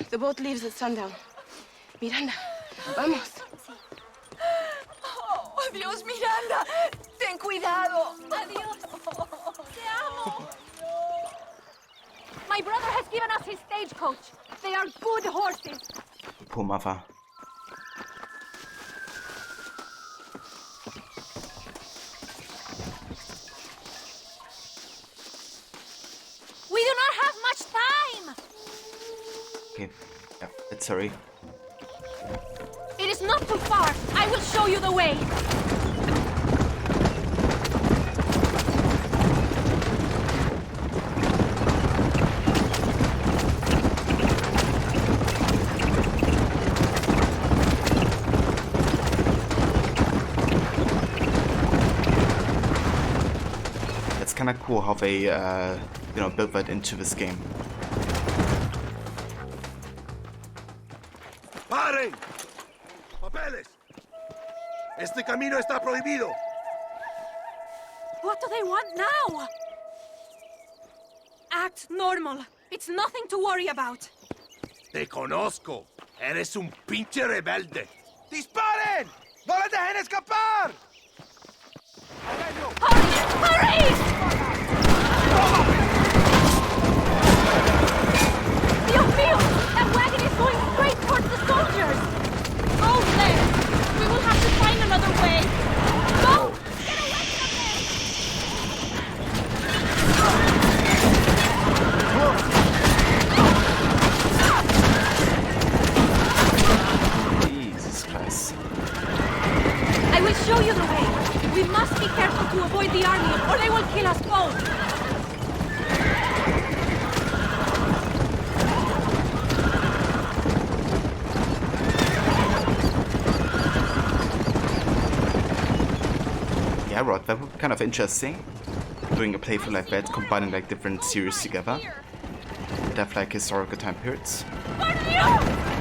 The boat leaves at sundown. Miranda, vamos. Oh, Dios, Miranda. Ten cuidado. Adiós. Te amo. My brother has given us his stagecoach. They are good horses. Poor mother. We do not have much time. Okay, yeah, let's hurry. It is not too far. I will show you the way. It's kind of cool how they, built that into this game. ¡Paren! ¡Papeles! Este camino está prohibido. What do they want now? Act normal. It's nothing to worry about. Te conozco. Eres un pinche rebelde. ¡Disparen! ¡No les dejen escapar! Hurry! Dios mío! That wagon is going straight towards the soldiers! Go, Blair! We will have to find another way! Go! Get away from them! Jesus Christ. I will show you the way. We must be careful to avoid the army, or they will kill us both! Yeah, Rod, that would be kind of interesting. Doing a playthrough like that, combining like different series together. Would have like historical time periods.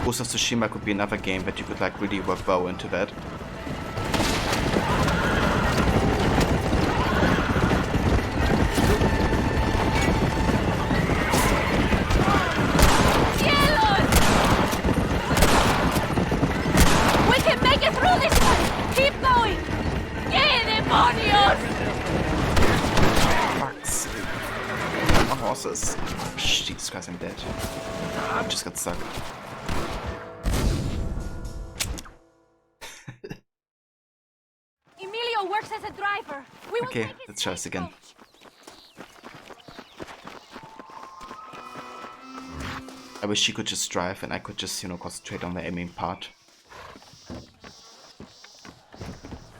Ghost of Tsushima could be another game that you could like really work well into that. We can make it through this one! Keep going! ¡Qué demonios! Fuck's sake. My horses. Jesus Christ, I'm dead. I just got stuck. Emilio, Okay, let's try this again. I wish she could just drive and I could just, you know, concentrate on the aiming part.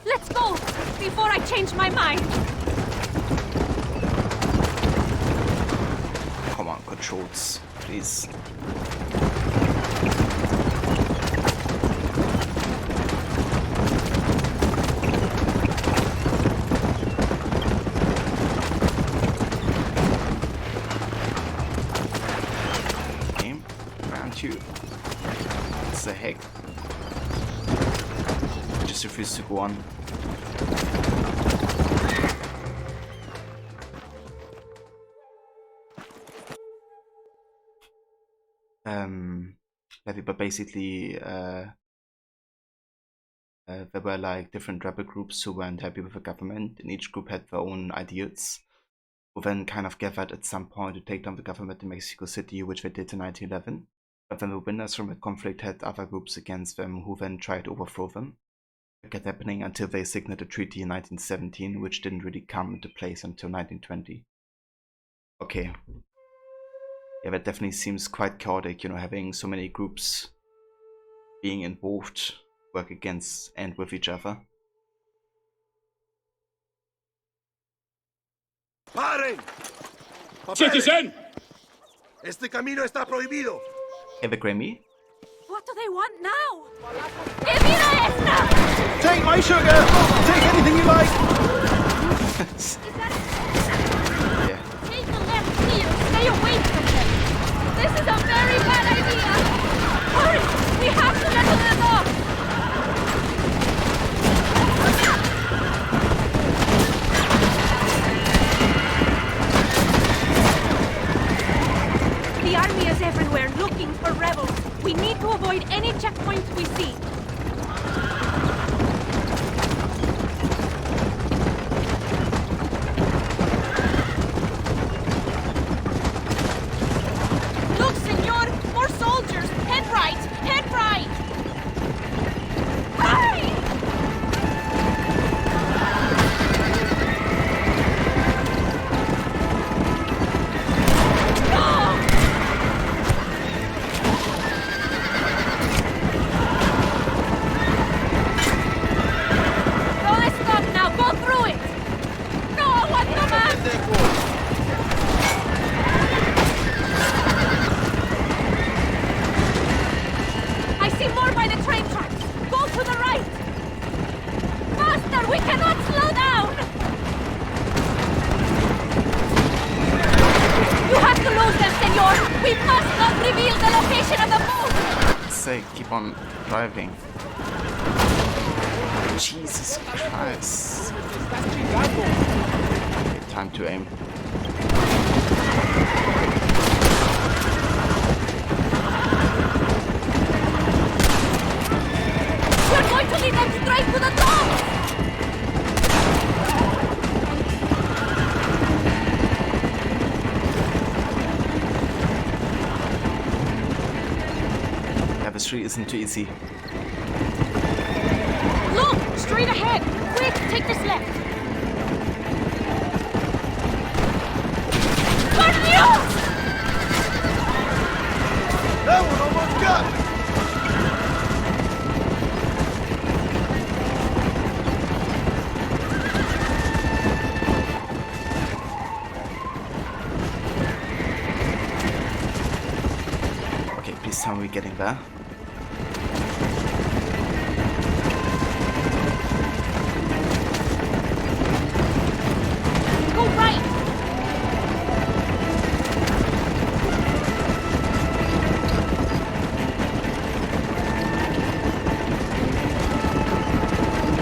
Let's go before I change my mind. Come on, controls, please. Aim around you. What the heck? I just refuse to go on. But basically, there were like different rebel groups who weren't happy with the government, and each group had their own ideals, who then kind of gathered at some point to take down the government in Mexico City, which they did in 1911. But then the winners from the conflict had other groups against them, who then tried to overthrow them. It kept happening until they signed a treaty in 1917, which didn't really come into place until 1920. Okay. Yeah, that definitely seems quite chaotic, you know, having so many groups being involved, work against and with each other. ¡Paren! Citizen! Este camino está prohibido. Hey, the Grammy? What do they want now? ¡Que viva esta! Take my sugar! Take anything you like! Yeah. Take the left here. Stay away from them. This is a very bad idea. Hurry! We have to let them off. The army is everywhere looking for rebels. We need to avoid any checkpoints we see. Look, senor! More soldiers! Head right! Head right! Hurry! Don't stop now! Go through it! No, I want the man! I see more by the train tracks! Go to the right! Faster! We cannot slow down! You have to lose them, senor! We must not reveal the location of the moon! Say, keep on driving. Jesus Christ. Okay, time to aim. We're going to lead them straight to the top! Yeah, the street isn't too easy. Look! Straight ahead! Quick, take this left! ¡Por Dios! That one almost got me. Okay, please tell me we're getting there. Go right!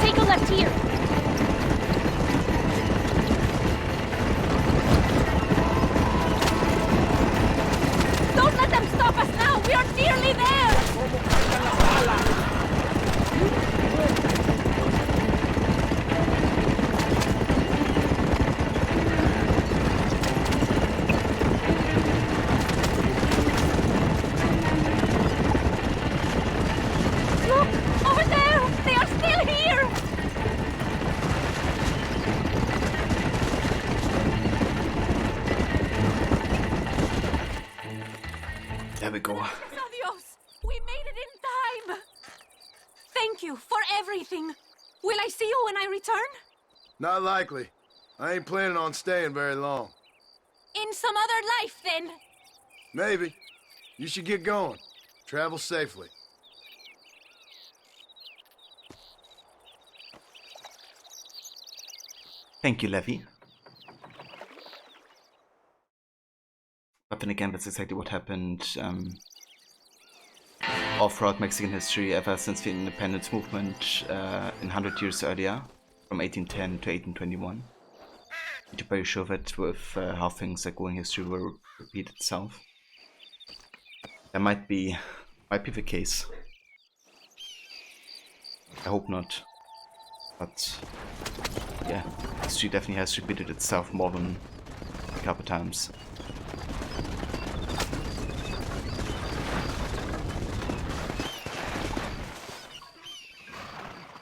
Take a left here. Don't let them stop us now! We are nearly there! There we go. Adios! We made it in time! Thank you for everything. Will I see you when I return? Not likely. I ain't planning on staying very long. In some other life, then. Maybe. You should get going. Travel safely. Thank you, Levy. But then again, that's exactly what happened all throughout Mexican history ever since the independence movement in 100 years earlier, from 1810 to 1821. To very sure that with how things are going, history will repeat itself. That might be the case. I hope not. But yeah, history definitely has repeated itself more than a couple times.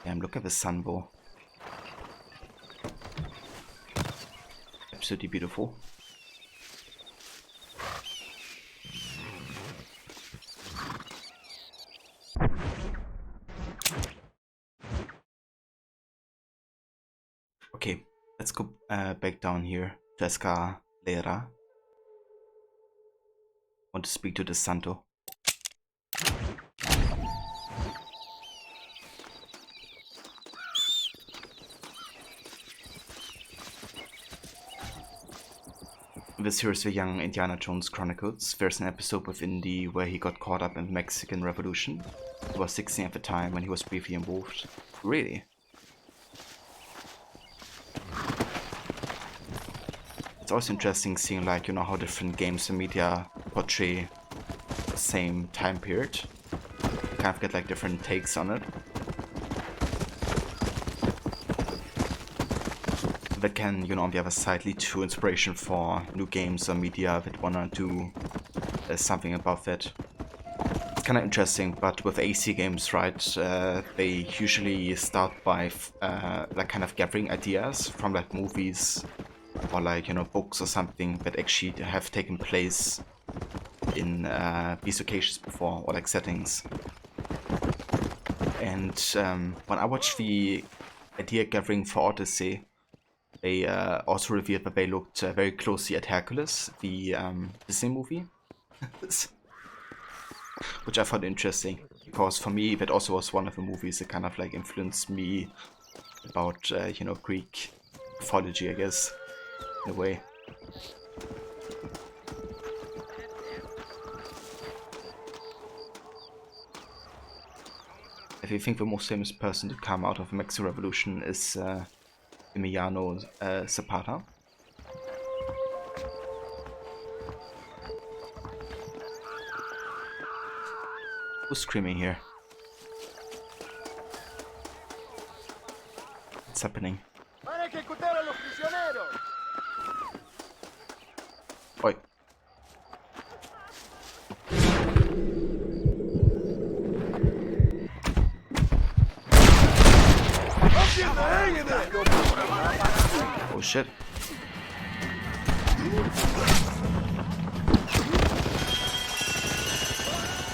Damn, look at the sun bow. Absolutely beautiful. Okay, let's go back down here to Escalera. Want to speak to the Santo. This here is the young Indiana Jones Chronicles. There's an episode with Indy where he got caught up in the Mexican Revolution. He was 16 at the time when he was briefly involved. Really? It's also interesting seeing, like, you know, how different games and media portray the same time period. You kind of get like different takes on it. That can, you know, on the other side lead to inspiration for new games or media that wanna do something about that. It's kind of interesting, but with AC games, right, they usually start by like kind of gathering ideas from like movies or like, you know, books or something that actually have taken place in these occasions before, or like settings. And when I watched the idea gathering for Odyssey, they also revealed that they looked very closely at Hercules, the Disney movie, which I found interesting, because for me that also was one of the movies that kind of like influenced me about, you know, Greek mythology, I guess, in a way. If you think the most famous person to come out of the Mexican Revolution is Emiliano Zapata. Who's screaming here? What's happening? Oi. Oh shit.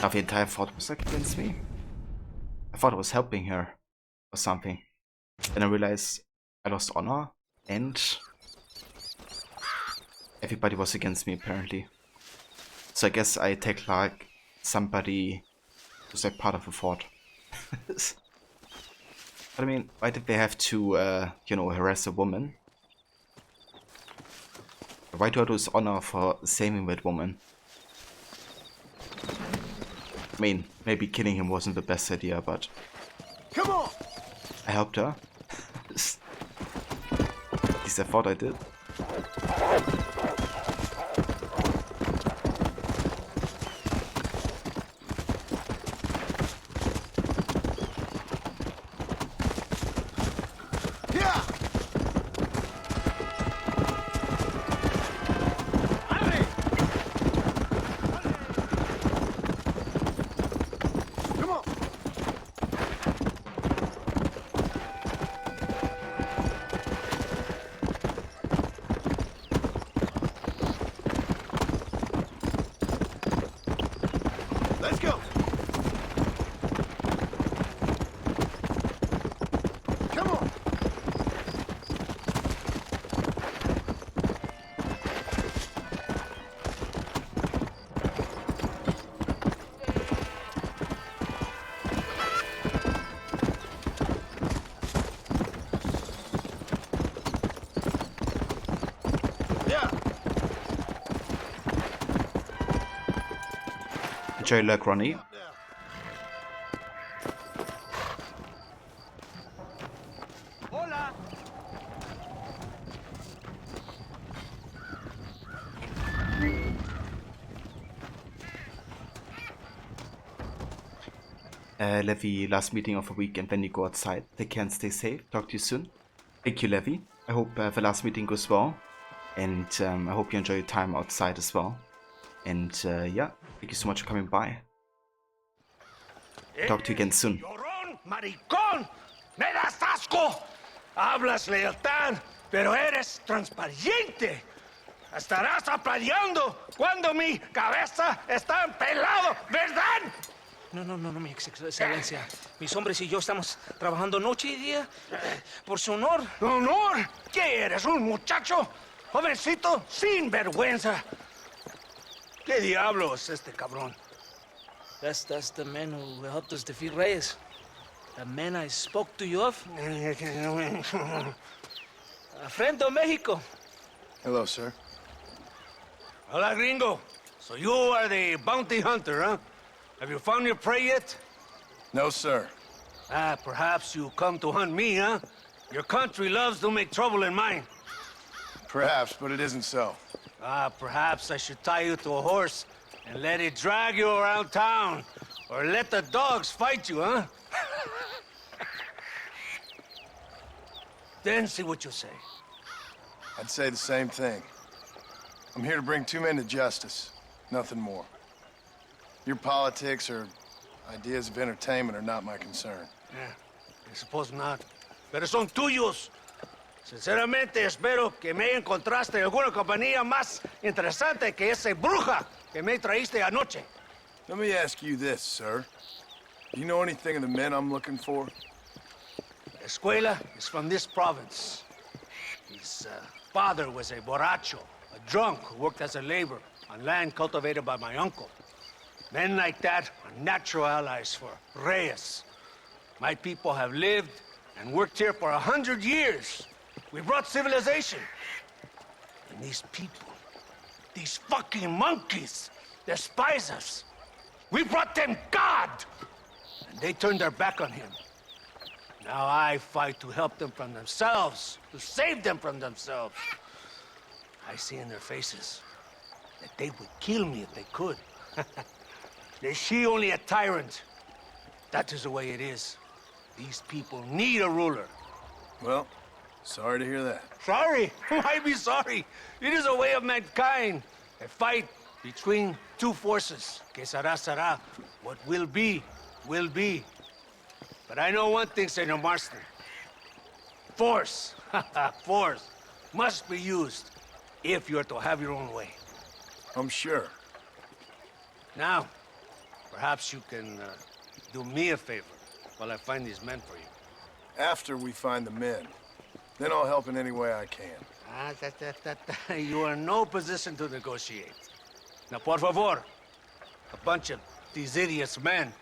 Now the entire fort was like against me. I thought I was helping her or something. Then I realized I lost honor and everybody was against me apparently. So I guess I attacked like somebody who's like part of the fort. But I mean, why did they have to, you know, harass a woman? Why do I lose honor for saving that woman? I mean, maybe killing him wasn't the best idea, but Come on! I helped her. At least I thought I did. Let's go. Come on. Enjoy luck, Ronnie. Hola. Levy, last meeting of the week, and when you go outside, take care and stay safe. Talk to you soon. Thank you, Levy. I hope the last meeting goes well, and I hope you enjoy your time outside as well. And yeah, thank you so much for coming by. Talk to you again soon. ¡Llorón, maricón! ¡Me das asco! Hablas lealtad, pero eres transparente. Estarás aplaudiendo cuando mi cabeza está pelado, ¿verdad? No, mi excelencia. Mis hombres y yo estamos trabajando noche y día por su honor. ¿Honor? ¿Qué eres, un muchacho? Jovencito, sin vergüenza. ¿Qué diablo es este cabrón? That's the man who helped us defeat Reyes. The man I spoke to you of. A friend of Mexico. Hello, sir. Hola, gringo. So you are the bounty hunter, huh? Have you found your prey yet? No, sir. Perhaps you come to hunt me, huh? Your country loves to make trouble in mine. Perhaps, but it isn't so. Perhaps I should tie you to a horse and let it drag you around town. Or let the dogs fight you, huh? Then see what you say. I'd say the same thing. I'm here to bring two men to justice. Nothing more. Your politics or ideas of entertainment are not my concern. Yeah, I suppose not. Pero son tuyos. Sinceramente, espero que me encontraste alguna compañía más interesante que esa bruja que me traíste anoche. Let me ask you this, sir. Do you know anything of the men I'm looking for? Escuela is from this province. His father was a borracho, a drunk who worked as a laborer on land cultivated by my uncle. Men like that are natural allies for Reyes. My people have lived and worked here for 100 years. We brought civilization. And these people, these fucking monkeys, despise us. We brought them God! And they turned their back on him. Now I fight to help them from themselves, to save them from themselves. I see in their faces that they would kill me if they could. They see only a tyrant. That is the way it is. These people need a ruler. Well, sorry to hear that. Sorry? Why be sorry? It is a way of mankind. A fight between two forces. Que será, será. What will be, will be. But I know one thing, Senor Marston. Force, force, must be used if you're to have your own way. I'm sure. Now, perhaps you can do me a favor while I find these men for you. After we find the men, then I'll help in any way I can. You are in no position to negotiate. Now, por favor, a bunch of these idiots men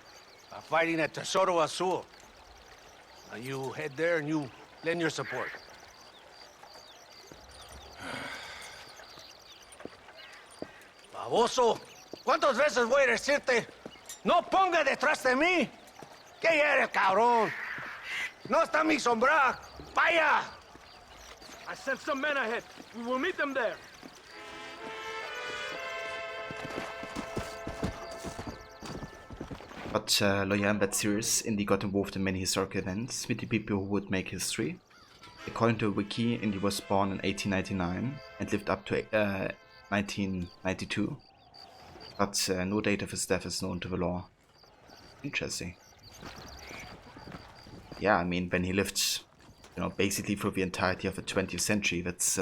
are fighting at Tesoro Azul. Now you head there and you lend your support. Baboso, ¿cuántas veces voy a decirte? No ponga detrás de mí. ¿Qué eres, cabrón? No está mi sombra. Vaya. I sent some men ahead. We will meet them there. But Lawyer in that series, Indy got involved in many historical events, meeting people who would make history. According to a wiki, Indy was born in 1899 and lived up to 1992, but no date of his death is known to the law. Interesting. Yeah, I mean, when he lived, you know, basically for the entirety of the 20th century, that's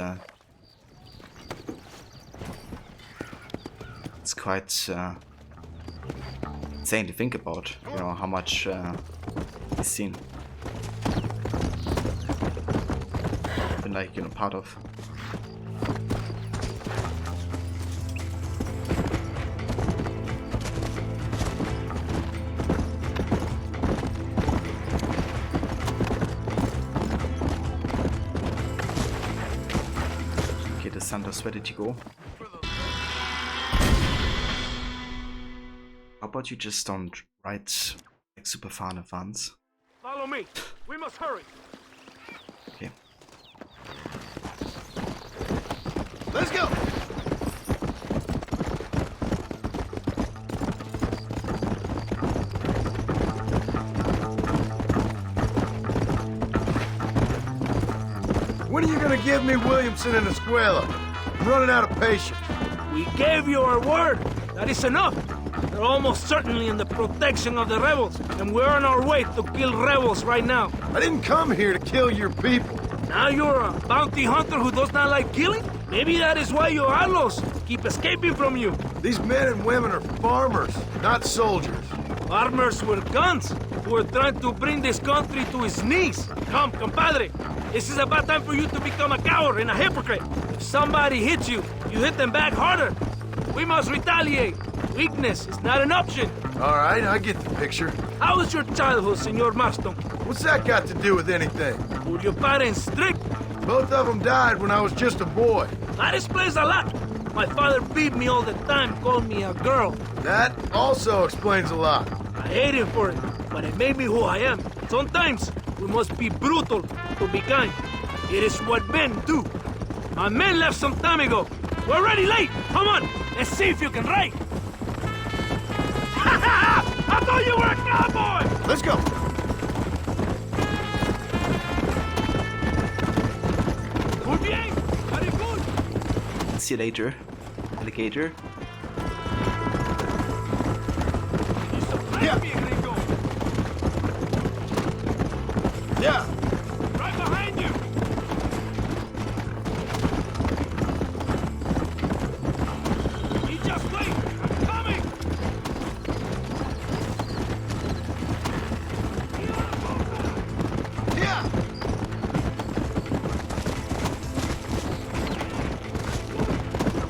it's quite insane to think about, you know, how much he's seen. Been like, you know, part of. Okay, the Santos, where did you go? How about you just don't ride like super far in advance? Follow me. We must hurry. Okay. Let's go! When are you gonna give me Williamson and Escuela? I'm running out of patience. We gave you our word. That is enough. They're almost certainly in the protection of the rebels, and we're on our way to kill rebels right now. I didn't come here to kill your people. Now you're a bounty hunter who does not like killing? Maybe that is why your outlaws keep escaping from you. These men and women are farmers, not soldiers. Farmers with guns who are trying to bring this country to its knees. Come, compadre. This is about time for you to become a coward and a hypocrite. If somebody hits you, you hit them back harder. We must retaliate. Weakness is not an option. All right, I get the picture. How was your childhood, Senor Marston? What's that got to do with anything? Were your parents strict? Both of them died when I was just a boy. That explains a lot. My father beat me all the time, called me a girl. That also explains a lot. I hate him for it, but it made me who I am. Sometimes we must be brutal to be kind. It is what men do. My men left some time ago. We're already late. Come on, let's see if you can ride. I thought you were a cowboy! Let's go. Muy bien. Very good. See you later, alligator. Yeah. Yeah. Right behind you. You just wait. I'm coming. Yeah.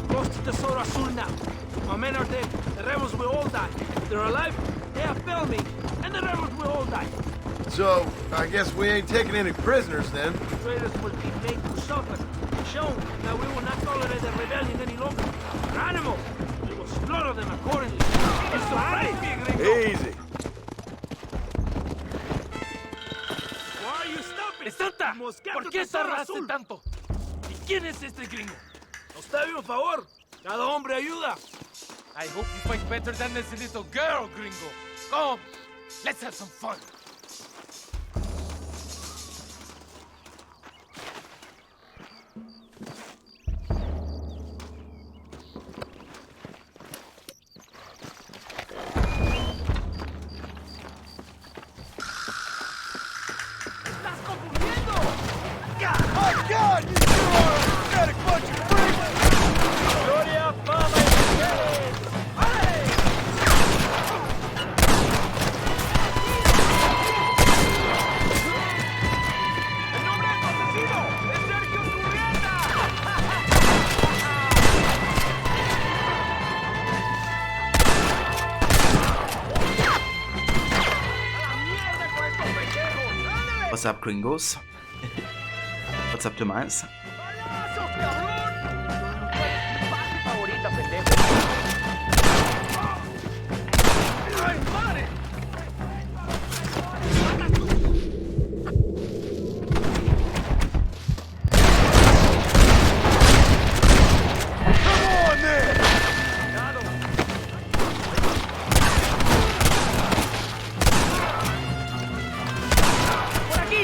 Close to the Tesoro Azul now. My men are dead. The rebels will all die. If they're alive, they have failed me, and the rebels will all die. So, I guess we ain't taking any prisoners then. Traitors will be made to suffer, shown that we will not tolerate the rebellion any longer. They're animals. We will slaughter them accordingly. It's right. Easy. Why are you stopping? ¡Santa! ¿Por qué tardaste tanto? ¿Y quién es este gringo? Nos debe un favor. Cada hombre ayuda. I hope you fight better than this little girl, gringo. Come, let's have some fun. My God, you two are a pathetic bunch of freaks! Gloria, fama y ¡el nombre del asesino es Sergio Zurrieta! ¡A la mierda con estos pendejos! What's up, gringos? What's up, Tomas? ¡Balazos, cabrón! ¡Fase favorita, pendejo! ¡Ay, madre! Come on then! ¡Por aquí!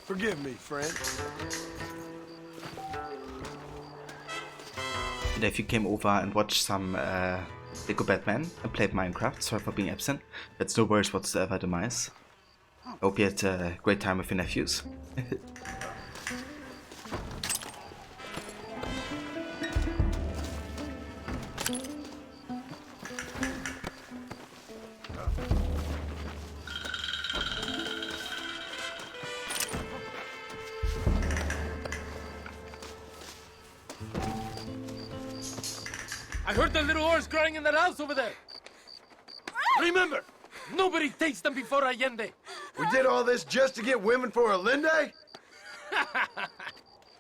Forgive me, friend. And if you came over and watched some Lego Batman and played Minecraft, sorry for being absent. That's no worries whatsoever, Demise. Hope you had a great time with your nephews. I heard the little horse crying in that house over there. Remember, nobody takes them before Allende. We did all this just to get women for Allende?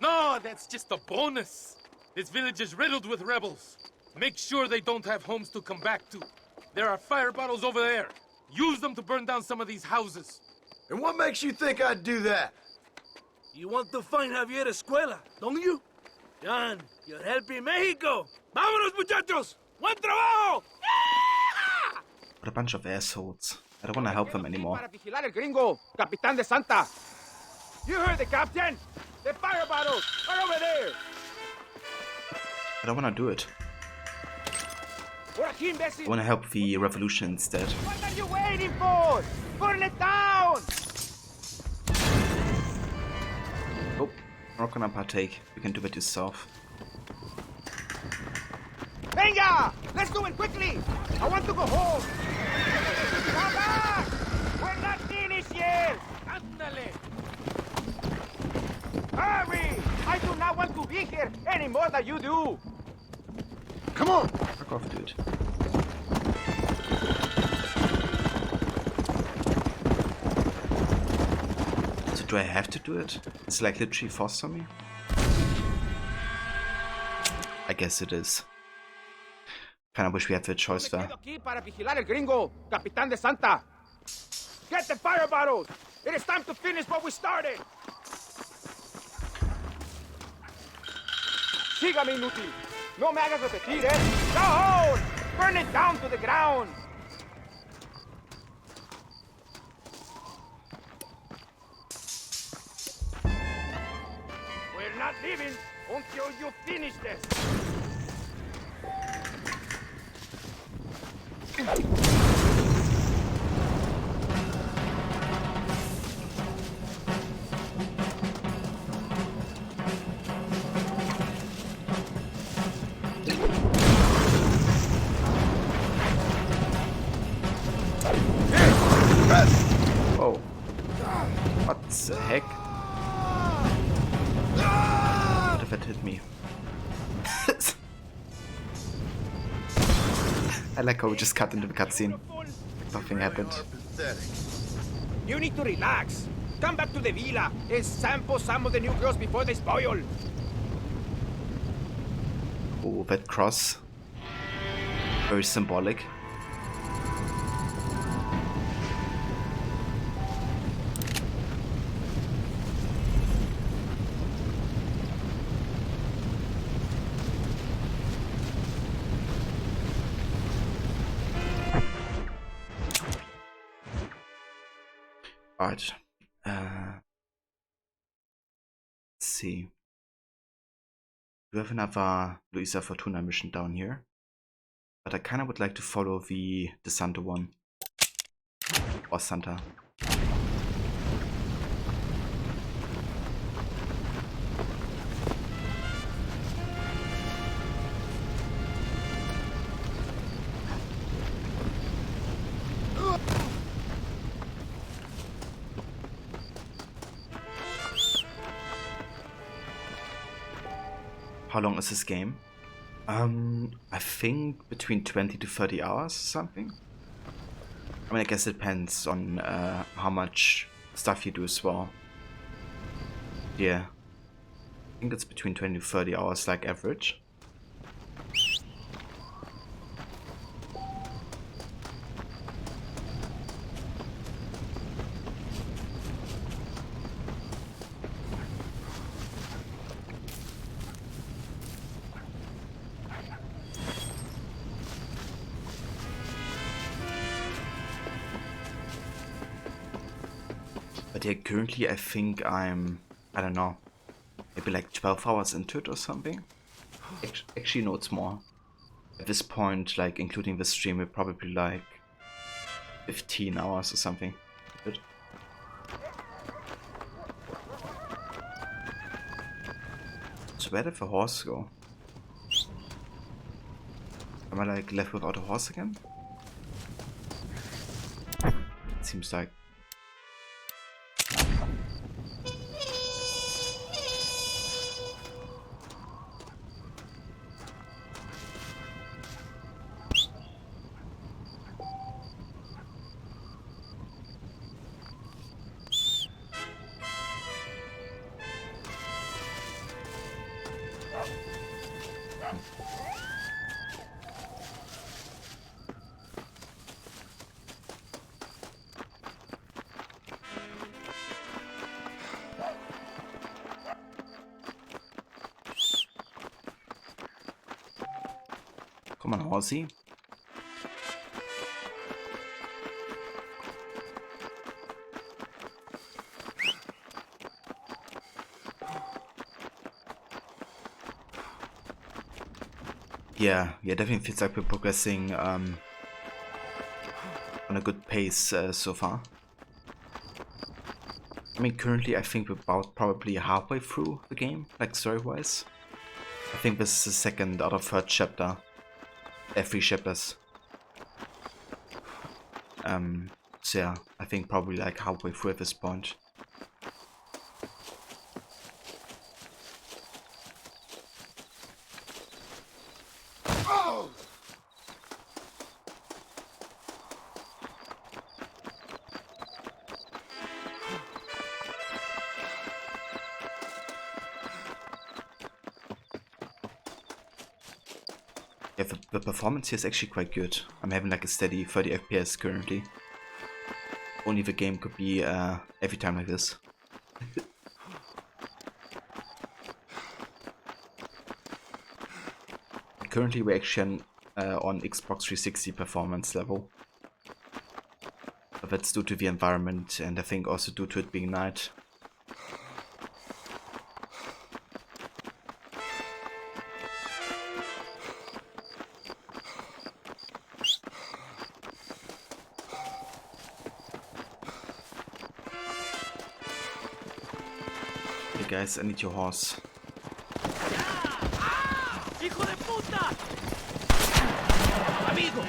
No, that's just a bonus. This village is riddled with rebels. Make sure they don't have homes to come back to. There are fire bottles over there. Use them to burn down some of these houses. And what makes you think I'd do that? You want to find Javier Escuela, don't you? John, you're helping Mexico. Vámonos, muchachos! Buen trabajo! What a bunch of assholes. I don't want to help them anymore. Para vigilar el gringo, Capitán de Santa. You heard the captain. The fire bottles are over there. I don't want to do it. Por aquí, I imbécil. want to help the revolution instead. What are you waiting for? Burn it down! Oh, I'm not gonna partake. You can do it yourself. Venga! Let's do it quickly! I want to go home! Come back! We're not finished yet! Ándale! Hurry! I do not want to be here any more than you do! Come on! Fuck off, dude. So do I have to do it? It's like literally forced on me? I guess it is. Kinda wish we had the choice there. Aquí para vigilar el gringo, Capitán de Santa. Get the fire bottles! It is time to finish what we started! Sígame, inútil. No me hagas repetir, eh? Go on! Burn it down to the ground! We're not leaving until you finish this! Oh. What the heck? What if it hit me? I like how we just cut into the cutscene. Nothing happened. You need to relax. Come back to the villa and sample some of the new girls before they spoil. Oh, that cross. Very symbolic. Alright. Let's see. We have another Luisa Fortuna mission down here. But I kinda would like to follow the Santa one. Or Santa. How long is this game? I think between 20 to 30 hours or something. I mean, I guess it depends on how much stuff you do as well. Yeah. I think it's between 20 to 30 hours like average. But yeah, currently I think I'm, I don't know, maybe like 12 hours into it or something. Actually, no, it's more. At this point, like including the stream, we're probably like 15 hours or something. Good. So where did the horse go? Am I like left without a horse again? It seems like. Come on, horsey. Yeah, definitely feels like we're progressing on a good pace so far. I mean, currently I think we're about probably halfway through the game, like story-wise. I think this is the second out of third chapter. 3 chapters. So yeah, I think probably like halfway through at this point. Yeah, the performance here is actually quite good. I'm having like a steady 30 FPS currently. Only the game could be every time like this. Currently we're actually on Xbox 360 performance level. But that's due to the environment and I think also due to it being night. Guys, I need your horse. ¡Hijo de puta! ¡Amigo!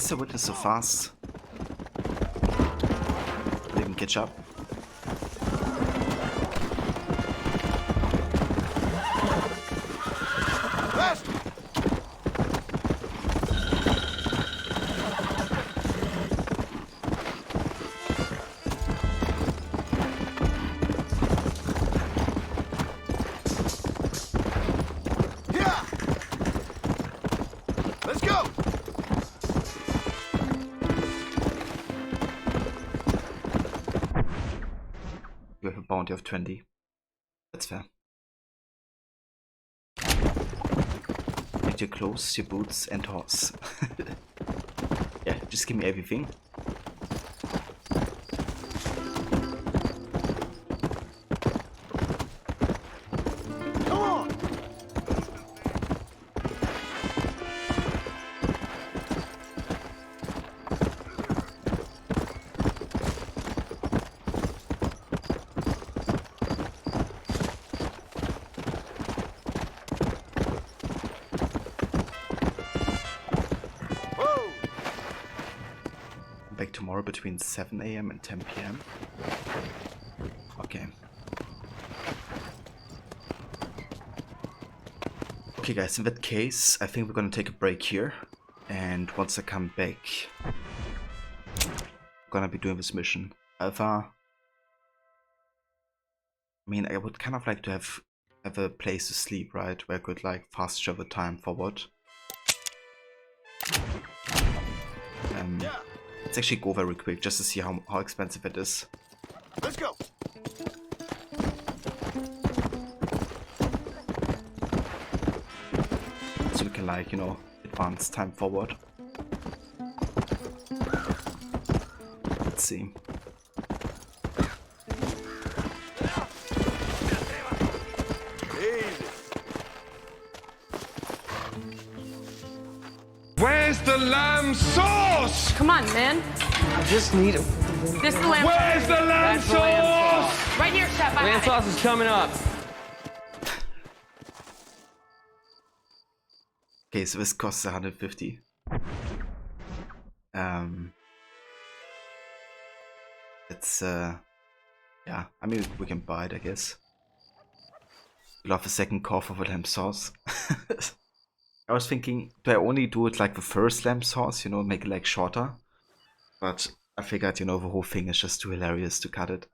The wood is so fast. They can catch up. Of 20. That's fair. And your clothes, your boots, and horse. Yeah, just give me everything. Come on! tomorrow between 7 AM and 10 PM. Okay. Okay guys, in that case, I think we're gonna take a break here. And once I come back, I'm gonna be doing this mission. However, I mean, I would kind of like to have a place to sleep, right? Where I could like fast travel time forward. Let's actually go very quick just to see how expensive it is. Let's go. So we can like, you know, advance time forward. Let's see. Where's the lamb sauce? Come on, man. I just need it. This is the lamb. Where's the lamb That's the lamb sauce? Right here, chef. I Lamb have it. sauce is coming up. Okay, so this costs 150. It's yeah, I mean we can buy it, I guess. We'll have a second cough of a lamb sauce. I was thinking, do I only do it like the first lamb sauce, you know, make it like shorter? But I figured, you know, the whole thing is just too hilarious to cut it.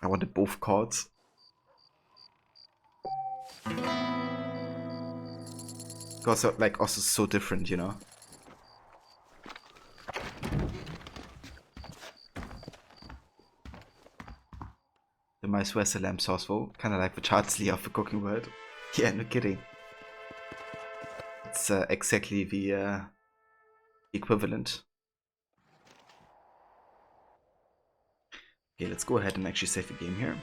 I wanted both chords. Because like also so different, you know. The mice where's the lamb sauce though? Kinda like the Charles of the cooking world. Yeah, no kidding. It's exactly the equivalent. Okay, let's go ahead and actually save the game here.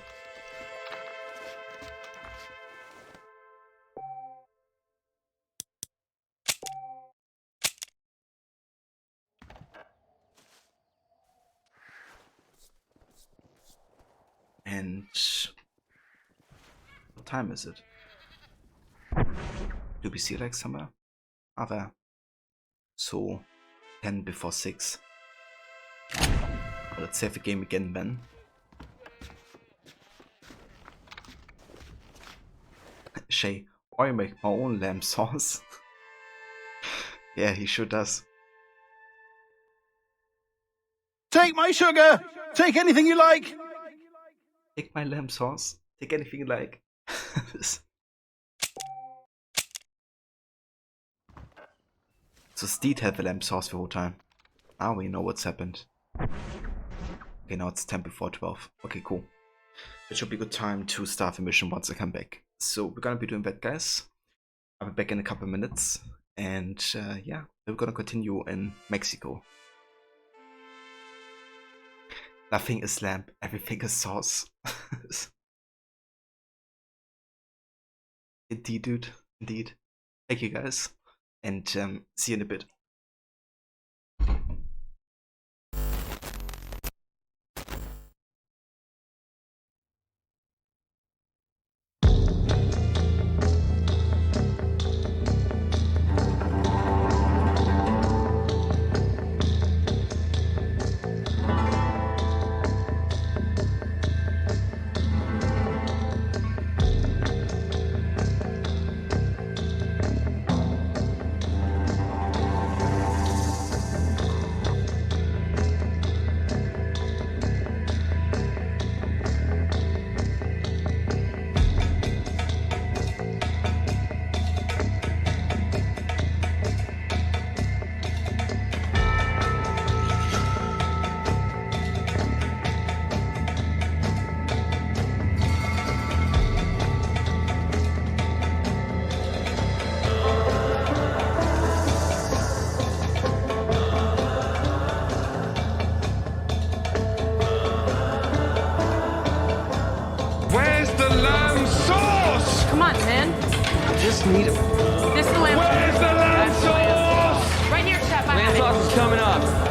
And what time is it? Do we see like somewhere? Ah, there. So 10 before 6. Let's save the game again then. Shay, I make my own lamb sauce. Yeah, he sure does. Take my sugar! Take anything you like! Take my lamb sauce. Take anything you like. So Steed had the lamb sauce the whole time. Now we know what's happened. Okay, now it's 10 before 12. Okay, cool. It should be a good time to start the mission once I come back. So we're gonna be doing that, guys. I'll be back in a couple minutes. And yeah, we're gonna continue in Mexico. Nothing is lamb, everything is sauce. Indeed, dude. Indeed. Thank you, guys. And see you in a bit. Where's the lamb sauce? Come on, man. I just need it. This is the lamb. Where's the lamb That's the lamb sauce? Right here, chef. I Lamb have it. sauce is coming up.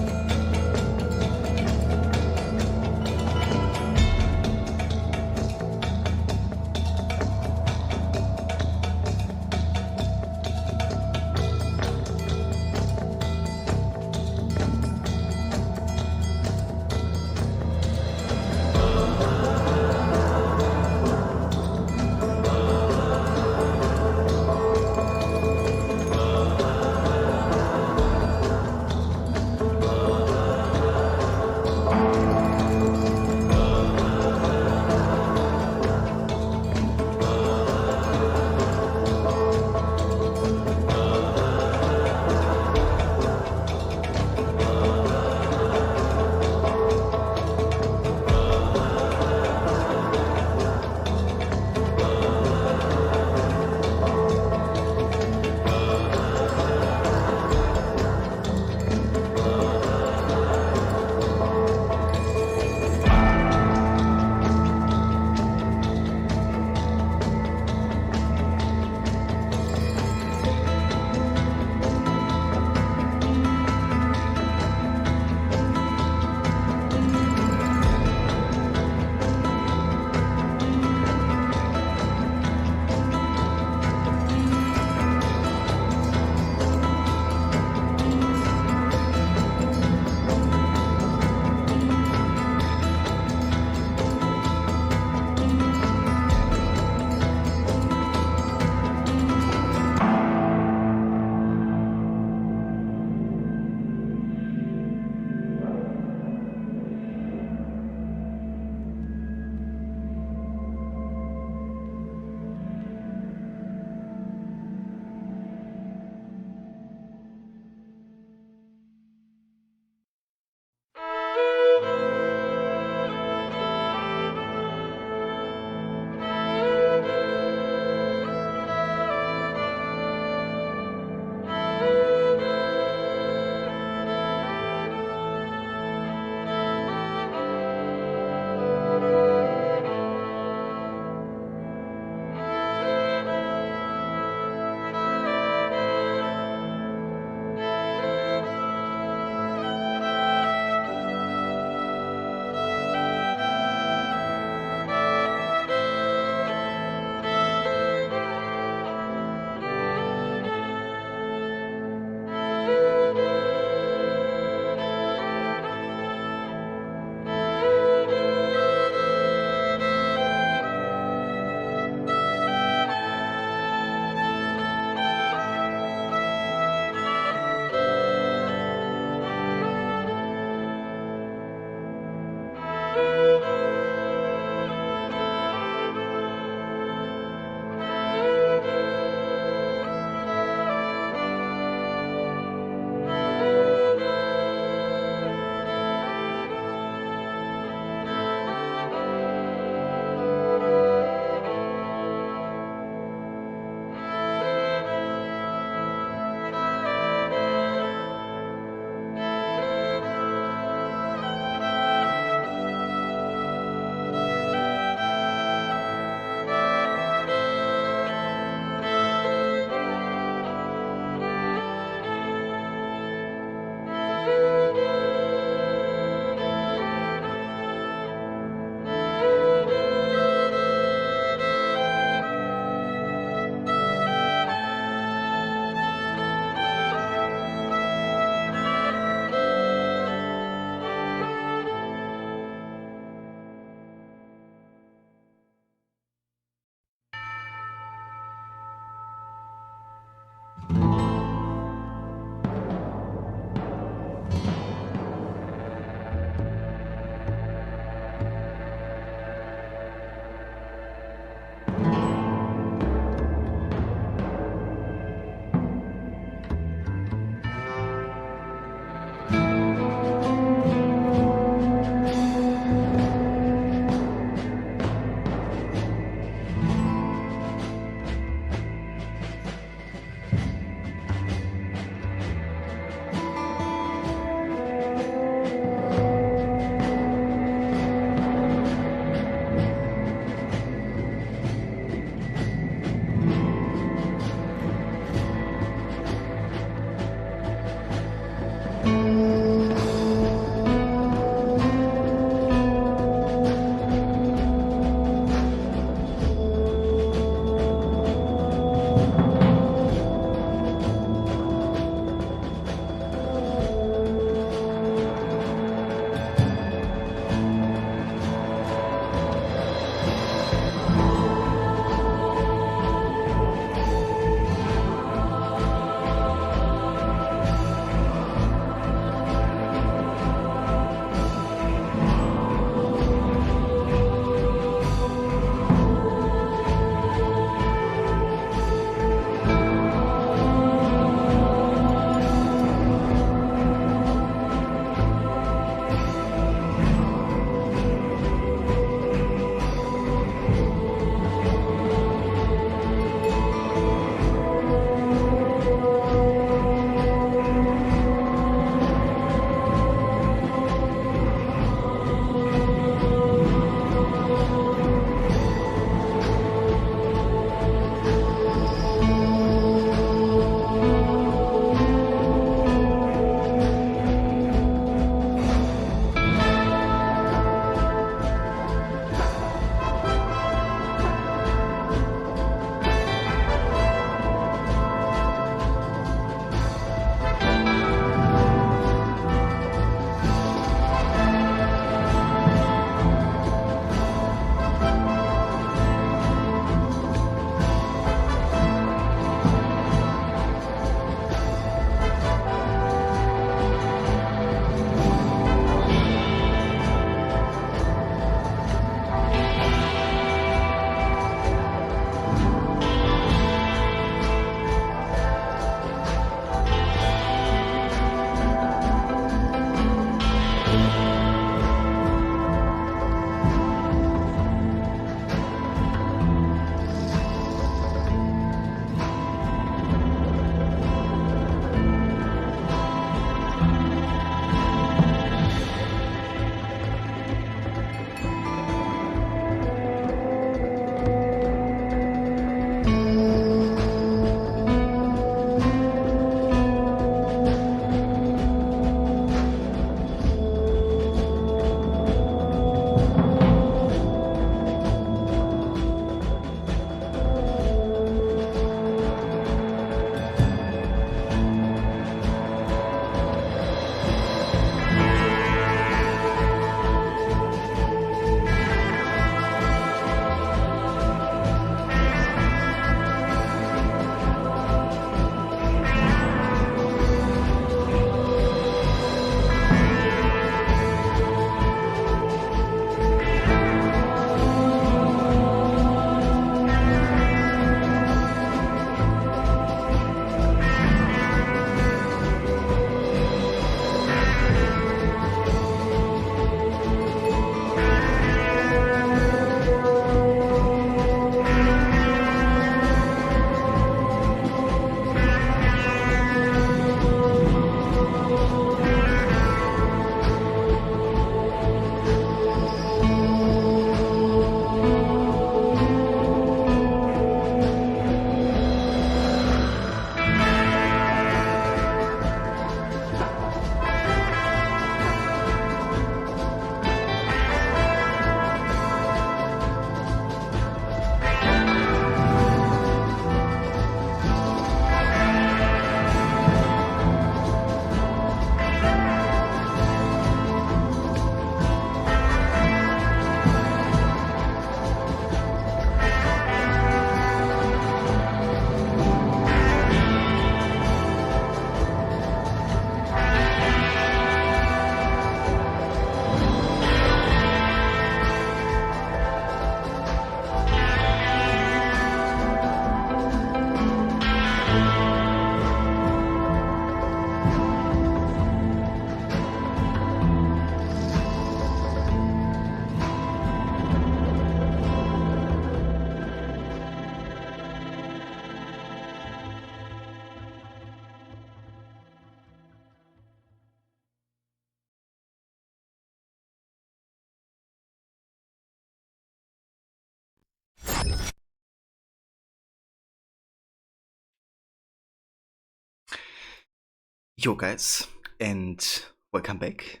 Yo guys, and welcome back.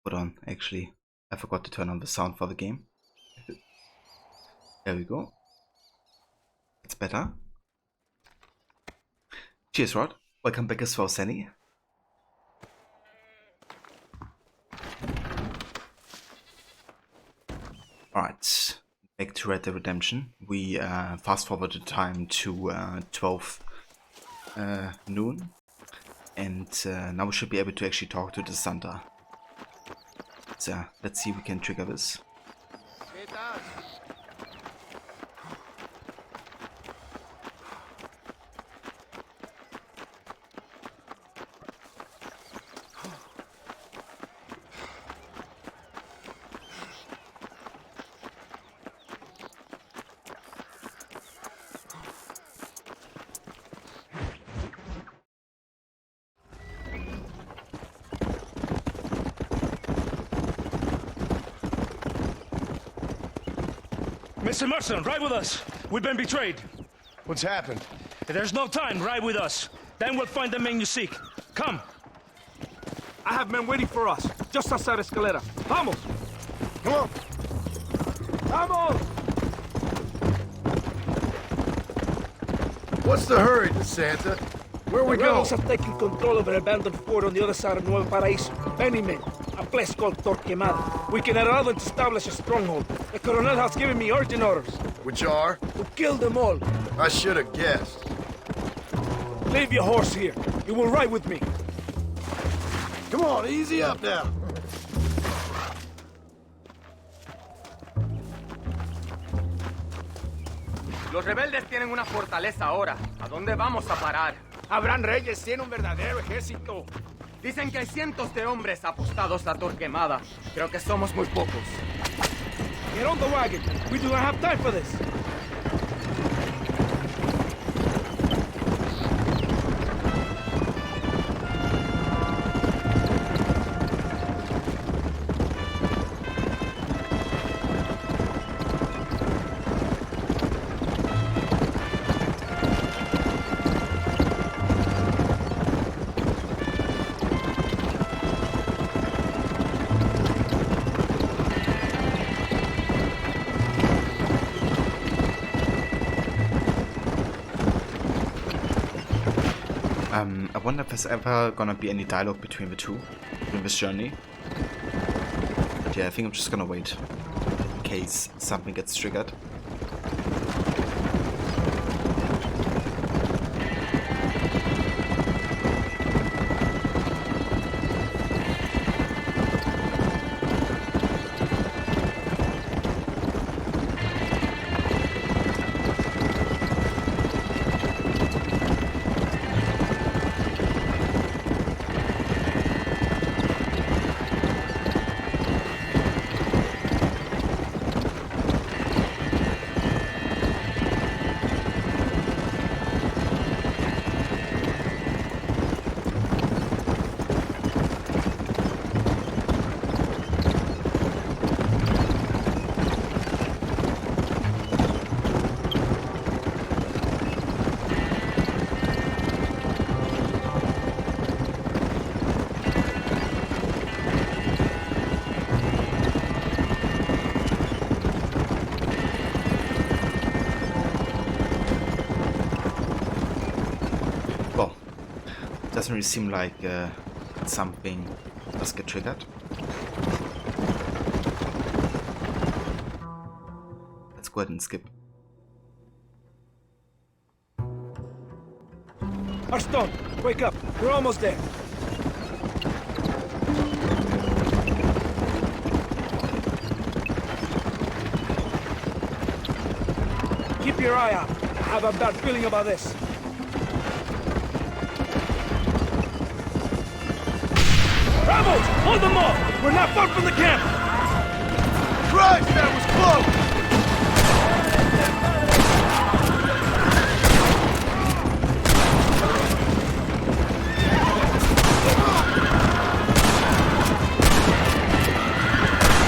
Hold on, actually, I forgot to turn on the sound for the game. There we go. It's better. Cheers, Rod. Welcome back as well, Sandy. Alright, back to Red Dead Redemption. We fast forward the time to 12 noon. And now we should be able to actually talk to the Santa. So let's see if we can trigger this. Mr. Marston, ride with us. We've been betrayed. What's happened? There's no time. Ride with us. Then we'll find the man you seek. Come. I have men waiting for us, just outside Escalera. Vamos! Come on! Vamos! What's the hurry, Santa? Where are we The going? rebels have taken control of an abandoned fort on the other side of Nuevo Paraíso. Many men. A place called Torquemada. We can allow them to establish a stronghold. The Colonel has given me urgent orders. Which are? To kill them all. I should have guessed. Leave your horse here. You will ride with me. Come on, easy up now. Los rebeldes tienen una fortaleza ahora. ¿A dónde vamos a parar? Abraham Reyes tiene un verdadero ejército. Dicen que hay cientos de hombres apostados a Torquemada. Creo que somos muy pocos. Get on the wagon. We do not have time for this. I wonder if there's ever gonna be any dialogue between the two during this journey. But yeah, I think I'm just gonna wait in case something gets triggered. Doesn't really seem like something does get triggered. Let's go ahead and skip. Arston, wake up. We're almost there. Keep your eye out. I have a bad feeling about this. Rebels! Hold them off! We're not far from the camp! Christ, that was close!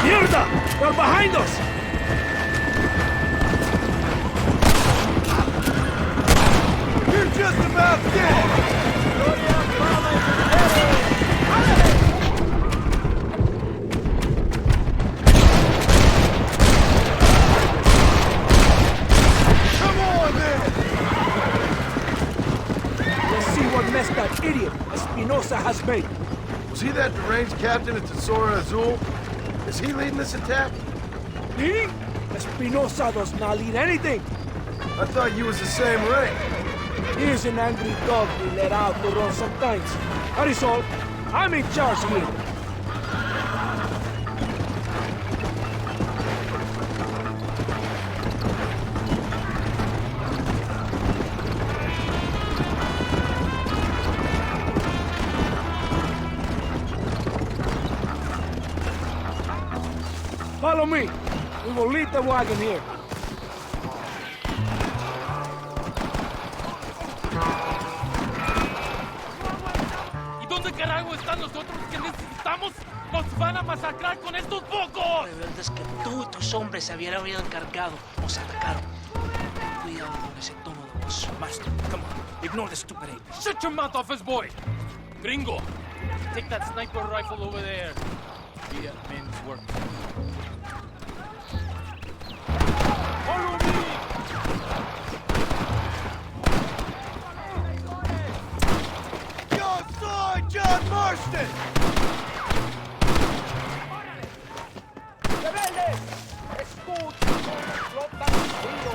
Mierda! They're behind us! You're just about dead! Espinosa has made. Was he that deranged captain at Tesoro Azul? Is he leading this attack? Leading? Espinosa does not lead anything. I thought you was the same rank. He is an angry dog we let out to run sometimes. That is all. I'm in charge here. Follow me. We will leave the wagon here. ¿Y dónde carajo están los otros que necesitamos? ¡Nos van a masacrar con estos pocos! La verdad es que tú y tus hombres se habían encargado. Nos atacaron. Cuidado con ese tono de voz, Master. Come on, ignore the stupid ape. Shut your mouth, office boy! Gringo, take that sniper rifle over there. Be a man's work. Follow me! Yo soy John Marston! ¡Rebeldes! ¡Escuchen! ¡Flota contigo!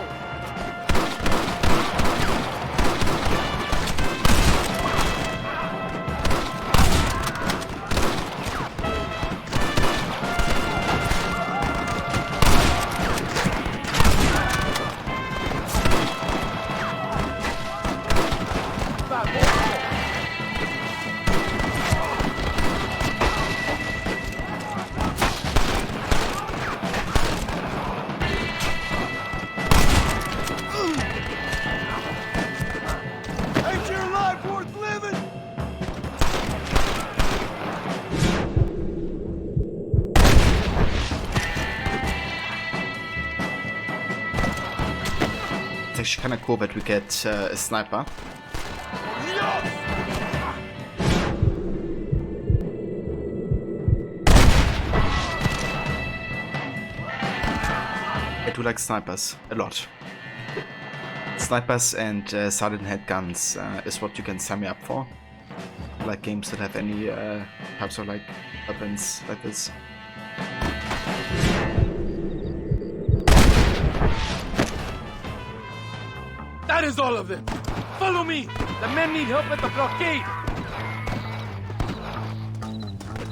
Ain't your life worth living? It's actually kind of cool that we get a sniper. I do like snipers a lot. Snipers and silent head guns is what you can sign me up for. I like games that have any types of like weapons like this. That is all of them! Follow me! The men need help at the blockade!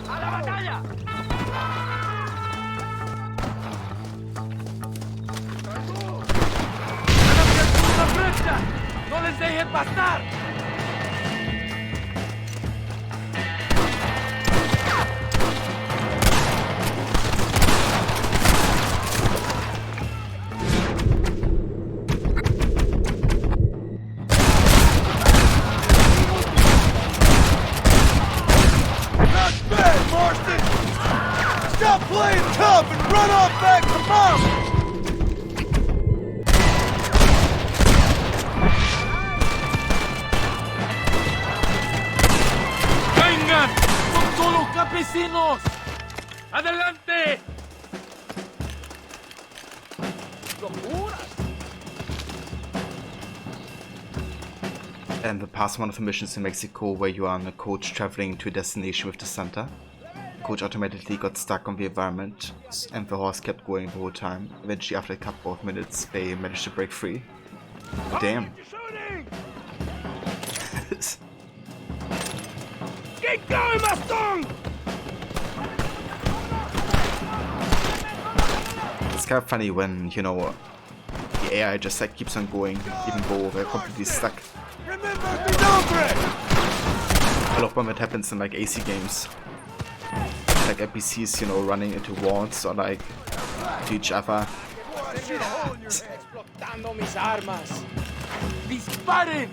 ¡A la batalla! ¡Una brecha! ¡No les dejen pasar! Not bad, Marston! Stop playing tough and run off back to Mom! ¡Vengan! ¡Son solo campesinos! ¡Adelante! And the past one of the missions in Mexico where you are on a coach traveling to a destination with the Santa. The coach automatically got stuck on the environment and the horse kept going the whole time. Eventually after a couple of minutes they managed to break free. Damn. Keep going, Maston! It's kind of funny when, you know, the AI just like keeps on going even though they're completely stuck. I love when that happens in like AC games. Like NPCs, you know, running into walls or like to each other. Explotando mis armas. ¡Disparen!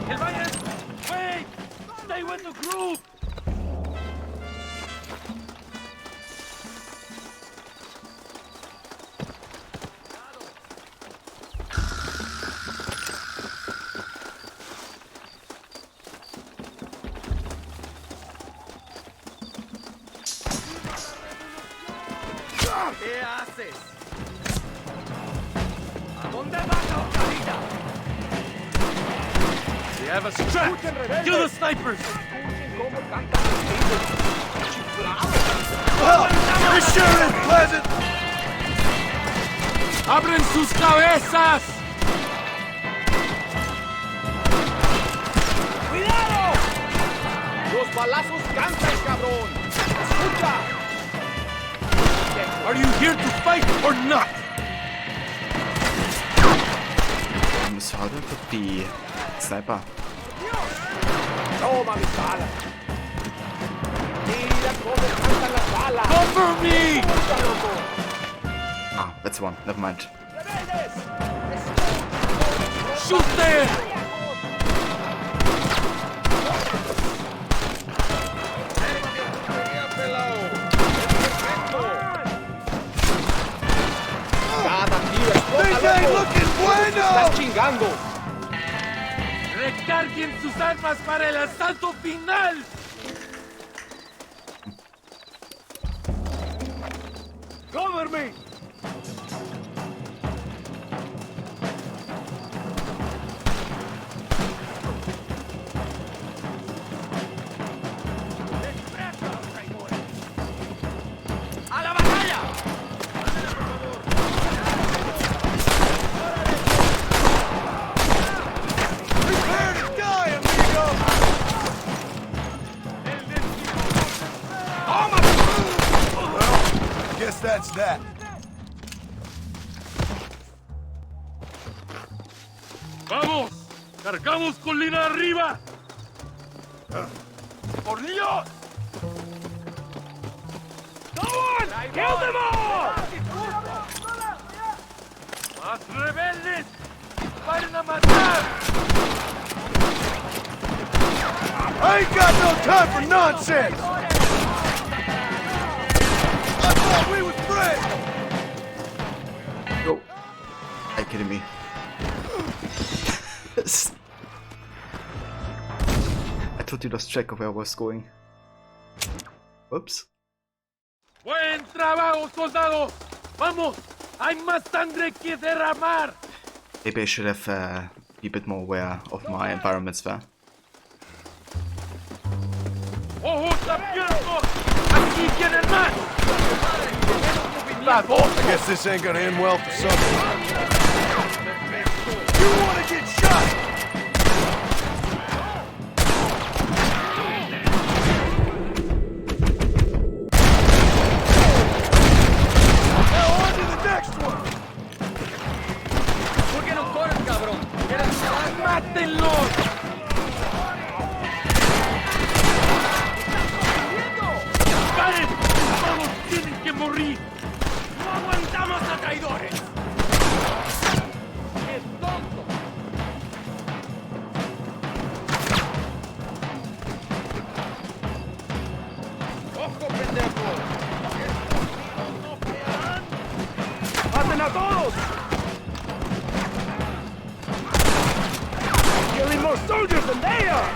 ¡El Valle! ¡Wait! ¡Stay with the group! ¿Qué haces? ¿A dónde vas, ahorcadita? They have us trapped! Kill the snipers! Well, this sure is pleasant! ¡Abren sus cabezas! ¡Cuidado! ¡Los balazos cantan, cabrón! ¡Escucha! Are you here to fight or not? Muss harder forbi Sniper. Toma mis balas. Mira cómo cantan las balas. Cover me! Ah, that's one. Never mind. Shoot there! Cada tiro explota, loco. ¡Estás chingando! ¡Recarguen sus armas para el asalto final! Cover me! ¡A la batalla! Prepare to die, amigo! Well, guess that's that. ¡Vamos! ¡Cargamos colina arriba! ¡Por Dios! ¡Come on! ¡Kill them all! ¡Más rebeldes! ¡Disparen a matar! I ain't got no time for nonsense! I thought we was friends! Go. Are you kidding me? I totally lost track of where I was going. Whoops. ¡Buen trabajo, soldados! ¡Vamos! ¡Hay más sangre que derramar! Maybe I should have be a bit more aware of my environments there. ¡Ojos abiertos! ¡Aquí vienen más! I guess this ain't gonna end well for some. You wanna get shot! Now on to the next one! ¿Por qué no corres, cabrón? ¡Mátenlos! ¡Paren! ¡Todos tienen que morir! ¡No aguantamos a traidores! ¡Qué tonto! ¡Ojo, pendejo! ¡Maten a todos! Killing more soldiers than they are!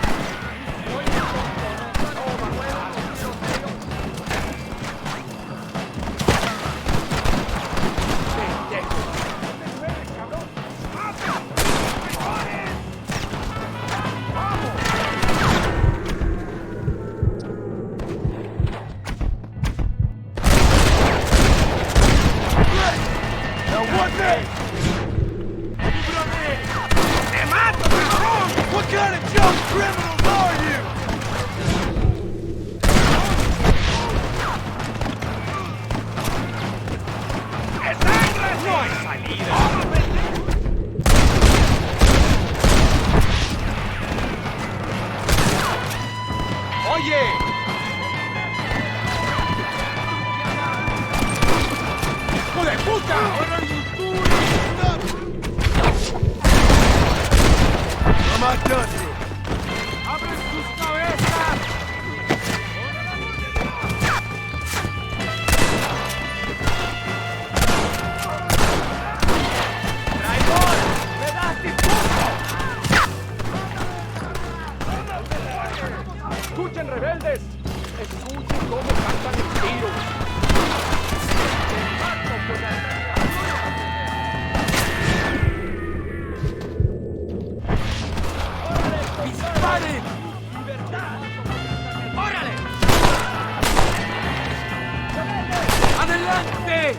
Now what next? ¡Te mato, cabrón! What kind of junk criminals are you? ¡No hay salida! ¡Oye! ¡Hijo de puta! I'm not done here. ¡Abren sus cabezas! ¡Traidor! ¡Me das discurso! ¡Escuchen, rebeldes! ¡Escuchen cómo cantan el tiro! ¡Disparen! ¡Órale! ¡Adelante!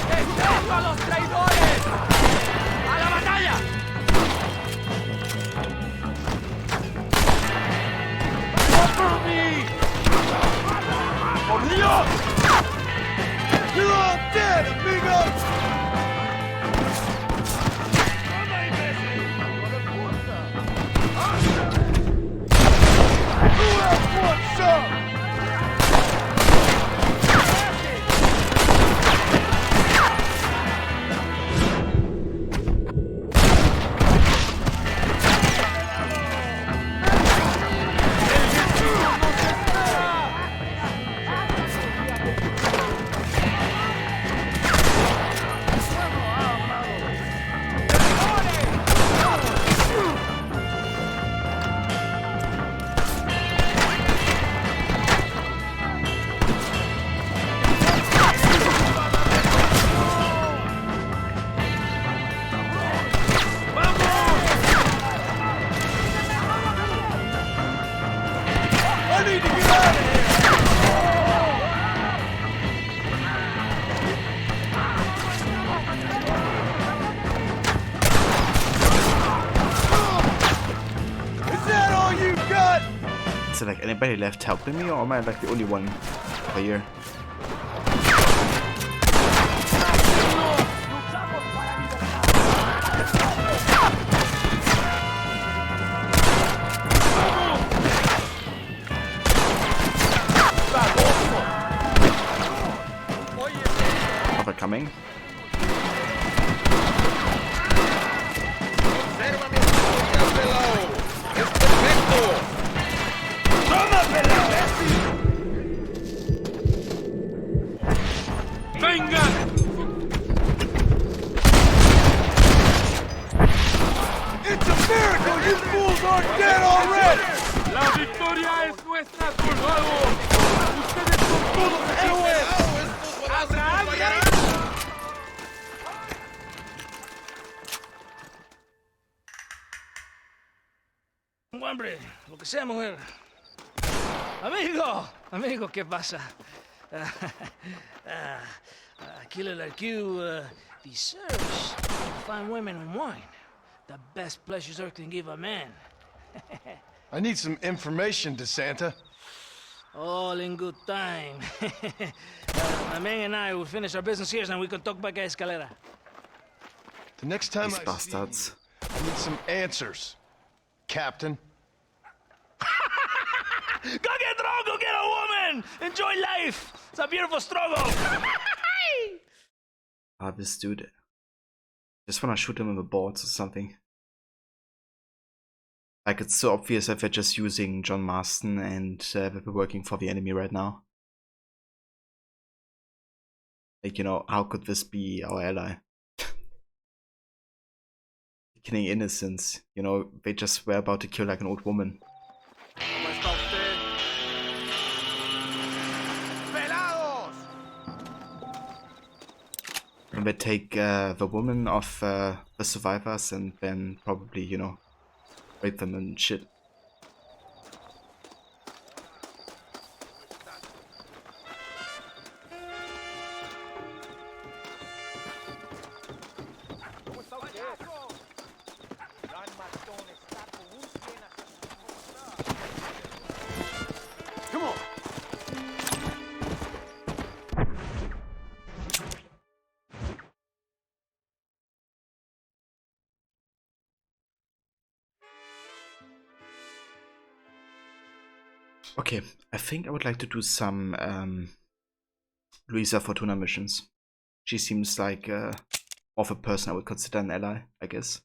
¡Detesto a los traidores! ¡A la batalla! ¡Por Dios! ¡You're all dead, amigos! Who else wants some? Is there like anybody left helping me, or am I like the only one over here? Coming. It's a miracle you fools aren't dead already! La victoria es nuestra, soldados. Ustedes son todos héroes. Hombre, lo que sea, mujer. Amigo, ¿qué pasa? Killer like you deserves fine women and wine. The best pleasures Earth can give a man. I need some information, DeSanta. All in good time. My man and I will finish our business here, and we can talk back at Escalera. The next time These I bastards. see you, I need some answers, Captain. Go get drunk, go get a woman! Enjoy life! It's a beautiful struggle! This dude. Just wanna shoot him with the boards or something. Like, it's so obvious if they're just using John Marston and they're working for the enemy right now. Like, you know, how could this be our ally? Killing innocents, you know, they just were about to kill like an old woman. And they take the woman of the survivors and then probably, you know, rape them and shit. Come on! Okay, I think I would like to do some Luisa Fortuna missions. She seems like of a person I would consider an ally, I guess.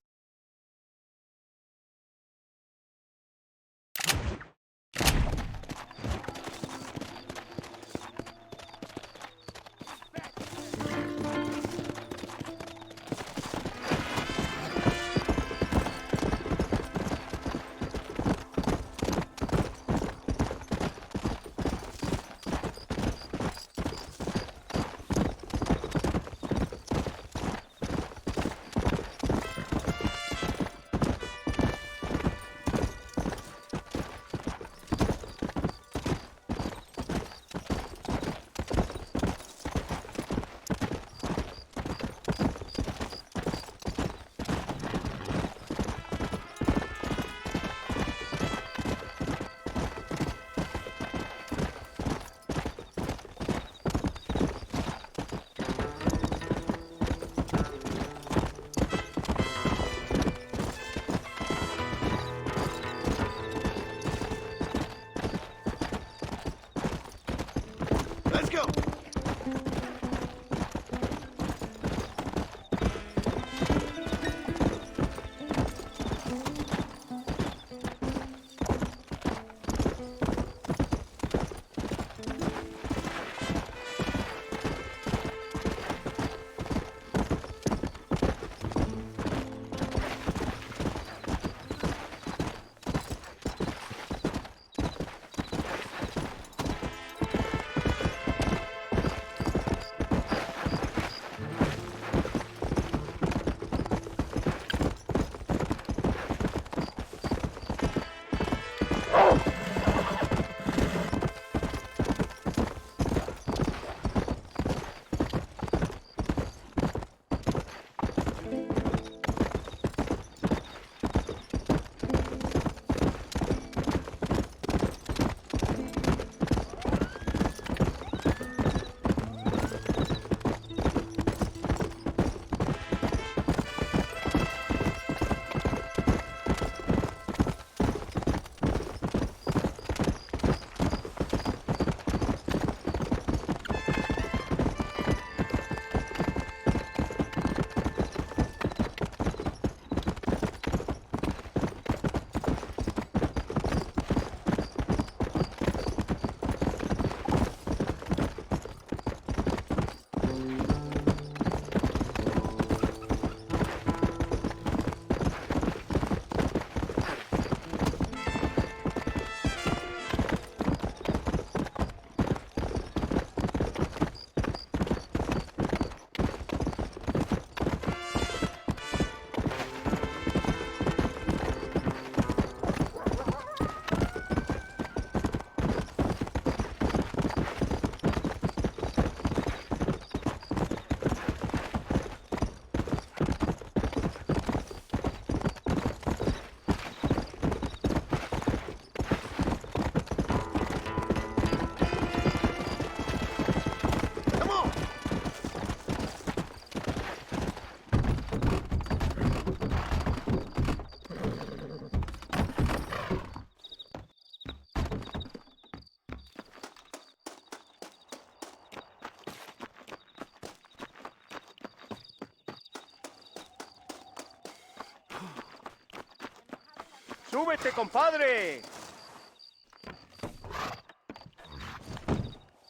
Súbete, compadre.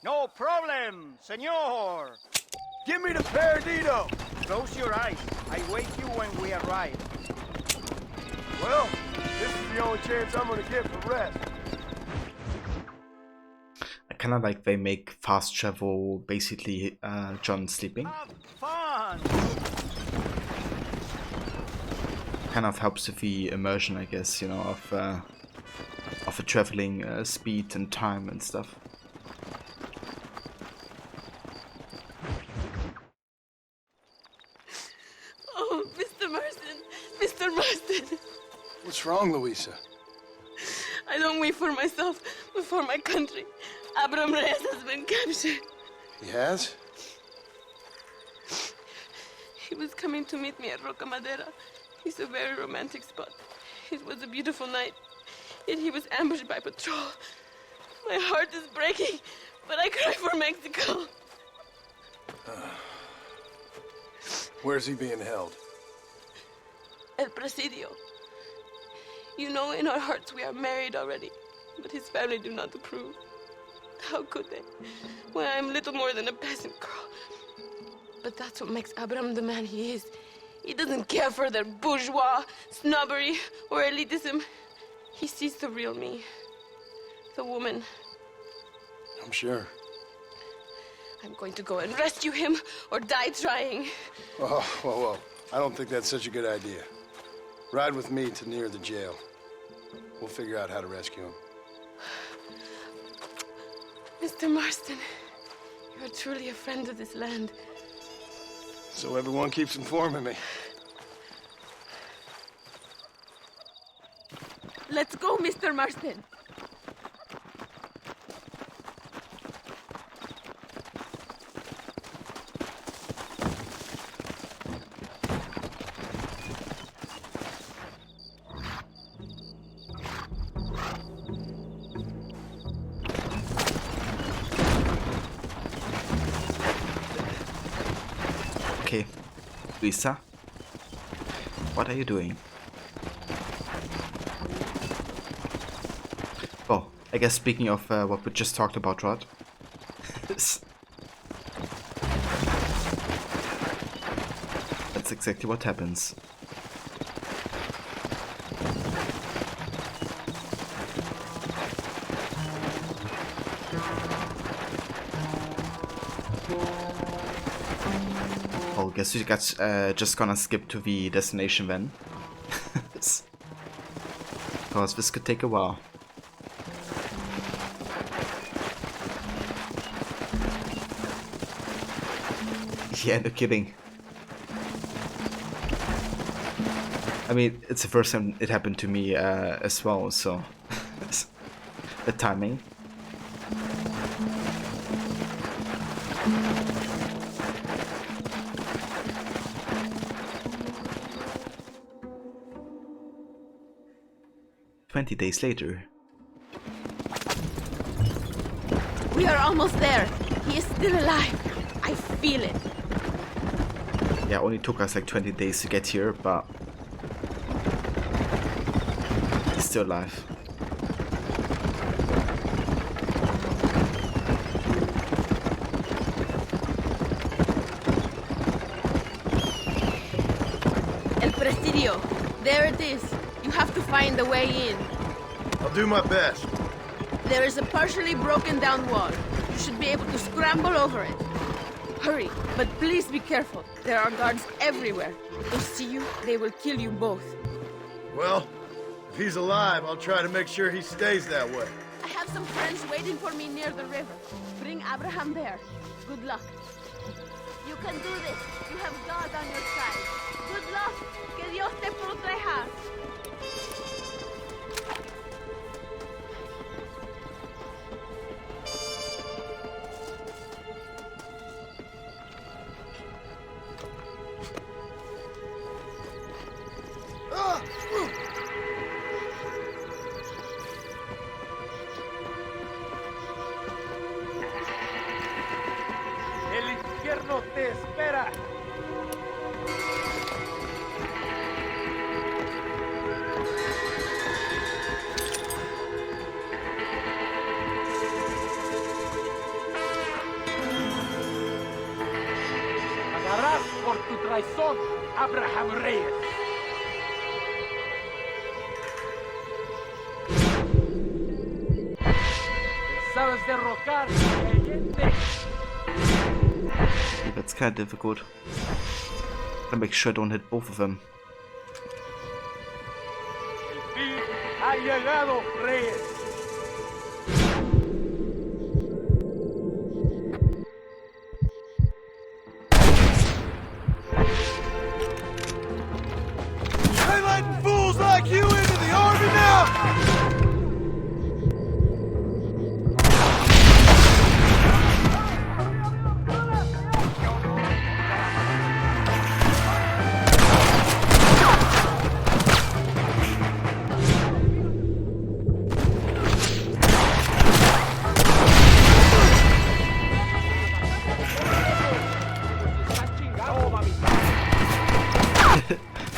No problem, senor. Give me the Perdido. Close your eyes. I wake you when we arrive. Well, this is the only chance I'm gonna get for rest. I kind of like they make fast travel basically John sleeping. Fun. Kind of helps with the immersion, I guess, you know, of the traveling speed and time and stuff. Oh, Mr. Marston! Mr. Marston! What's wrong, Luisa? I don't wait for myself, but for my country. Abraham Reyes has been captured. He has? He was coming to meet me at Roca Madera. It's a very romantic spot. It was a beautiful night, yet he was ambushed by patrol. My heart is breaking, but I cry for Mexico. Where's he being held? El Presidio. You know, in our hearts we are married already, but his family do not approve. How could they, when I am little more than a peasant girl? But that's what makes Abraham the man he is. He doesn't care for their bourgeois, snobbery, or elitism. He sees the real me, the woman. I'm sure. I'm going to go and rescue him or die trying. Oh, whoa. I don't think that's such a good idea. Ride with me to near the jail. We'll figure out how to rescue him. Mr. Marston, you are truly a friend of this land. So everyone keeps informing me. Let's go, Mr. Marston. Okay, Lisa, what are you doing? Oh, I guess speaking of what we just talked about, Rod. That's exactly what happens. Oh, guess we got just gonna skip to the destination then. Because this could take a while. Yeah, no kidding. I mean, it's the first time it happened to me as well, so the timing. Days later. We are almost there. He is still alive. I feel it. Yeah, only took us like 20 days to get here, but he's still alive. El Presidio. There it is. You have to find the way in. I'll do my best. There is a partially broken down wall. You should be able to scramble over it. Hurry, but please be careful. There are guards everywhere. If they see you, they will kill you both. Well, if he's alive, I'll try to make sure he stays that way. I have some friends waiting for me near the river. Bring Abraham there. Good luck. You can do this. You have God on your side. Good luck. Que Dios te proteja. El infierno te espera. por tu traición, Abraham Reyes. Pensabas derrocar a Allende. That's kind of difficult. I make sure I don't hit both of them. Ha llegado, Reyes. They letting fools like you into the army now?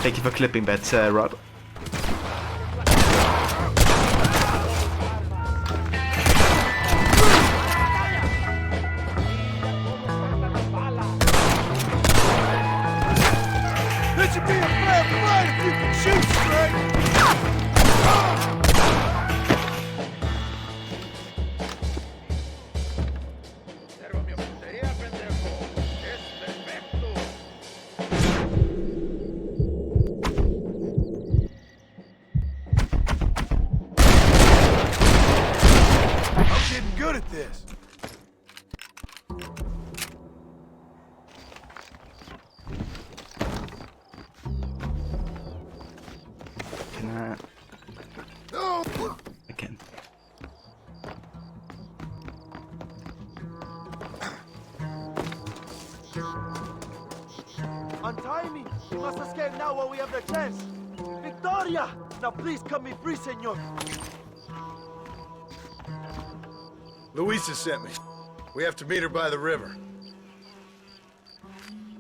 Thank you for clipping that, Rod. It should be a fair fight if you can shoot straight. Good at this. Can I? No. I can. Untie me! We must escape now while we have the chance! Victoria! Now please cut me free, senor! Luisa sent me. We have to meet her by the river.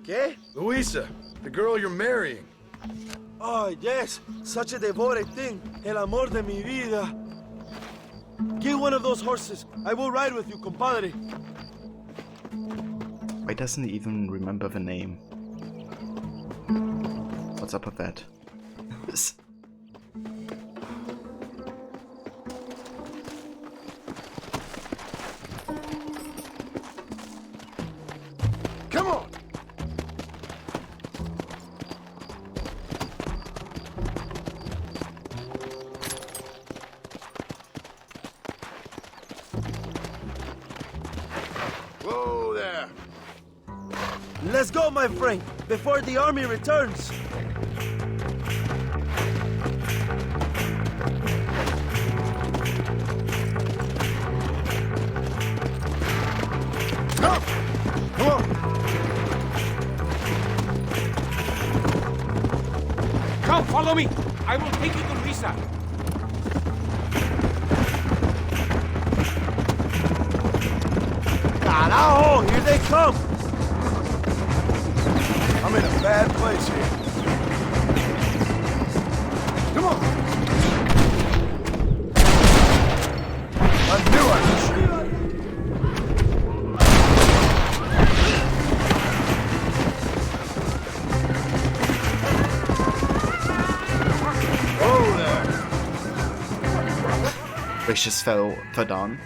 ¿Qué? Luisa, the girl you're marrying. Oh, yes. Such a devoted thing. El amor de mi vida. Get one of those horses. I will ride with you, compadre. Why doesn't he even remember the name? What's up with that? Come on. Whoa there. Let's go, my friend, before the army returns. Come on. Come, follow me. I will take you to Luisa. Carajo, here they come. I'm in a bad place here. Come on. I knew I could shoot. Oh, there. Gracious fell down.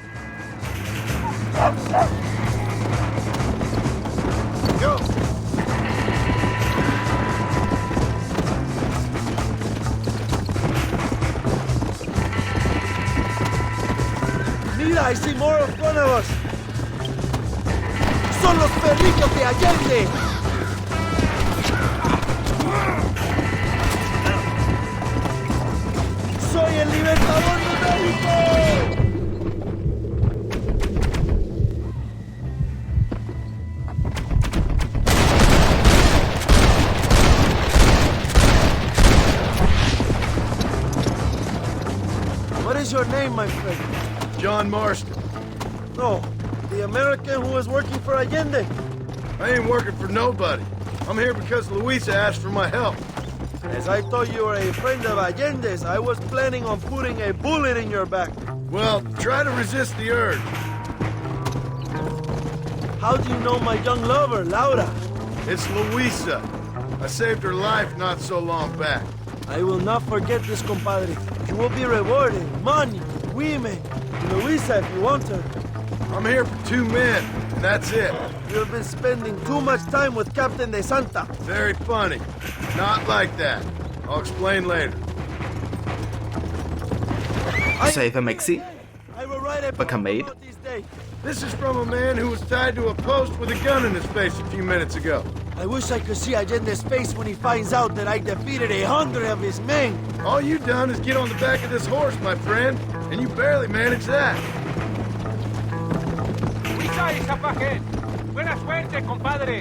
Go. Mira, I see more in front of us. Son los perritos de Allende. Soy el libertador de México. What is your name, my friend? John Marston. No, the American who was working for Allende. I ain't working for nobody. I'm here because Luisa asked for my help. As I thought you were a friend of Allende's, I was planning on putting a bullet in your back. Well, try to resist the urge. How do you know my young lover, Laura? It's Luisa. I saved her life not so long back. I will not forget this, compadre. You will be rewarded. Money, women, Luisa if you want her. I'm here for 2 men, and that's it. You have been spending too much time with Captain De Santa. Very funny. Not like that. I'll explain later. Save a Mexi. Become maid. This is from a man who was tied to a post with a gun in his face a few minutes ago. I wish I could see Allende's face when he finds out that I defeated 100 of his men. All you done is get on the back of this horse, my friend, and you barely managed that.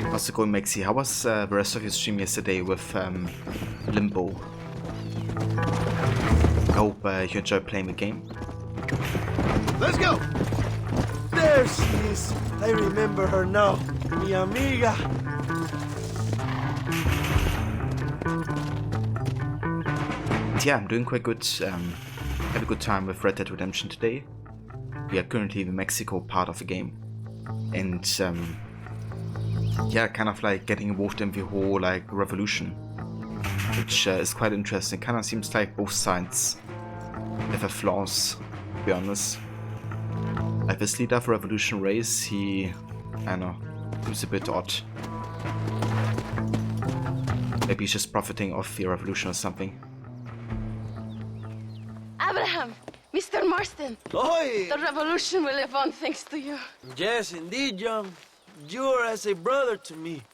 How's it going, Mexi? How was the rest of your stream yesterday with Limbo? I hope you enjoyed playing the game. Let's go! There she is. I remember her now. Mi amiga. Yeah, I'm doing quite good. Had a good time with Red Dead Redemption today. We are currently in the Mexico part of the game. And yeah, kind of like getting involved in the whole like revolution. Which is quite interesting. Kind of seems like both sides have their flaws, to be honest. Like this leader of Revolution Race, he, I don't know, seems a bit odd. Maybe he's just profiting off the revolution or something. Abraham, Mr. Marston. Oi! The revolution will live on thanks to you. Yes, indeed, John. You are as a brother to me.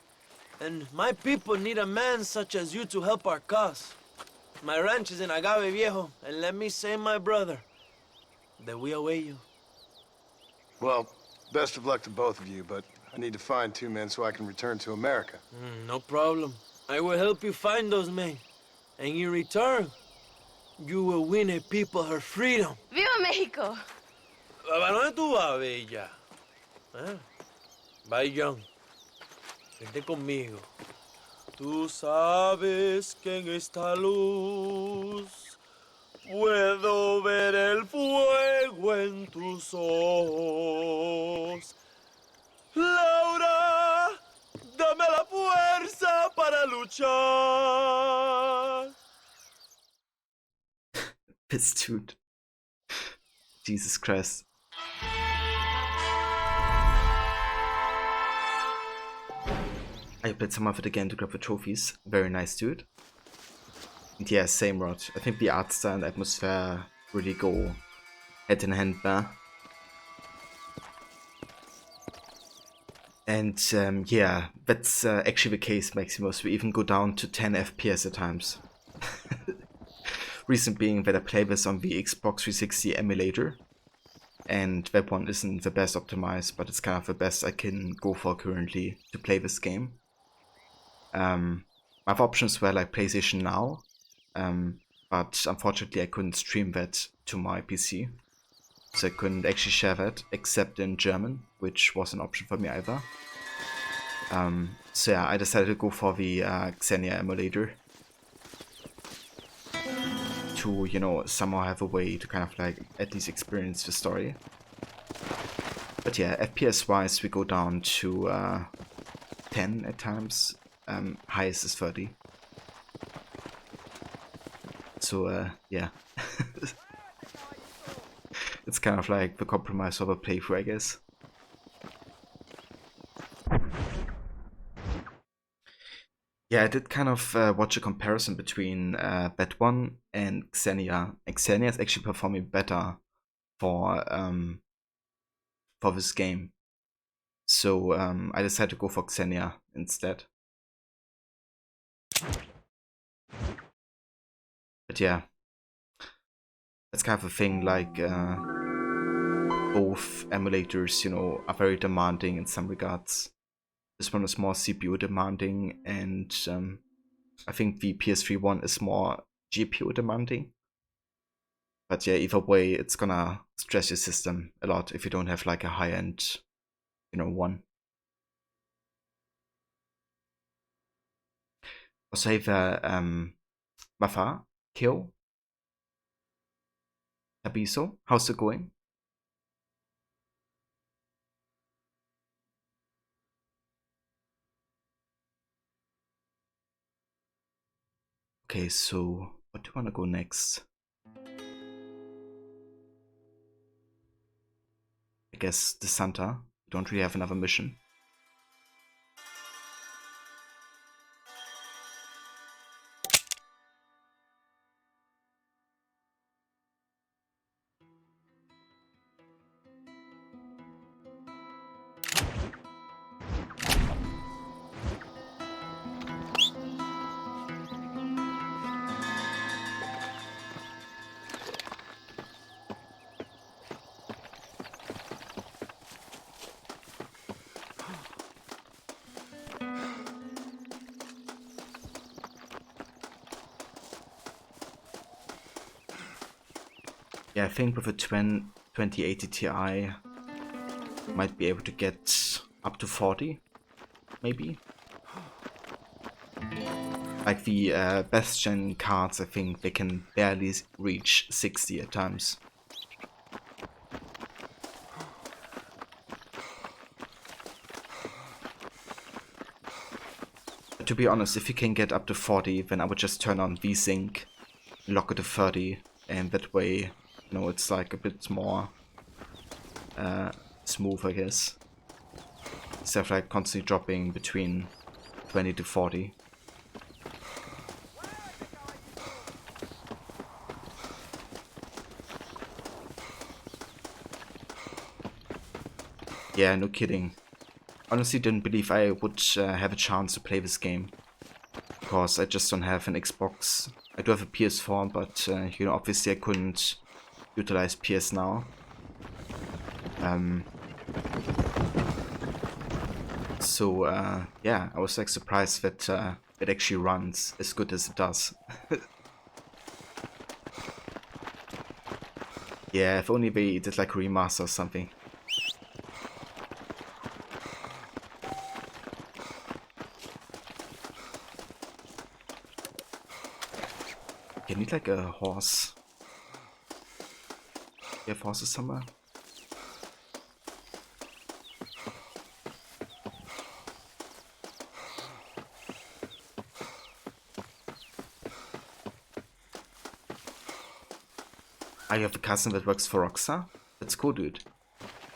And my people need a man such as you to help our cause. My ranch is in Agave Viejo, and let me say, my brother, that we await you. Well, best of luck to both of you, but I need to find 2 men so I can return to America. No problem. I will help you find those men. And in return, you will win a people her freedom. ¡Viva México! ¿A dónde tú vas, bella? ¿Eh? Bye, John. Vente conmigo. Tú sabes que en esta luz puedo ver el fuego en tus ojos. Laura, dame la fuerza para luchar. This dude. Jesus Christ. I played some of it again to grab the trophies. Very nice, dude. And yeah, same Rod. I think the art style and atmosphere really go hand in hand there. And yeah, that's actually the case, Maximus. We even go down to 10 FPS at times. Reason being that I play this on the Xbox 360 emulator. And that one isn't the best optimized, but it's kind of the best I can go for currently to play this game. My other options were like PlayStation Now, but unfortunately I couldn't stream that to my PC. So I couldn't actually share that, except in German, which was an option for me either. So yeah, I decided to go for the Xenia emulator. To, you know, somehow have a way to kind of like at least experience the story. But yeah, FPS wise we go down to 10 at times. Highest is 30. So yeah. It's kind of like the compromise of a playthrough, I guess. Yeah, I did kind of watch a comparison between that one and Xenia. And Xenia is actually performing better for this game. So I decided to go for Xenia instead. But yeah, that's kind of a thing, like both emulators, you know, are very demanding in some regards. This one is more CPU demanding, and I think the PS3 one is more GPU demanding. But yeah, either way, it's gonna stress your system a lot if you don't have like a high-end, you know, one. Also have Mafa, Kill, Tabiso, how's it going? Okay, so what do you want to go next? I guess the Santa. Don't really have another mission. Yeah, I think with a 2080 Ti, might be able to get up to 40, maybe. Like the best gen cards, I think they can barely reach 60 at times. But to be honest, if you can get up to 40, then I would just turn on VSync, lock it to 30, and that way, you know, it's like a bit more smooth, I guess. Instead of like constantly dropping between 20 to 40. Yeah, no kidding. Honestly, didn't believe I would have a chance to play this game, because I just don't have an Xbox. I do have a PS4, but you know, obviously I couldn't utilize PS Now. So yeah, I was like surprised that it actually runs as good as it does. Yeah, if only they did like a remaster or something. You need like a horse. You have horses somewhere? Ah, you have a cousin that works for Rockstar? That's cool, dude.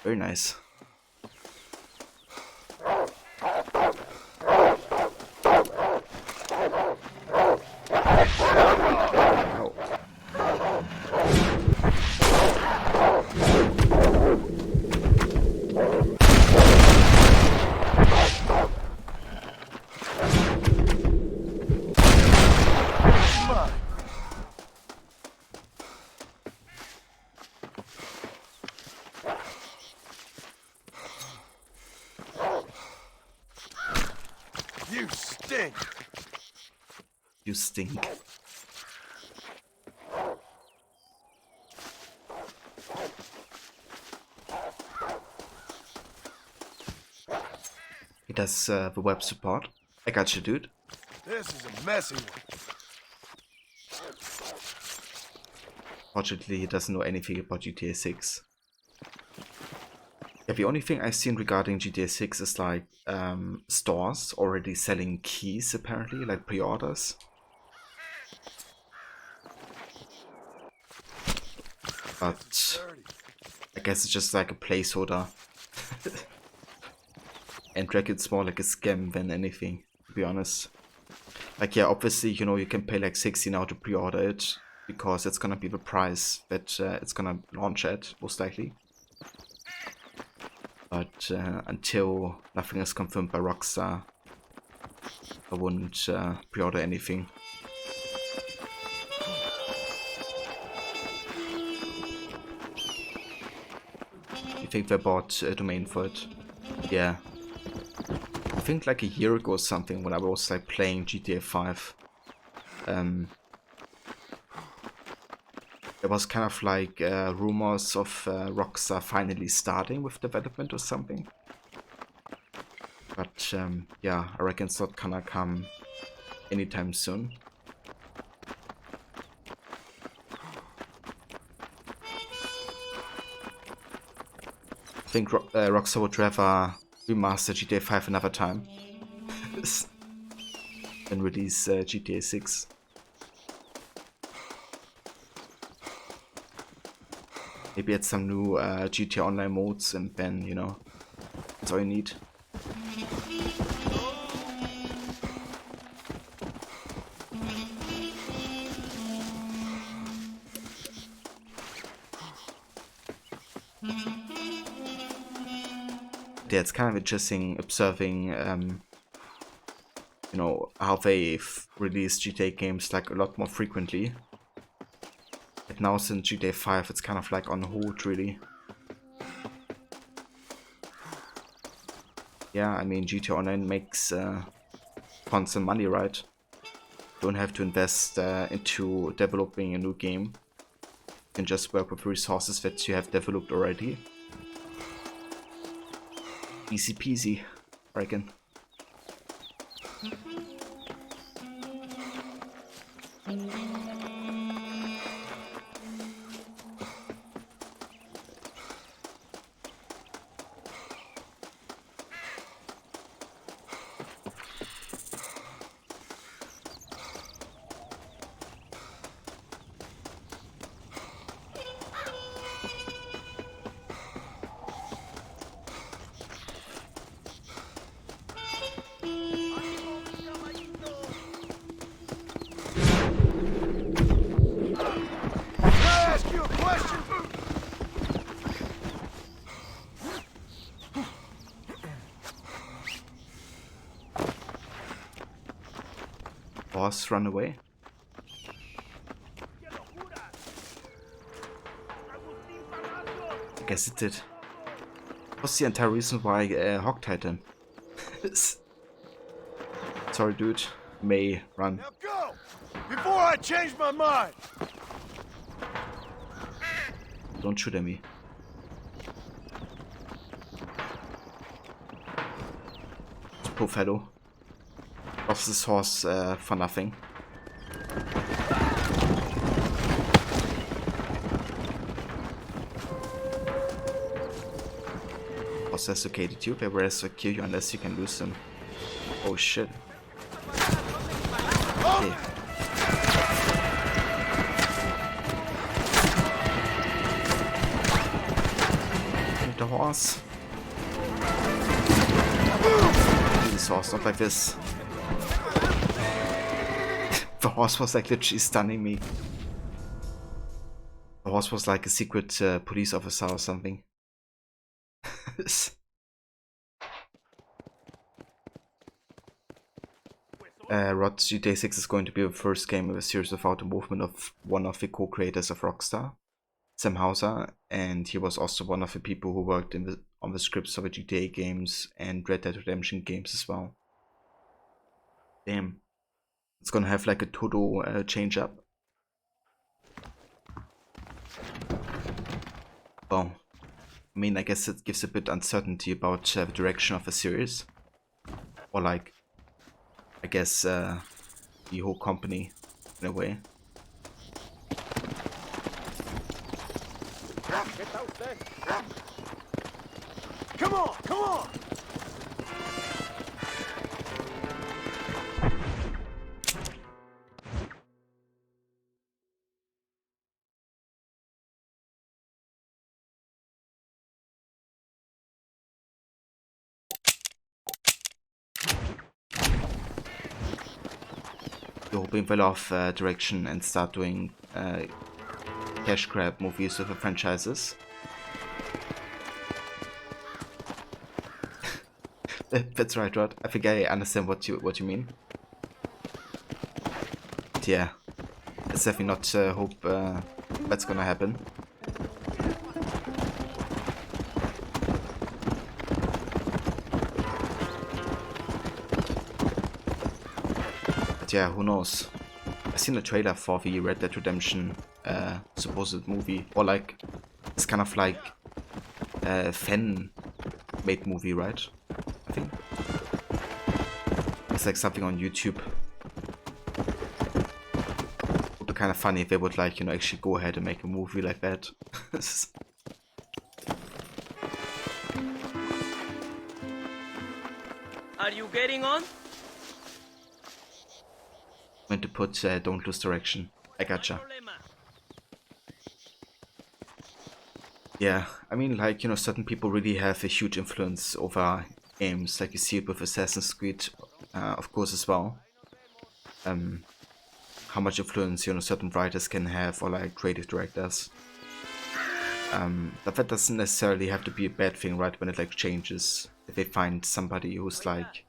Very nice. You stink. You stink. He does the web support. I got you, dude. This is a messy one. Fortunately, he doesn't know anything about GTA 6. Yeah, the only thing I've seen regarding GTA 6 is like stores already selling keys, apparently, like pre-orders. But I guess it's just like a placeholder. And like it's more like a scam than anything, to be honest. Like, yeah, obviously, you know, you can pay like $60 now to pre-order it, because it's gonna be the price that it's gonna launch at, most likely. But until nothing is confirmed by Rockstar, I wouldn't pre-order anything. You think they bought a domain for it? Yeah. I think like a year ago or something, when I was like playing GTA 5. There was kind of like rumors of Rockstar finally starting with development or something. But yeah, I reckon it's not gonna come anytime soon. I think Rockstar would rather remaster GTA 5 another time than release GTA 6. Maybe add some new GTA Online modes, and then, you know, that's all you need. Yeah, it's kind of interesting observing, you know, how they've released GTA games like a lot more frequently. But now since GTA 5, it's kind of like on hold, really. Yeah, I mean, GTA Online makes constant money, right? Don't have to invest into developing a new game. You can just work with resources that you have developed already. Easy peasy, I reckon. Boss run away. I guess it did. What's the entire reason why hogtied him? Sorry, dude. May run. Now go! Before I change my mind! Don't shoot at me. Poor fellow. Lost his horse for nothing. Boss has located you, but whereas I kill you unless you can lose him. Oh shit. Okay. The horse. This horse, not like this. The horse was like literally stunning me. The horse was like a secret police officer or something. Rod, GTA 6 is going to be the first game of a series without the movement of one of the co-creators of Rockstar, Sam Houser, and he was also one of the people who worked on the scripts of the GTA games and Red Dead Redemption games as well. Damn. It's gonna have like a total change up. Well, I mean, I guess it gives a bit uncertainty about the direction of the series. Or like, I guess, the whole company, in a way. Come on, come on! You're hoping they'll off direction and start doing cash grab movies with the franchises. That's right, Rod. I think I understand what you mean. But yeah, let's definitely not hope that's gonna happen. But yeah, who knows? I've seen a trailer for the Red Dead Redemption supposed movie, or like it's kind of like a fan-made movie, right? I think it's like something on YouTube. Would be kind of funny if they would like, you know, actually go ahead and make a movie like that. Are you getting on? Meant to put don't lose direction. I gotcha. Yeah, I mean, like, you know, certain people really have a huge influence over games, like you see it with Assassin's Creed, of course, as well. How much influence, you know, certain writers can have, or like creative directors. But that doesn't necessarily have to be a bad thing, right, when it like changes. If they find somebody who's like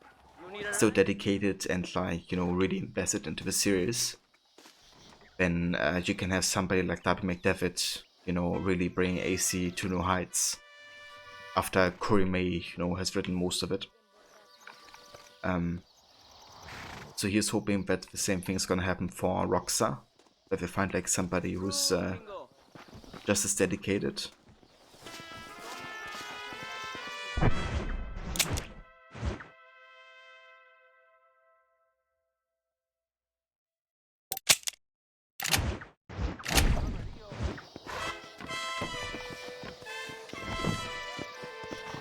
so dedicated and like, you know, really invested into the series, then you can have somebody like Darby McDevitt, you know, really bring AC to new heights after Corey May, you know, has written most of it. So he's hoping that the same thing is gonna happen for Roxa, that they find like somebody who's just as dedicated.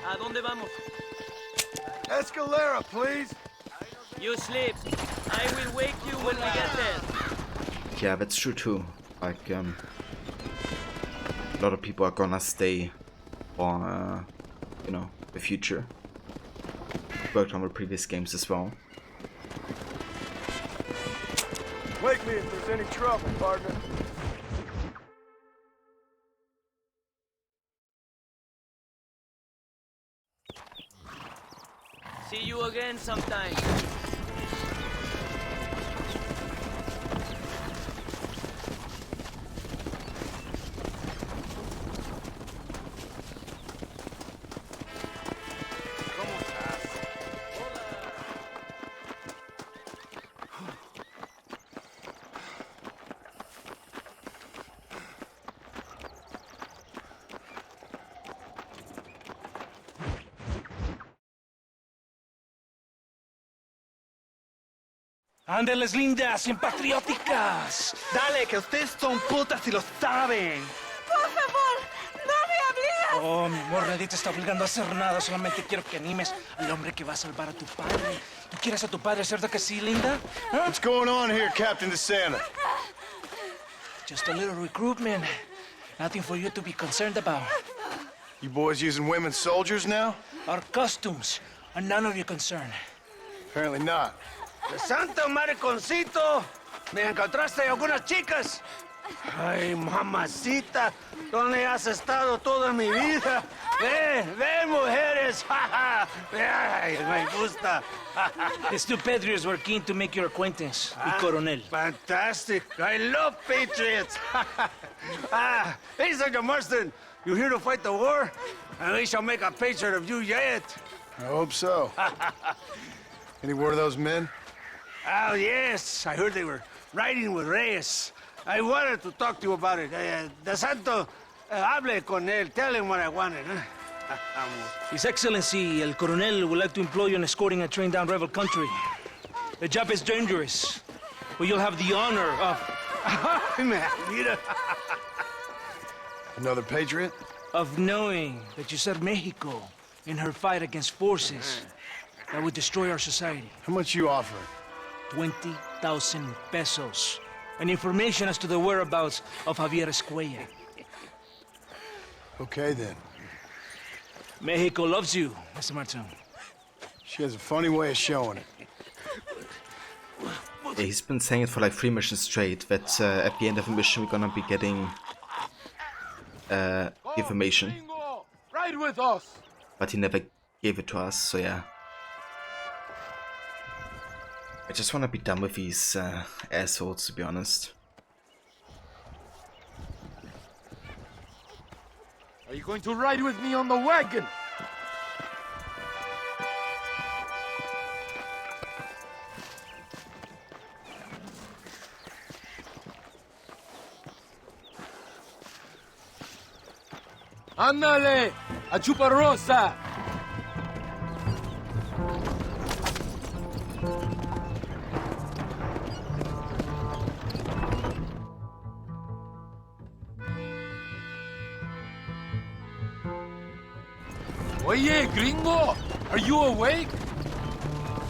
¿A dónde vamos? Escalera, please. You sleep. I will wake you when we get there. Yeah, that's true too. Like, a lot of people are gonna stay for, you know, the future. Worked on the previous games as well. Wake me if there's any trouble, partner. See you again sometime. ¡Ándeles, lindas, bien patrióticas! Dale, que ustedes son putas y lo saben. Por favor, no me obligas. Oh, mi amor, nadie te está obligando a hacer nada. Solamente quiero que animes al hombre que va a salvar a tu padre. ¿Tú quieres a tu padre, cierto que sí, linda? ¿Ah? What's going on here, Captain DeSanta? Just a little recruitment. Nothing for you to be concerned about. You boys using women soldiers now? Our costumes are none of your concern. Apparently not. ¡Santo mariconcito! ¿Me encontraste algunas chicas? Ay, mamacita, ¿dónde has estado toda mi vida? Ve, mujeres. Ay, me gusta. These two patriots were keen to make your acquaintance, the Coronel. Fantastic. I love patriots. Hey, Sergeant Marston, you here to fight the war? And we shall make a patriot of you yet. I hope so. Any word of those men? Oh, yes. I heard they were riding with Reyes. I wanted to talk to you about it. DeSanto, hable con él. Tell him what I wanted. His Excellency, El Coronel, would like to employ you in escorting a train down rebel country. The job is dangerous, but you'll have the honor of... Mira. Another patriot? Of knowing that you served Mexico in her fight against forces that would destroy our society. How much you offering? 20,000 pesos. And information as to the whereabouts of Javier Escuella. Okay, then. Mexico loves you, Mr. Martin. She has a funny way of showing it. Yeah, he's been saying it for like 3 missions straight, that at the end of a mission we're gonna be getting information. Ride with us. But he never gave it to us, so yeah. I just wanna be done with these assholes, to be honest. Are you going to ride with me on the wagon? Ándale, a Chuparosa. Oye, gringo, are you awake?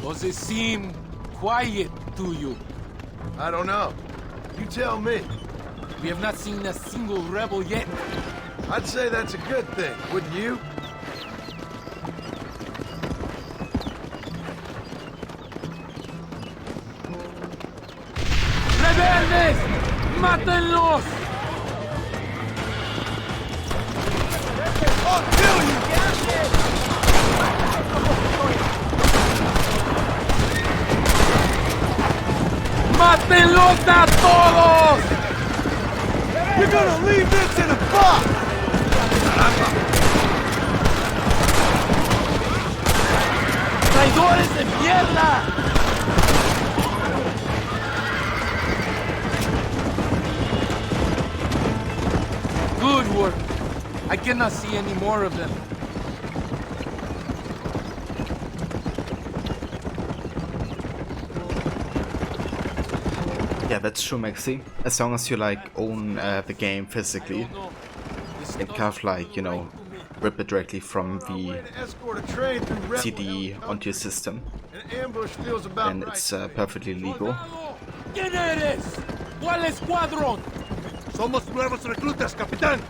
Does it seem quiet to you? I don't know. You tell me. We have not seen a single rebel yet. I'd say that's a good thing, wouldn't you? ¡Rebeldes! ¡Mátenlos! I'll kill you! ¡Mátenlos a todos! You're gonna leave this in a box! ¡Traidores de mierda! Good work. I cannot see any more of them. Yeah, that's true, Maxi. As long as you like own the game physically, and kind of like, you know, rip it directly from the CD onto your system, then it's perfectly legal. ¿Quién eres? ¿Cuál escuadrón? Somos nuevos reclutas, capitán.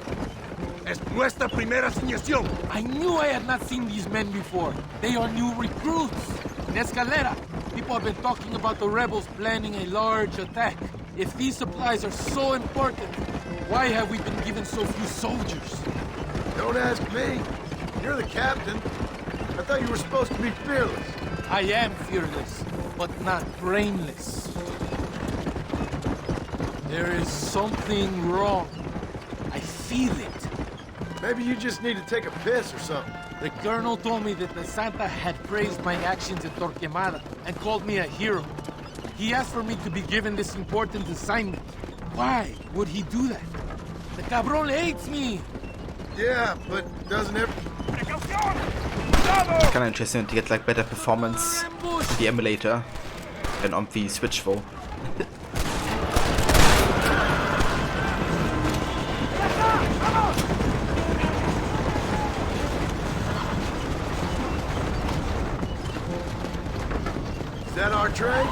Es nuestra primera asignación. I knew I had not seen these men before. They are new recruits. In Escalera, people have been talking about the rebels planning a large attack. If these supplies are so important, why have we been given so few soldiers? Don't ask me. You're the captain. I thought you were supposed to be fearless. I am fearless, but not brainless. There is something wrong. I feel it. Maybe you just need to take a piss or something. The colonel told me that the Santa had praised my actions at Torquemada and called me a hero. He asked for me to be given this important assignment. Why would he do that? The cabron hates me. Yeah, but doesn't it? It's kind of interesting to get like better performance in the emulator than on the Switch though. Is that our train?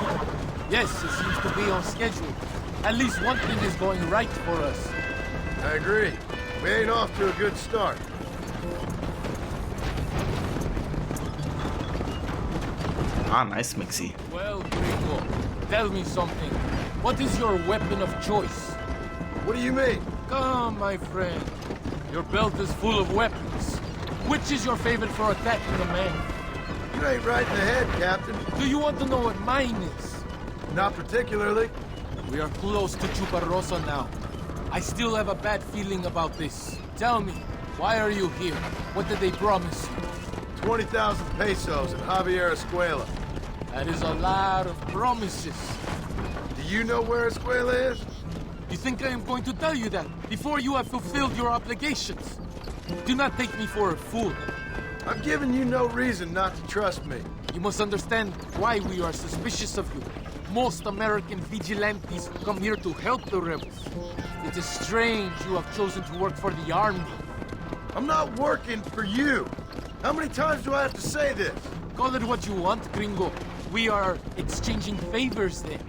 Yes, it seems to be on schedule. At least one thing is going right for us. I agree. We ain't off to a good start. Ah, nice, Mixie. Well, Gringo, tell me something. What is your weapon of choice? What do you mean? Come, my friend. Your belt is full of weapons. Which is your favorite for attacking a man? You ain't right in the head, Captain. Do you want to know what mine is? Not particularly. We are close to Chuparosa now. I still have a bad feeling about this. Tell me, why are you here? What did they promise you? 20,000 pesos in Javier Escuela. That is a lot of promises. Do you know where Escuela is? You think I am going to tell you that before you have fulfilled your obligations? Do not take me for a fool. I've given you no reason not to trust me. You must understand why we are suspicious of you. Most American vigilantes come here to help the rebels. It is strange you have chosen to work for the army. I'm not working for you. How many times do I have to say this? Call it what you want, Gringo. We are exchanging favors then.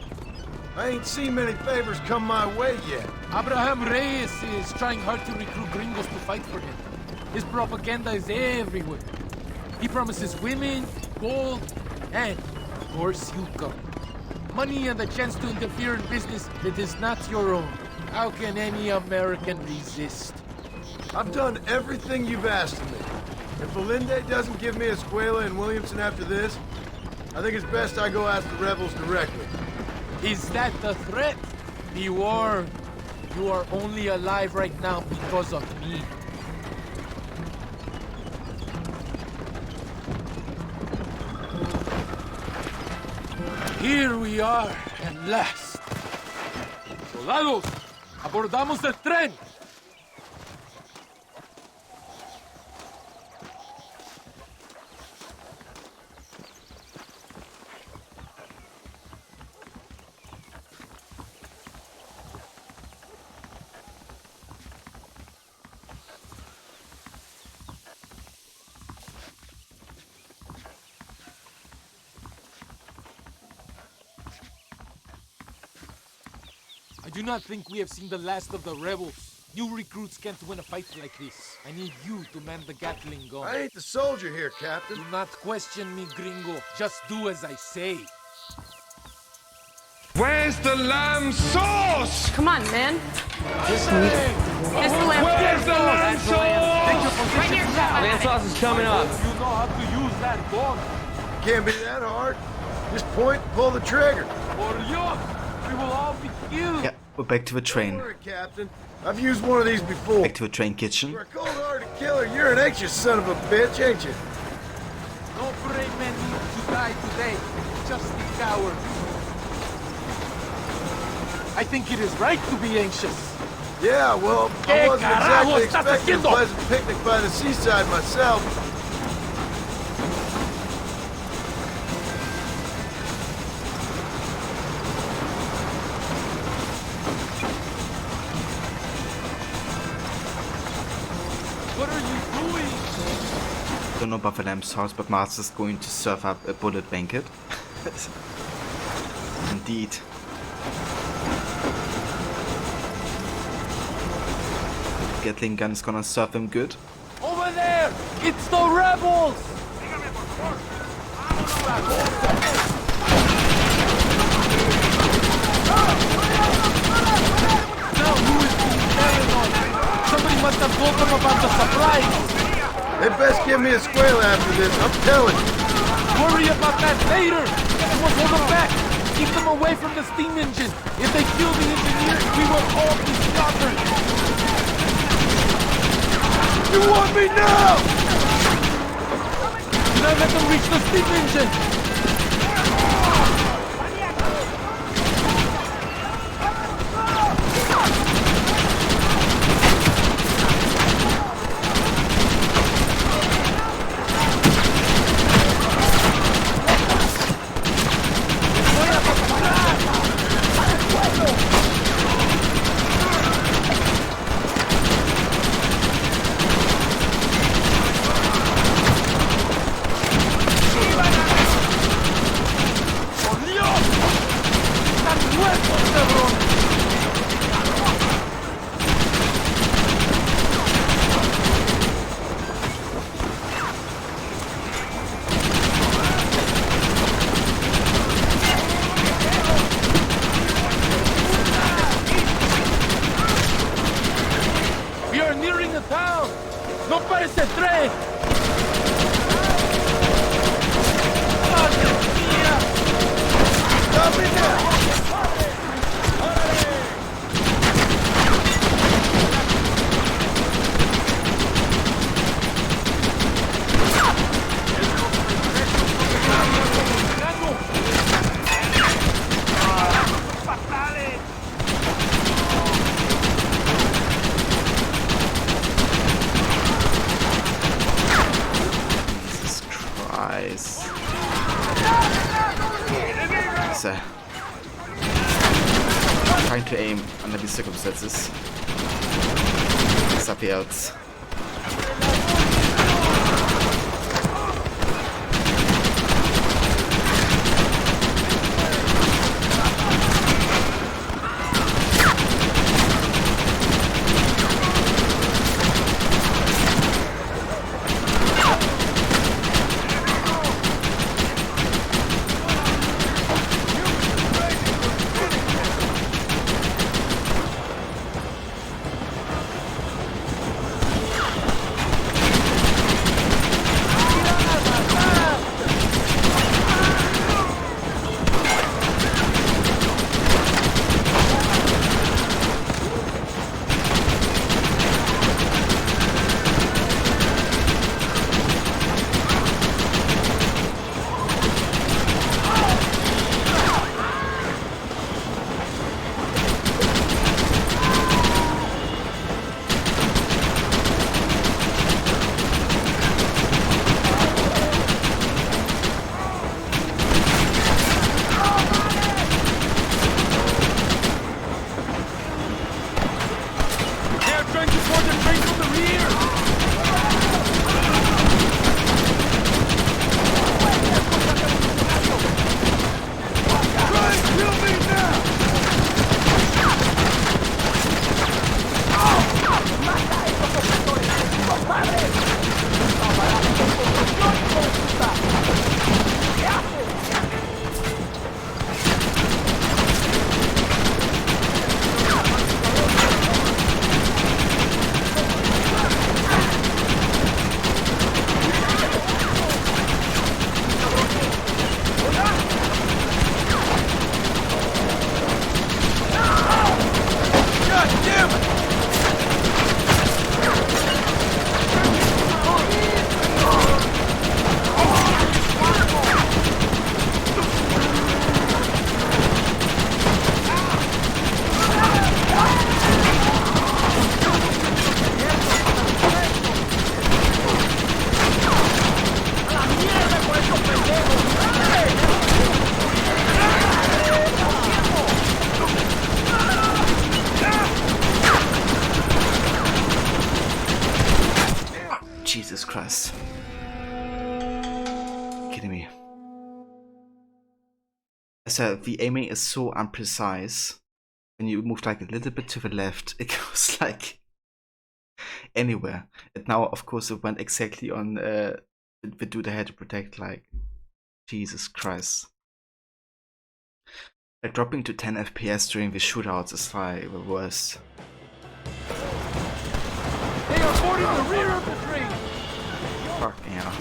I ain't seen many favors come my way yet. Abraham Reyes is trying hard to recruit gringos to fight for him. His propaganda is everywhere. He promises women, gold, and, of course, you come. Money and the chance to interfere in business that is not your own. How can any American resist? I've done everything you've asked of me. If Allende doesn't give me Escuela and Williamson after this, I think it's best I go ask the rebels directly. Is that the threat? Be warned. You are only alive right now because of me. Here we are, at last. Soldados, abordamos el tren. I do not think we have seen the last of the rebels. You recruits can't win a fight like this. I need you to man the Gatling gun. I ain't the soldier here, Captain. Do not question me, gringo. Just do as I say. Where's the lamb sauce? Come on, man. Where's the lamb sauce? Right here, Lamb sauce is coming up. You know how to use that gun. Can't be that hard. Just point and pull the trigger. Or you, we will all be killed. Yeah, we're back to the train. Don't worry, Captain. I've used one of these before. Back to the train kitchen. For a cold-hearted killer, you're an anxious son of a bitch, ain't you? No brave men need to die today. Just the cowards. I think it is right to be anxious. Yeah, well, I wasn't exactly expecting a pleasant picnic by the seaside myself. What are you doing? Don't know about the lamb's house, but Master's going to serve up a bullet banquet. Indeed. Gatling gun is gonna serve him good. Over there! It's the rebels! Now who is being paranoid? Somebody must have told them about the surprise! They best give me a squeal after this, I'm telling you. Worry about that later! We will hold them back! Keep them away from the steam engine! If they kill the engineer, we will all be slaughtered! You want me now? Do not let them reach the steam engine! We are nearing the town! No pares el tren! Stop me now! Jesus Christ. So, trying to aim under these circumstances. Something else. So the aiming is so imprecise. When you move like a little bit to the left, it goes like anywhere. And now, of course, it went exactly on the dude I had to protect. Like, Jesus Christ. Like, dropping to 10 FPS during the shootouts is like the worst. They are boarding the rear of the train! Fuck yeah.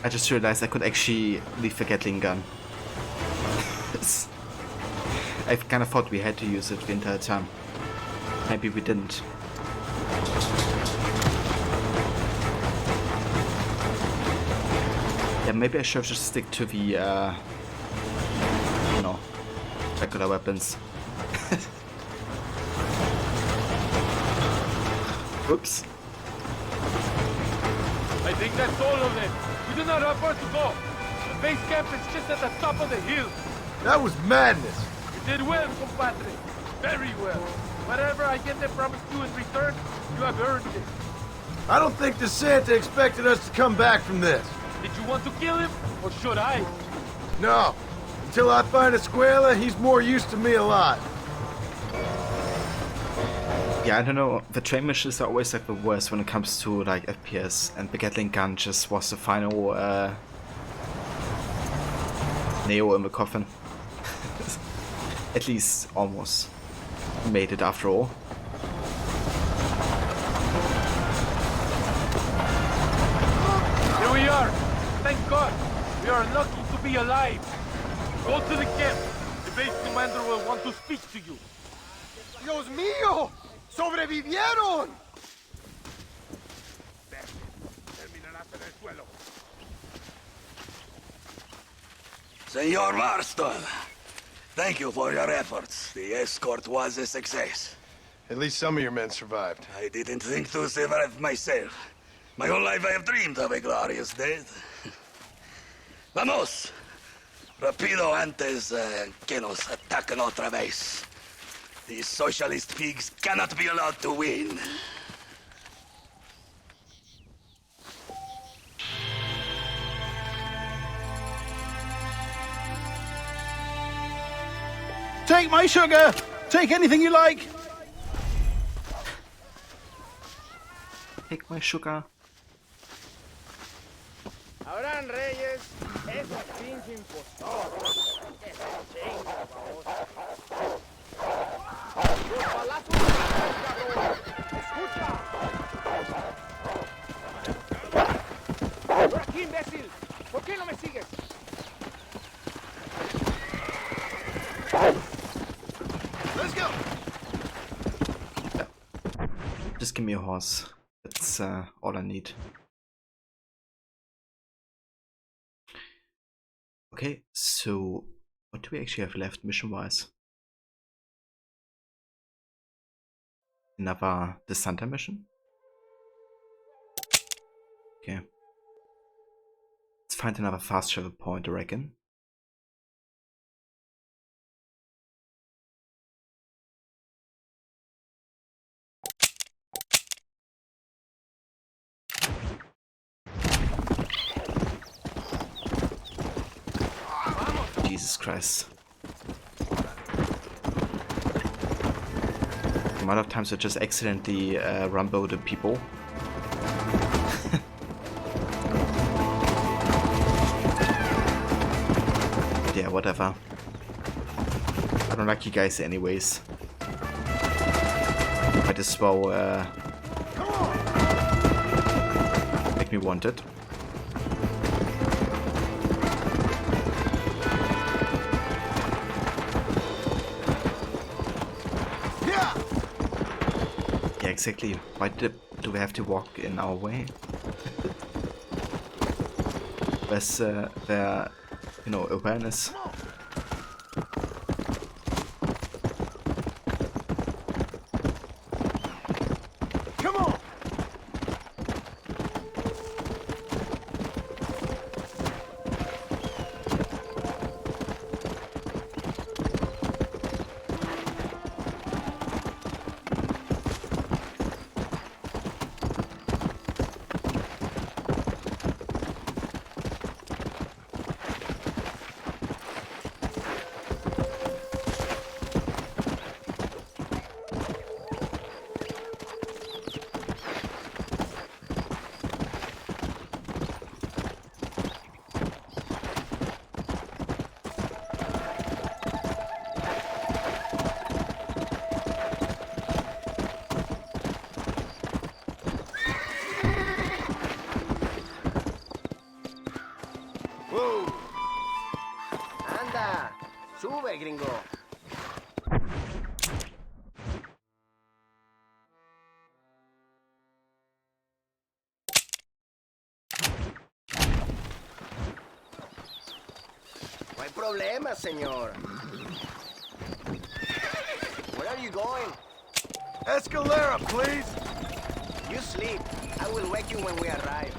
I just realized I could actually leave the Gatling gun. I kind of thought we had to use it the entire time. Maybe we didn't. Yeah, maybe I should just stick to the, you know, regular weapons. Oops. I think that's all of them. We do not have far to go. The base camp is just at the top of the hill. That was madness. You did well, compadre. Very well. Whatever I get they promised you in return, you have earned it. I don't think the Santa expected us to come back from this. Did you want to kill him, or should I? No. Until I find Escuela, he's more used to me alive. Yeah, I don't know, the train missions are always like the worst when it comes to like FPS, and the Gatling gun just was the final nail in the coffin. At least almost made it after all. Here we are. Thank God. We are lucky to be alive. Go to the camp. The base commander will want to speak to you. Dios mío! ¡Sobrevivieron! Senor Marston, thank you for your efforts. The escort was a success. At least some of your men survived. I didn't think to survive myself. My whole life I have dreamed of a glorious death. Vamos! Rapido antes que nos ataquen otra vez. These socialist pigs cannot be allowed to win. Take my sugar! Take anything you like! Take my sugar. Abraham Reyes es un pinche impostor. Que se chinga, baboso. Los balazos de cabrón. Escucha. Por aquí, imbécil. ¿Por qué no me sigues? Let's go. Just give me a horse. That's all I need. Okay, so what do we actually have left mission-wise? Another the Santa mission? Okay. Let's find another fast travel point, I reckon. Jesus Christ. The amount of times I just accidentally Rambo the people. Yeah, whatever. I don't like you guys anyways. Might as well make me wanted. Yeah, exactly. Why do we have to walk in our way? Where's their, you know, awareness? Come on! Anda, sube, gringo. No hay problema, señor. Where are you going? Escalera, please. You sleep. I will wake you when we arrive.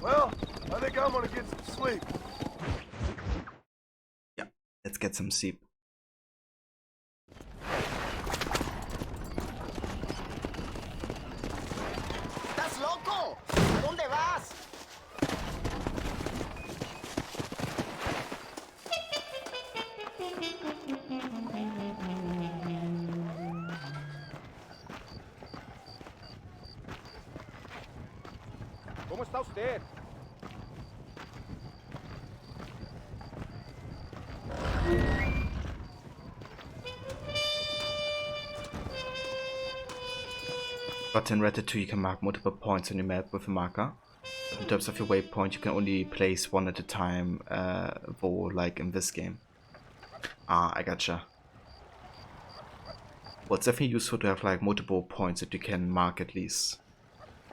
Well, I think I'm gonna get some sleep. Yeah, let's get some sleep. ¿Estás loco? ¿A dónde vas? ¿Cómo está usted? But in Ratatouille you can mark multiple points on your map with a marker. In terms of your waypoint, you can only place one at a time, though, like in this game. Ah, I gotcha. Well, it's definitely useful to have like multiple points that you can mark at least.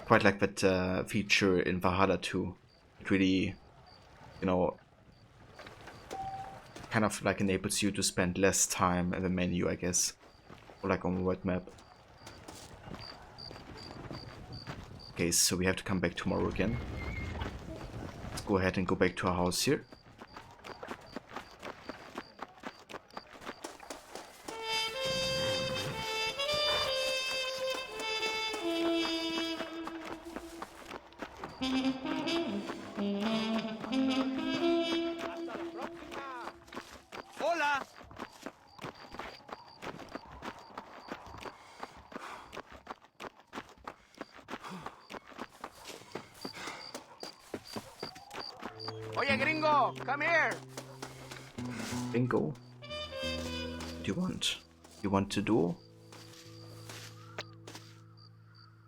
Quite like that feature in Valhalla 2. It really, you know, kind of like enables you to spend less time in the menu, I guess, or like on the world map. Okay, so we have to come back tomorrow again. Let's go ahead and go back to our house here. Hola. Oye, gringo, come here. Bingo. What do you want? You want to do?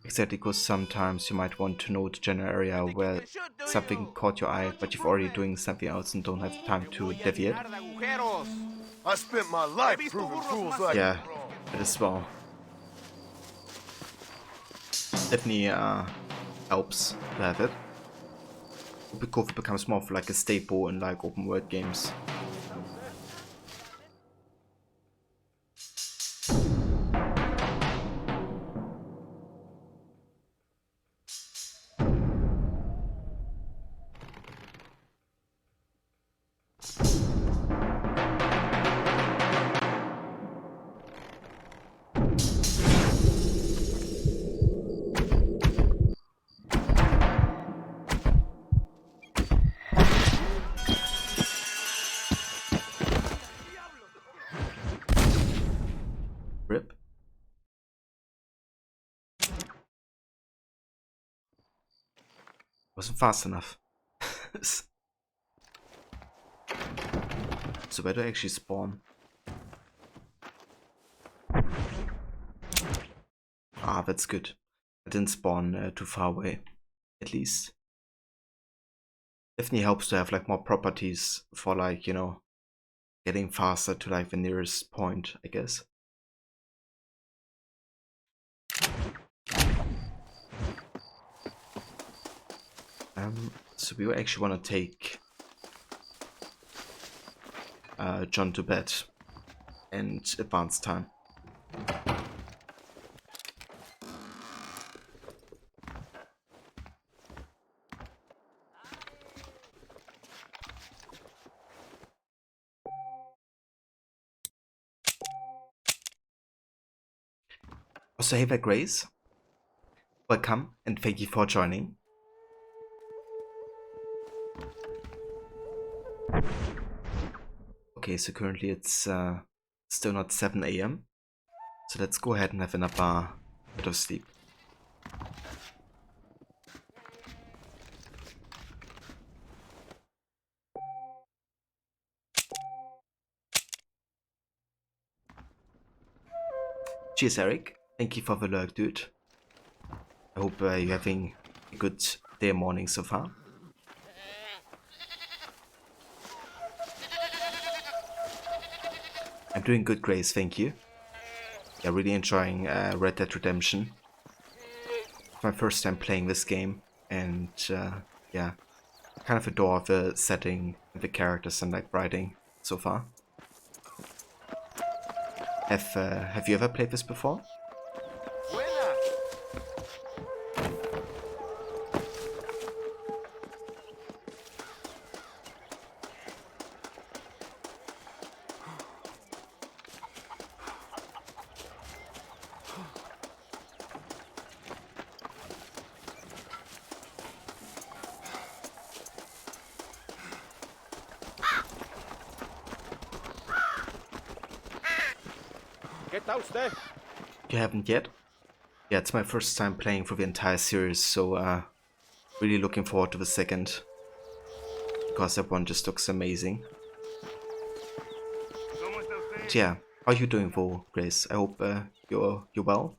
Exactly, because sometimes you might want to know the general area where something caught your eye, but you're already doing something else and don't have time to deviate. I spent my life proving fools like Yeah, that as well. Definitely helps to have it. Because it becomes more of like a staple in like open world games. Rip. Wasn't fast enough. So where do I actually spawn? Ah, that's good. I didn't spawn too far away, at least. Definitely helps to have like more properties for like, you know, getting faster to like the nearest point, I guess. So we actually want to take John to bed and advance time. Also, hey there, Grace. Welcome and thank you for joining. Okay, so currently it's still not 7 AM. So let's go ahead and have another bit of sleep. Cheers, Eric. Thank you for the lurk, dude. I hope you're having a good day and morning so far. I'm doing good, Grace, thank you. Yeah, really enjoying Red Dead Redemption. It's my first time playing this game, and yeah, kind of adore the setting, the characters, and like writing so far. Have you ever played this before? You haven't yet? Yeah, it's my first time playing for the entire series, so really looking forward to the second. Because that one just looks amazing. But yeah, how are you doing though, Grace? I hope you're well.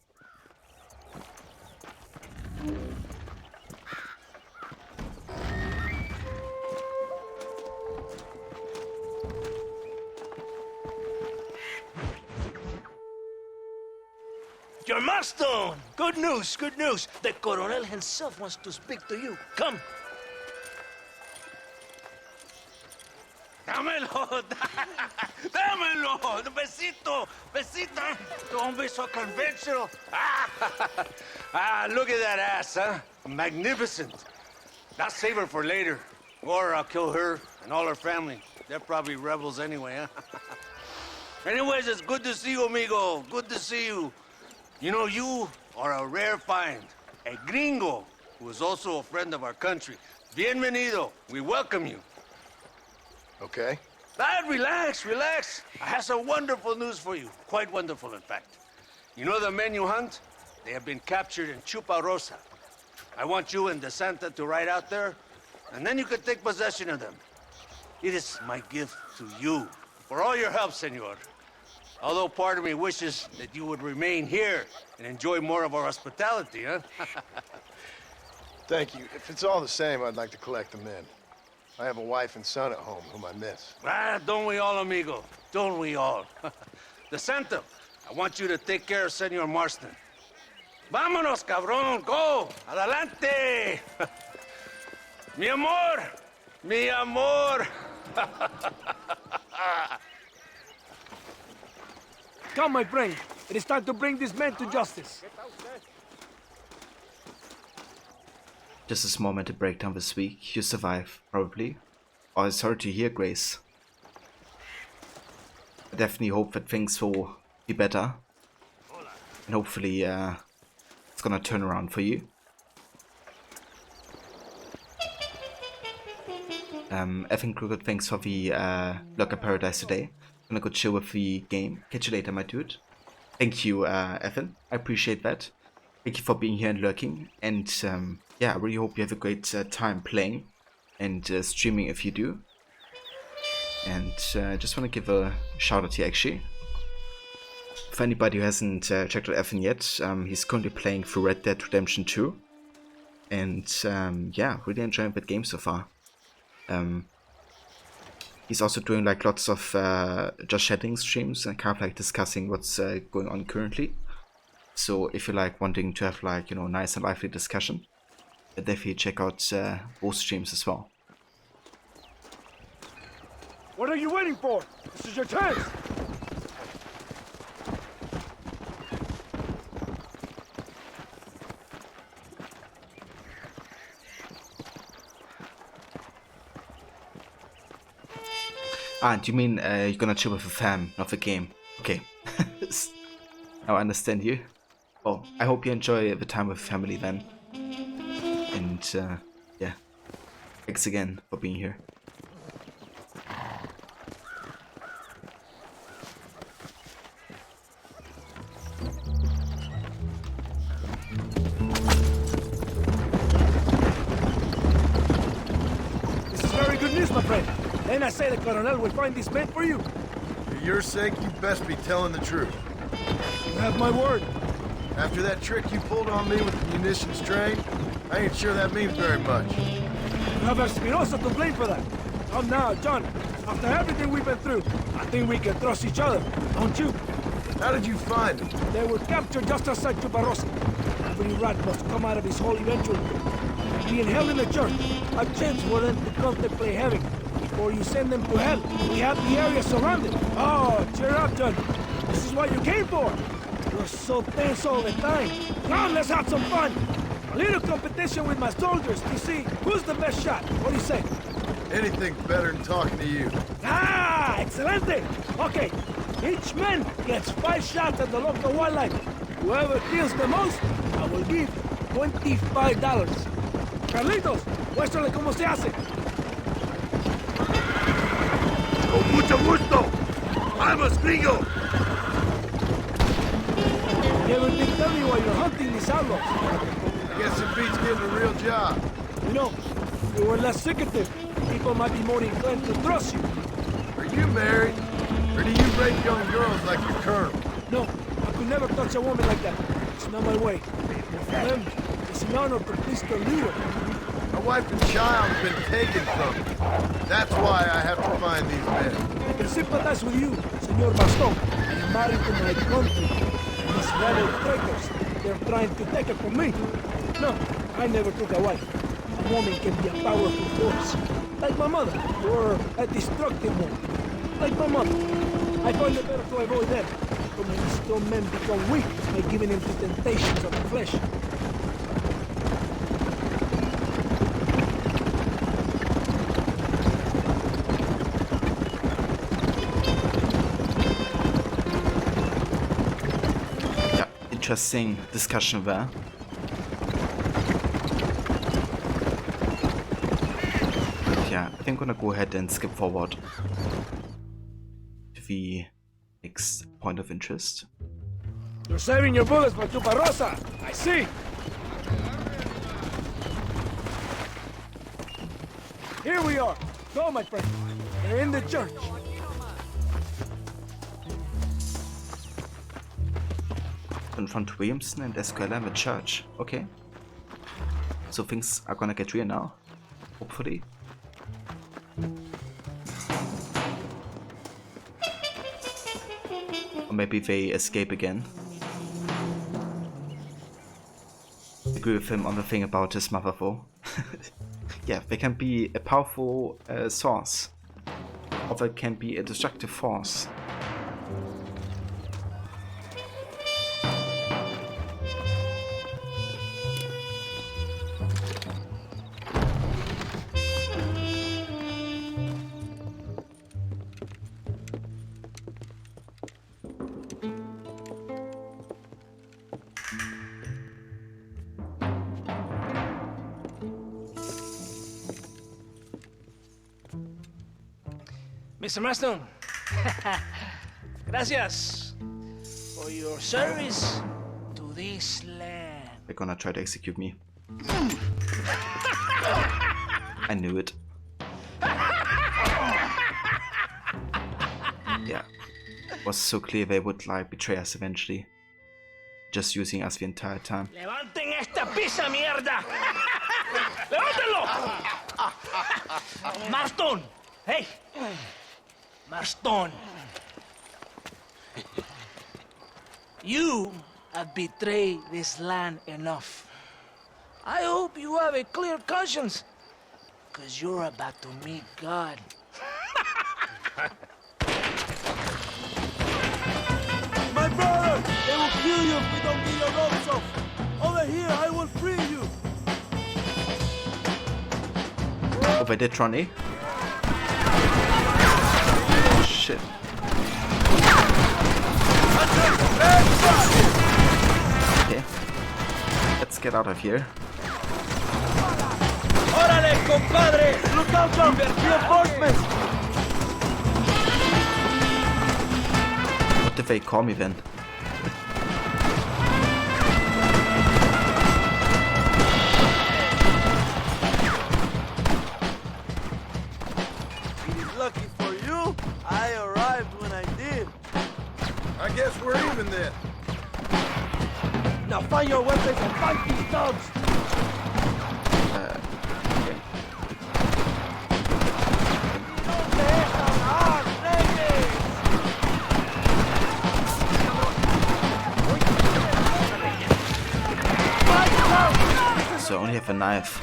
Your Marston! Good news, good news. The Coronel himself wants to speak to you. Come. Dámelo! Dámelo! Besito! Besito! Don't be so conventional. Look at that ass, huh? Magnificent. Now save her for later. Or I'll kill her and all her family. They're probably rebels anyway, huh? Anyways, it's good to see you, amigo. Good to see you. You know, you are a rare find. A gringo, who is also a friend of our country. Bienvenido. We welcome you. Okay. Relax, relax. I have some wonderful news for you. Quite wonderful, in fact. You know the men you hunt? They have been captured in Chuparosa. I want you and De Santa to ride out there, and then you can take possession of them. It is my gift to you for all your help, senor. Although part of me wishes that you would remain here and enjoy more of our hospitality, huh? Thank you. If it's all the same, I'd like to collect the men. I have a wife and son at home whom I miss. Don't we all, amigo? Don't we all? De Santa, I want you to take care of Senor Marston. Vámonos, cabrón, go! Adelante! Mi amor! Mi amor! Come, my friend. It is time to bring this man to justice. Just a small mental breakdown this week. You survive, probably. Oh, sorry to hear, Grace. I definitely hope that things will be better. And hopefully, it's gonna turn around for you. I think good, thanks for the Lurker Paradise today. I'm gonna go chill with the game. Catch you later, my dude. Thank you, Evan. I appreciate that. Thank you for being here and lurking. And yeah, I really hope you have a great time playing and streaming if you do. And I just want to give a shout out here, actually. For anybody who hasn't checked out Evan yet, he's currently playing through Red Dead Redemption 2. And yeah, really enjoying that game so far. He's also doing like lots of just chatting streams and kind of like discussing what's going on currently. So if you like wanting to have like, you know, nice and lively discussion, definitely check out both streams as well. What are you waiting for? This is your chance. Do you mean you're gonna chill with the fam, not the game? Okay. Now I understand you. Well, I hope you enjoy the time with family then. And yeah, thanks again for being here. This is very good news, my friend. Then I say the Colonel will find this man for you. For your sake, you best be telling the truth. You have my word. After that trick you pulled on me with the munitions train, I ain't sure that means very much. You have Espinosa to blame for that. Come now, John. After everything we've been through, I think we can trust each other, don't you? How did you find them? They were captured just outside Chuparosa. Every rat must come out of his hole eventually. Being held in the church, a chance for them to contemplate heaven. Before you send them to hell, we have the area surrounded. Oh, cheer up, John. This is what you came for. You're so tense all the time. Come, let's have some fun. A little competition with my soldiers to see who's the best shot. What do you say? Anything's better than talking to you. Ah, excelente. Okay, each man gets 5 shots at the local wildlife. Whoever kills the most, I will give $25. Carlitos, muéstrale cómo se hace. Con mucho gusto. Vamos, gringo. You ever did tell me why you're hunting these outlaws? I guess it beats getting a real job. You know, if you were less secretive, people might be more inclined to trust you. Are you married? Or do you rape young girls like your colonel? No, I could never touch a woman like that. It's not my way. And for them, it's an honor to please their leader. My wife and child have been taken from me. That's why I have to find these men. I can sympathize with you, Senor Baston. I am married to my country. These rebel traitors, they're trying to take it from me. No, I never took a wife. A woman can be a powerful force. Like my mother, or a destructive one. Like my mother. I find it better to avoid them. But when strong men become weak by giving in to temptations of the flesh. Yeah, interesting discussion there. Yeah, I think I'm gonna go ahead and skip forward to the next point of interest. You're saving your bullets for Chuparosa. I see. Here we are. Go, my friend. They're in the church. Confront Williamson and Escuela in the church. Okay. So things are gonna get real now. Hopefully. Or maybe they escape again. I agree with him on the thing about his mother though. Yeah, they can be a powerful source. Or they can be a destructive force. Mr. Marston, gracias for your service to this land. They're gonna try to execute me. I knew it. Yeah. It was so clear they would like betray us eventually. Just using us the entire time. Levanten esta pizza mierda. Levántenlo. Marston, hey. Marston, you have betrayed this land enough. I hope you have a clear conscience, because you're about to meet God. My brother, they will kill you if we don't get your ropes off. Over here, I will free you. Oh, they did, Ronnie. Shit. Okay. Let's get out of here. Órale, compadre! Look out, John! Reinforcements! What did they call me then? Lucky for you, I arrived when I did. I guess we're even then. Now find your weapons and fight these dogs! Okay. So I only have a knife.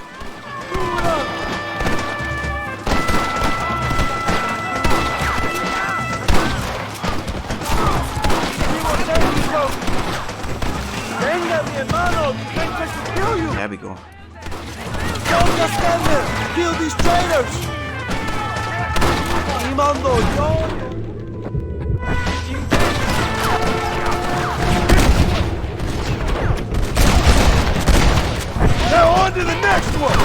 There we go. Don't just stand there! Kill these traitors! Imando, yo! Now on to the next one!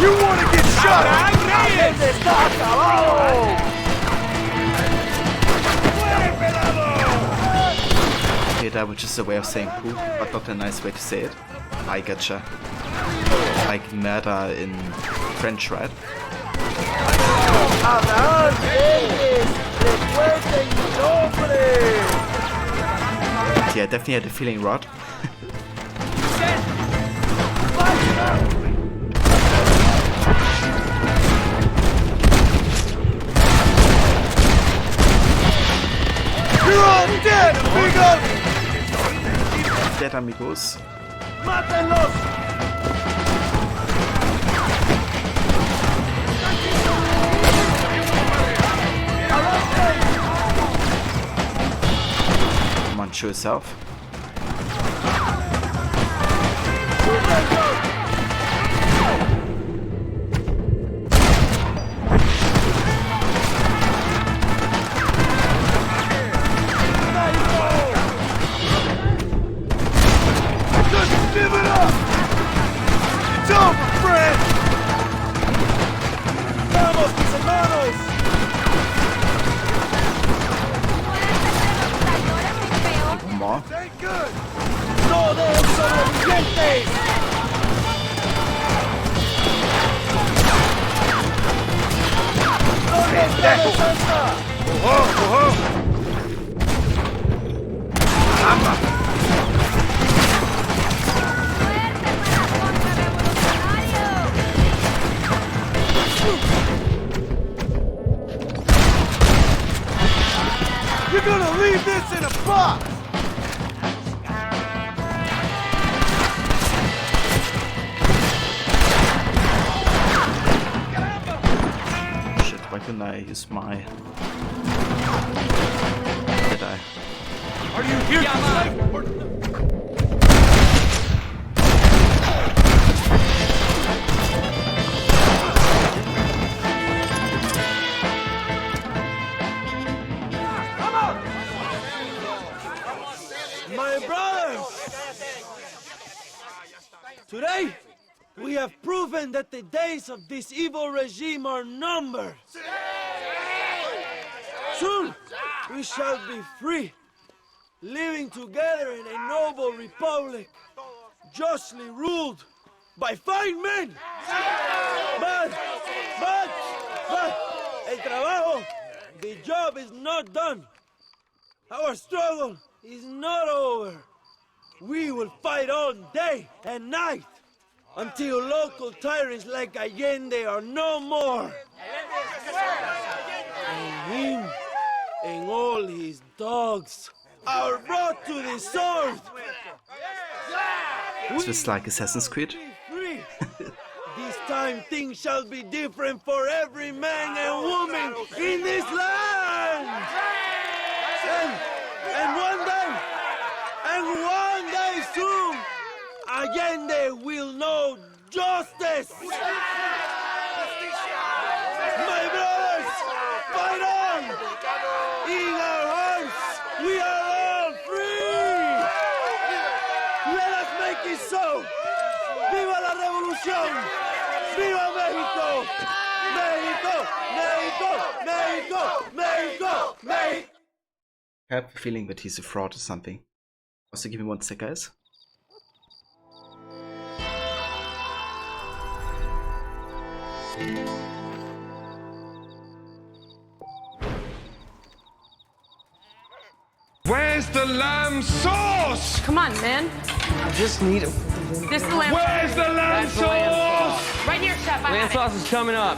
You want to get shot at? Okay, that was just a way of saying poop, but not a nice way to say it. I gotcha. Like murder in French, right? Yeah, definitely had a feeling, Rod. You're all dead, amigos! Dead, amigos. ¡Mátenlos! show yourself. Just give it up! It's over, friend! Vamos, mis hermanos! One more. Ain't good! ¡Todos sobrevivientes! ¿Dónde está la salsa? ¡Ojo, ojo! ¡Ama! You're gonna leave this in a box! Shit, why couldn't I use my... Did I? Are you here to fight or... My brothers! Today, we have proven that the days of this evil regime are numbered. Soon, we shall be free, living together in a noble republic, justly ruled by fine men. But, el trabajo, the job is not done. Our struggle is not over. We will fight all day and night until local tyrants like Allende are no more. And him and all his dogs are brought to the sword. Is this like Assassin's Creed? Free. This time things shall be different for every man and woman in this land. And one day soon, Allende will know justice. My brothers, fight on! In our hearts, we are all free. Let us make it so. ¡Viva la revolución! ¡Viva México! ¡México! ¡México! ¡México! ¡México! ¡México! I have a feeling that he's a fraud or something. Also, give me one sec, guys. Where's the lamb sauce? Come on, man. I just need a... This is the lamb Where's the lamb sauce? Right here, chef. I Lamb have sauce is coming up.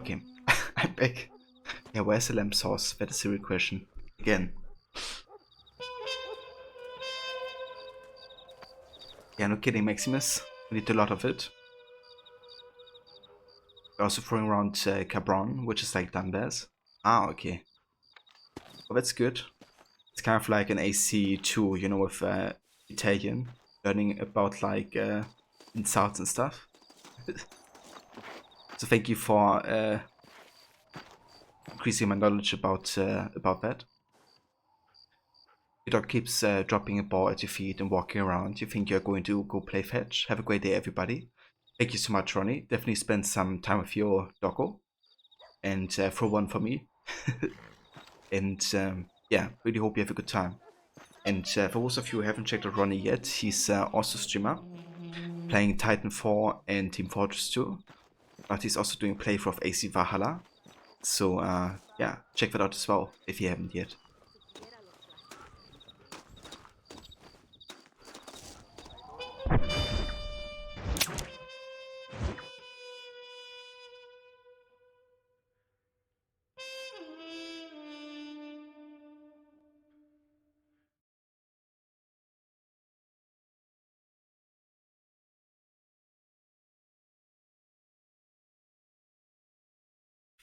Okay, I'm back. Yeah, where's the lamb sauce? That is the real question. Again. Yeah, no kidding, Maximus. We need a lot of it. We're also throwing around Cabron, which is like Dunbass. Ah, okay. Well, that's good. It's kind of like an AC2, you know, with Italian. Learning about like insults and stuff. So thank you for increasing my knowledge about that. Your dog keeps dropping a ball at your feet and walking around. You think you're going to go play fetch? Have a great day, everybody. Thank you so much, Ronnie. Definitely spend some time with your doggo. And throw one for me. And yeah, really hope you have a good time. And for those of you who haven't checked out Ronnie yet, he's also a streamer. Playing Titanfall and Team Fortress 2. But he's also doing a playthrough of AC Valhalla. So yeah, check that out as well if you haven't yet.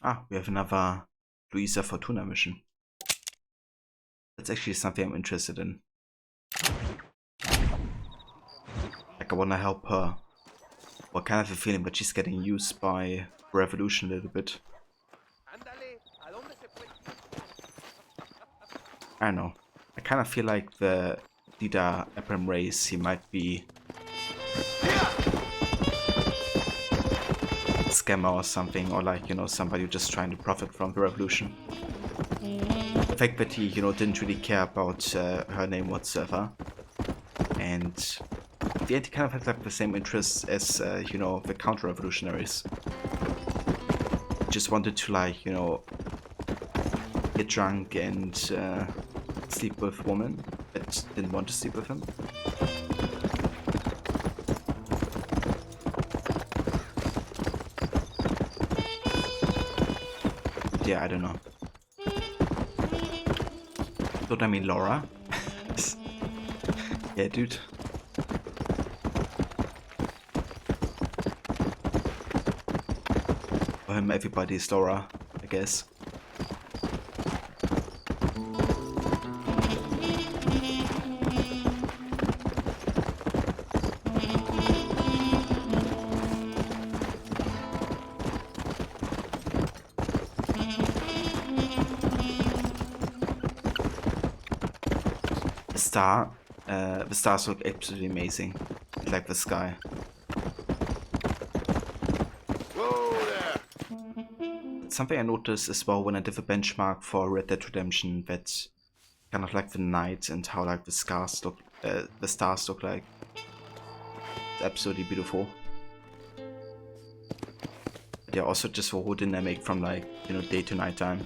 Ah, we have another Luisa Fortuna mission. That's actually something I'm interested in. Like, I wanna help her. Well, I kind of have a feeling that she's getting used by Revolution a little bit. I don't know. I kind of feel like the leader, Abram Reyes, he might be a scammer or something, or like, you know, somebody just trying to profit from the revolution. The fact that he, you know, didn't really care about her name whatsoever, and at the end he kind of had like the same interests as, you know, the counter-revolutionaries. Just wanted to, like, you know, get drunk and sleep with women that didn't want to sleep with him. Yeah, I don't know. Don't I mean Laura? Yeah, dude. For him, everybody's Laura, I guess. The stars look absolutely amazing, like the sky. Whoa there! Something I noticed as well when I did the benchmark for Red Dead Redemption, that kind of like the night and how like the stars look like. It's absolutely beautiful. But yeah, also just the whole dynamic from like, you know, day to night time.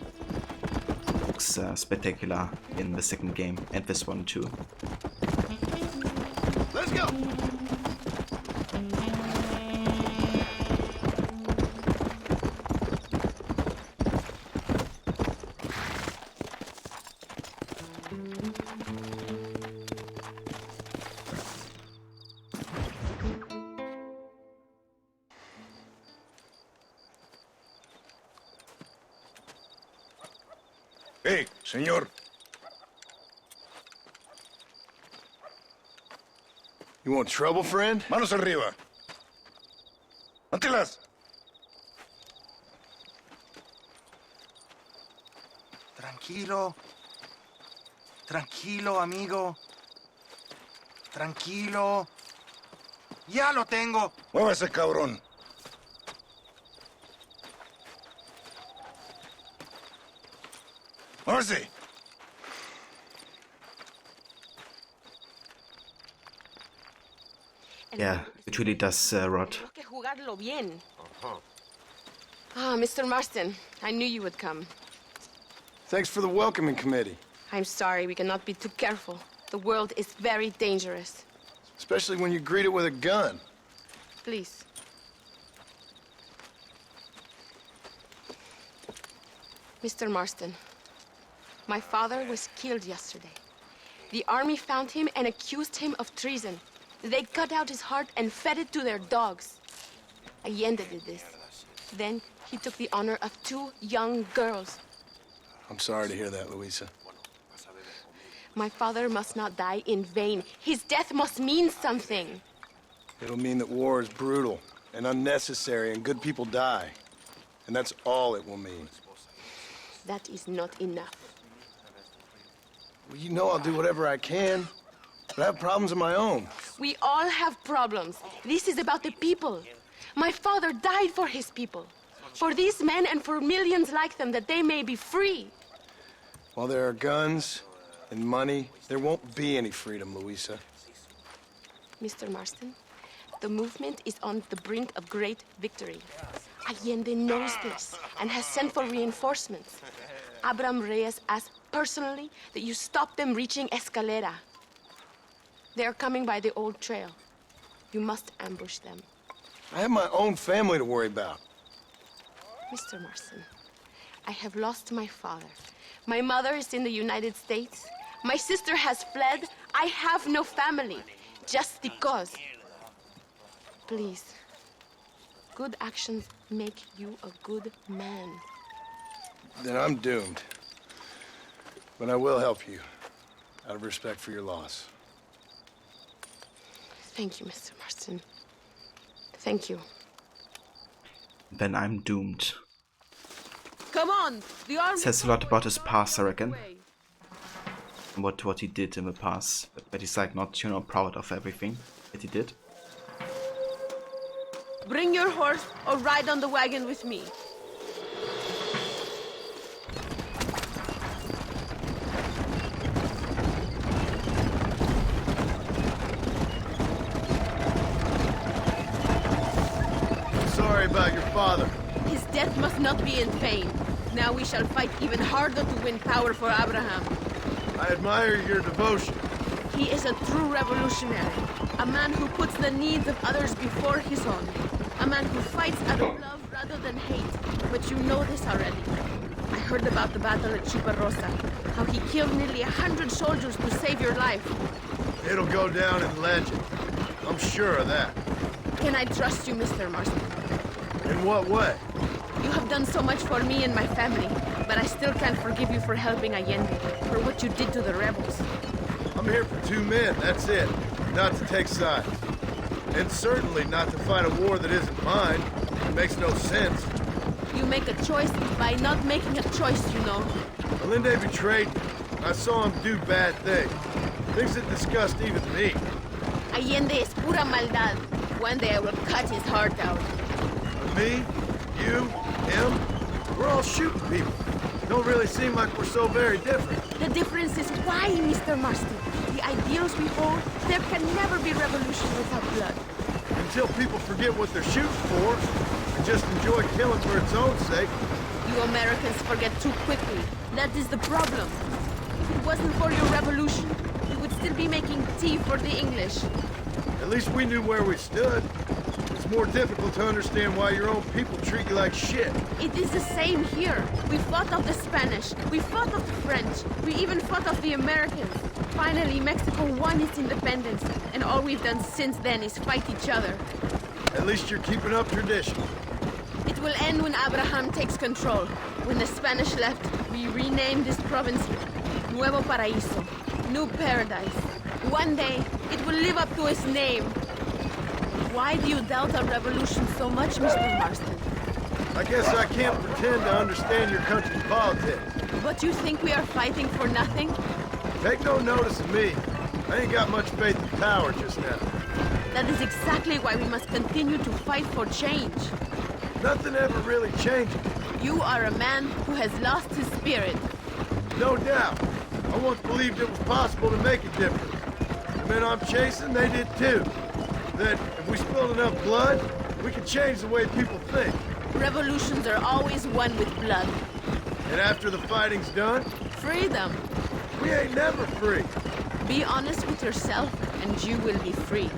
Looks spectacular in the second game and this one too. Let's go! Hey, señor. You want trouble, friend? Manos arriba. Antilas. Tranquilo. Tranquilo, amigo. Tranquilo. Ya lo tengo. Muévese, cabrón. Muévese. Yeah, it really does rot. Ah, Mr. Marston, I knew you would come. Thanks for the welcoming committee. I'm sorry, we cannot be too careful. The world is very dangerous. Especially when you greet it with a gun. Please. Mr. Marston, my father was killed yesterday. The army found him and accused him of treason. They cut out his heart and fed it to their dogs. Allende did this. Then he took the honor of 2 young girls. I'm sorry to hear that, Luisa. My father must not die in vain. His death must mean something. It'll mean that war is brutal and unnecessary and good people die. And that's all it will mean. That is not enough. Well, you know I'll do whatever I can. But I have problems of my own. We all have problems. This is about the people. My father died for his people. For these men and for millions like them, that they may be free. While there are guns and money, there won't be any freedom, Luisa. Mr. Marston, the movement is on the brink of great victory. Allende knows this and has sent for reinforcements. Abram Reyes asked personally that you stop them reaching Escalera. They are coming by the old trail. You must ambush them. I have my own family to worry about. Mr. Marston, I have lost my father. My mother is in the United States. My sister has fled. I have no family, just because. Please, good actions make you a good man. Then I'm doomed. But I will help you, out of respect for your loss. Thank you, Mr. Marston. Thank you. Then I'm doomed. Come on! The army Says a lot about his past, I reckon. And what he did in the past. But he's like not, you know, proud of everything that he did. Bring your horse or ride on the wagon with me. Sorry about your father. His death must not be in vain. Now we shall fight even harder to win power for Abraham. I admire your devotion. He is a true revolutionary. A man who puts the needs of others before his own. A man who fights out of love rather than hate. But you know this already. I heard about the battle at Chuparosa. How he killed nearly 100 soldiers to save your life. It'll go down in legend. I'm sure of that. Can I trust you, Mr. Marston? In what way? You have done so much for me and my family, but I still can't forgive you for helping Allende, for what you did to the rebels. I'm here for 2 men, that's it. Not to take sides. And certainly not to fight a war that isn't mine. It makes no sense. You make a choice by not making a choice, you know. Allende betrayed me. I saw him do bad things. Things that disgust even me. Allende es pura maldad. One day I will cut his heart out. Me? You? Him? We're all shooting people. Don't really seem like we're so very different. The difference is why, Mr. Marston. The ideals we hold, there can never be revolution without blood. Until people forget what they're shooting for and just enjoy killing for its own sake. You Americans forget too quickly. That is the problem. If it wasn't for your revolution, you would still be making tea for the English. At least we knew where we stood. It's more difficult to understand why your own people treat you like shit. It is the same here. We fought off the Spanish. We fought off the French. We even fought off the Americans. Finally, Mexico won its independence, and all we've done since then is fight each other. At least you're keeping up tradition. It will end when Abraham takes control. When the Spanish left, we renamed this province Nuevo Paraíso, New Paradise. One day, it will live up to its name. Why do you doubt our revolution so much, Mr. Marston? I guess I can't pretend to understand your country's politics. But you think we are fighting for nothing? Take no notice of me. I ain't got much faith in power just now. That is exactly why we must continue to fight for change. Nothing ever really changes. You are a man who has lost his spirit. No doubt. I once believed it was possible to make a difference. The men I'm chasing, they did too. That if we spilled enough blood, we could change the way people think. Revolutions are always won with blood. And after the fighting's done? Freedom. We ain't never free. Be honest with yourself, and you will be free.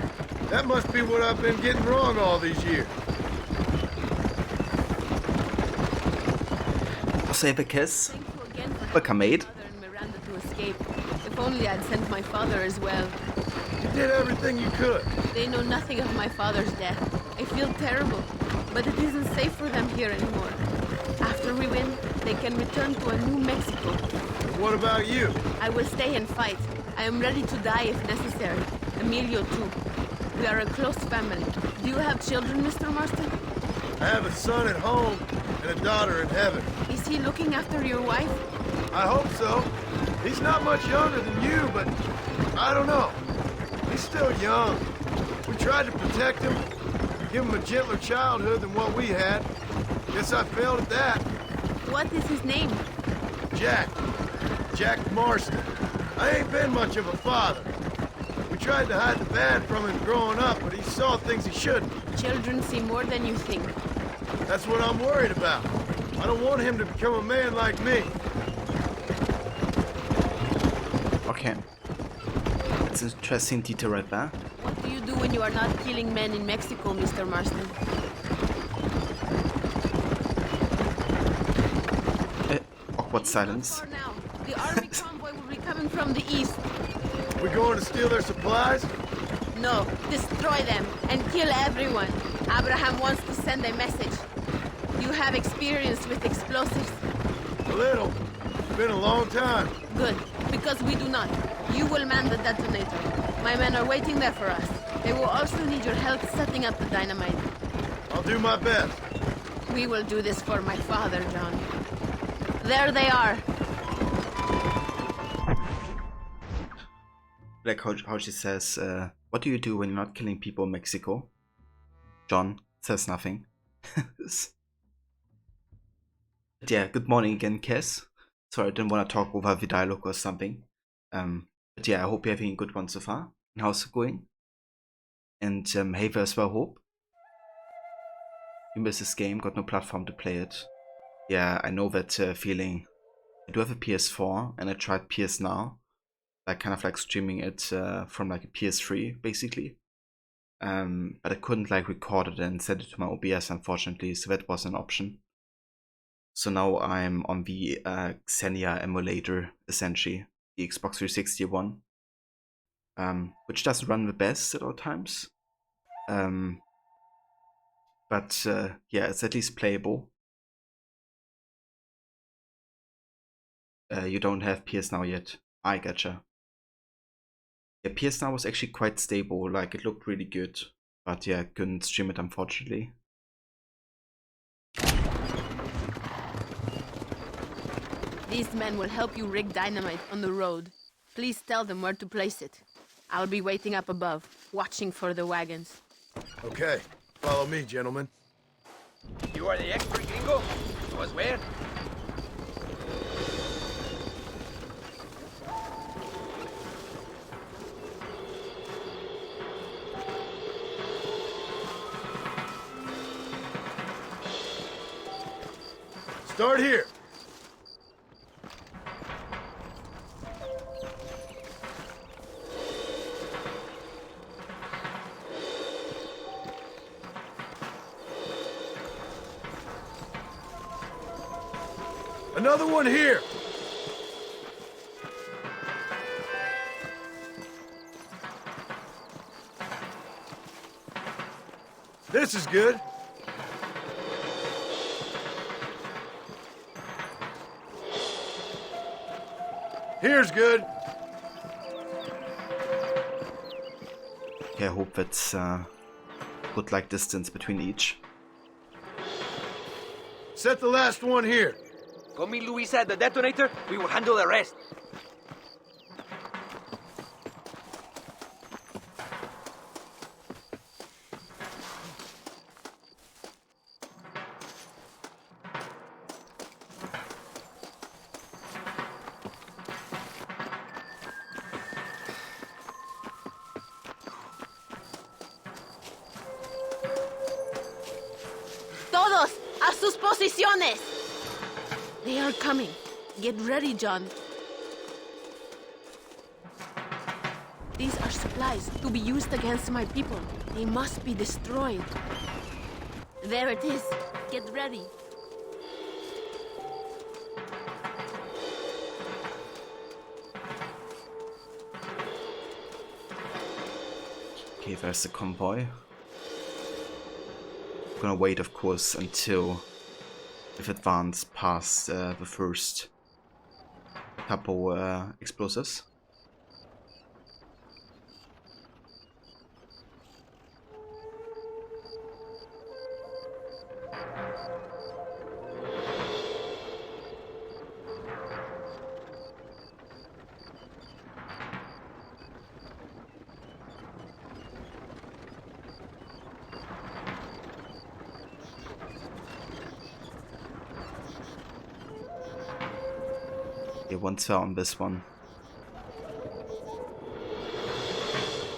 That must be what I've been getting wrong all these years. Save a kiss. Welcome, mate. Miranda to escape. If only I'd sent my father as well. You did everything you could. They know nothing of my father's death. I feel terrible, but it isn't safe for them here anymore. After we win, they can return to a new Mexico. What about you? I will stay and fight. I am ready to die if necessary. Emilio too. We are a close family. Do you have children, Mr. Marston? I have a son at home and a daughter in heaven. Is he looking after your wife? I hope so. He's not much younger than you, but I don't know. He's still young. We tried to protect him, give him a gentler childhood than what we had. Guess I failed at that. What is his name? Jack. Jack Marston. I ain't been much of a father. We tried to hide the bad from him growing up, but he saw things he shouldn't. Children see more than you think. That's what I'm worried about. I don't want him to become a man like me. Okay. That's an interesting detail right there. What do you do when you are not killing men in Mexico, Mr. Marston? Awkward silence. For now, the army convoy will be coming from the east. We going to steal their supplies? No, destroy them and kill everyone. Abraham wants to send a message. You have experience with explosives. A little. It's been a long time. Good, because we do not. You will man the detonator. My men are waiting there for us. They will also need your help setting up the dynamite. I'll do my best. We will do this for my father, John. There they are. Like how she says, what do you do when you're not killing people in Mexico? John says nothing. But yeah, good morning again, Kes. Sorry, I didn't want to talk over the dialogue or something. But yeah, I hope you're having a good one so far. And how's it going? And hey there as well, Hope. You missed this game, got no platform to play it. Yeah, I know that feeling. I do have a PS4 and I tried PS Now. Like kind of like streaming it from like a PS3 basically. But I couldn't like record it and send it to my OBS unfortunately, so that was an option. So now I'm on the Xenia emulator essentially, the Xbox 360 one. Which doesn't run the best at all times. But yeah, it's at least playable. You don't have PS Now yet. I gotcha. Yeah, PS Now was actually quite stable, like it looked really good. But yeah, couldn't stream it unfortunately. These men will help you rig dynamite on the road. Please tell them where to place it. I'll be waiting up above, watching for the wagons. Okay, follow me, gentlemen. You are the expert, gringo? Show us where. Start here. Another one here. This is good. Here's good. Okay, I hope that's good like distance between each. Set the last one here. Go meet Luisa at the detonator. We will handle the rest. Todos a sus posiciones. They are coming. Get ready, John. These are supplies to be used against my people. They must be destroyed. There it is. Get ready. Okay, there's the convoy. I'm gonna wait, of course, until we've advanced past the first couple explosives. Yeah, one fell on this one.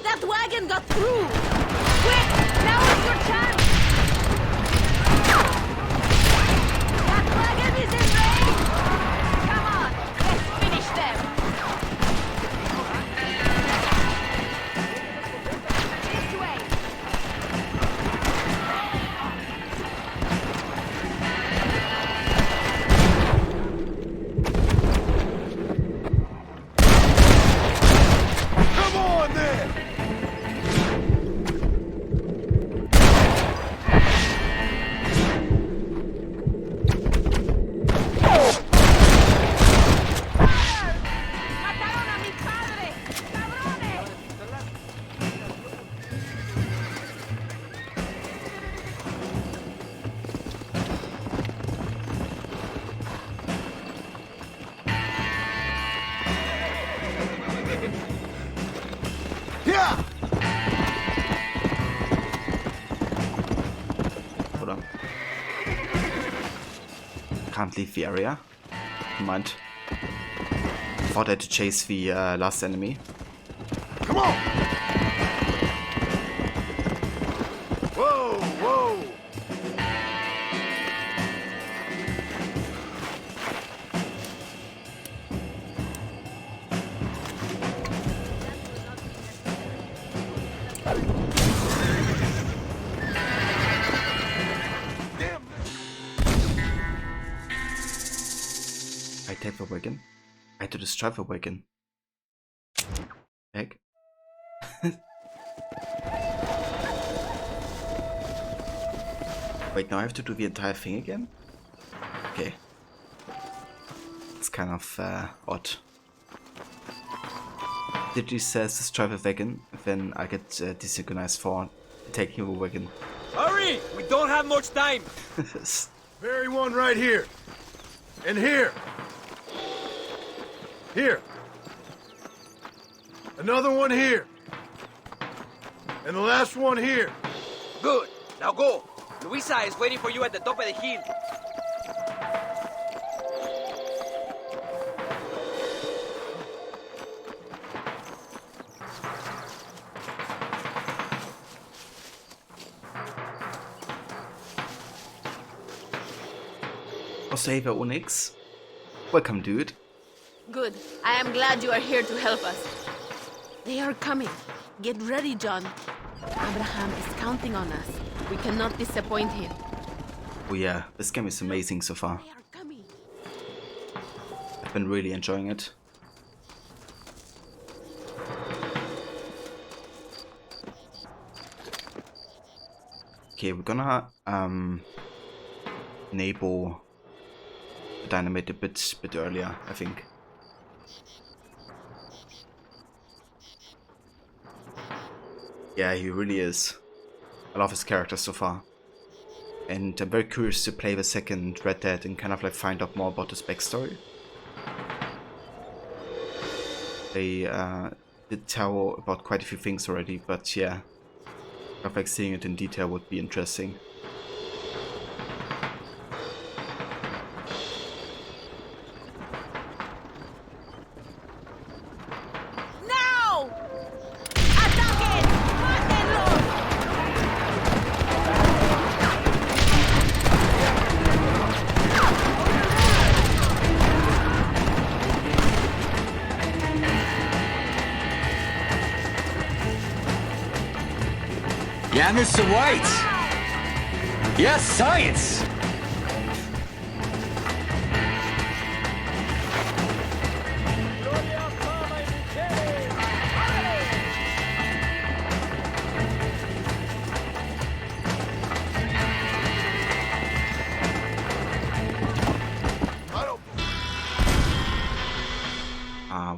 That wagon got through! Quick! Now is your chance! That wagon is in range! Come on, let's finish them! This way! Come on then! can't leave the area. Never mind. Thought I had to chase the last enemy. Come on! Whoa, whoa! I take the wagon. I had to destroy the wagon. Heck. Wait, now I have to do the entire thing again? Okay. It's kind of odd. Digi says destroy the wagon, then I get desynchronized for taking the wagon. Hurry! We don't have much time! Bury one right here. And here. Here. Another one here. And the last one here. Good. Now go. Luisa is waiting for you at the top of the hill. Osava Onyx. Welcome, dude. Good. I am glad you are here to help us. They are coming. Get ready, John. Abraham is counting on us. We cannot disappoint him. Oh yeah, this game is amazing so far. I've been really enjoying it. Okay, we're gonna enable the dynamite a bit earlier, I think. Yeah, he really is. I love his character so far. And I'm very curious to play the second Red Dead and kind of like find out more about his backstory. They did tell about quite a few things already, but yeah, kind of like seeing it in detail would be interesting. Yeah, Mr. White! Yes, science!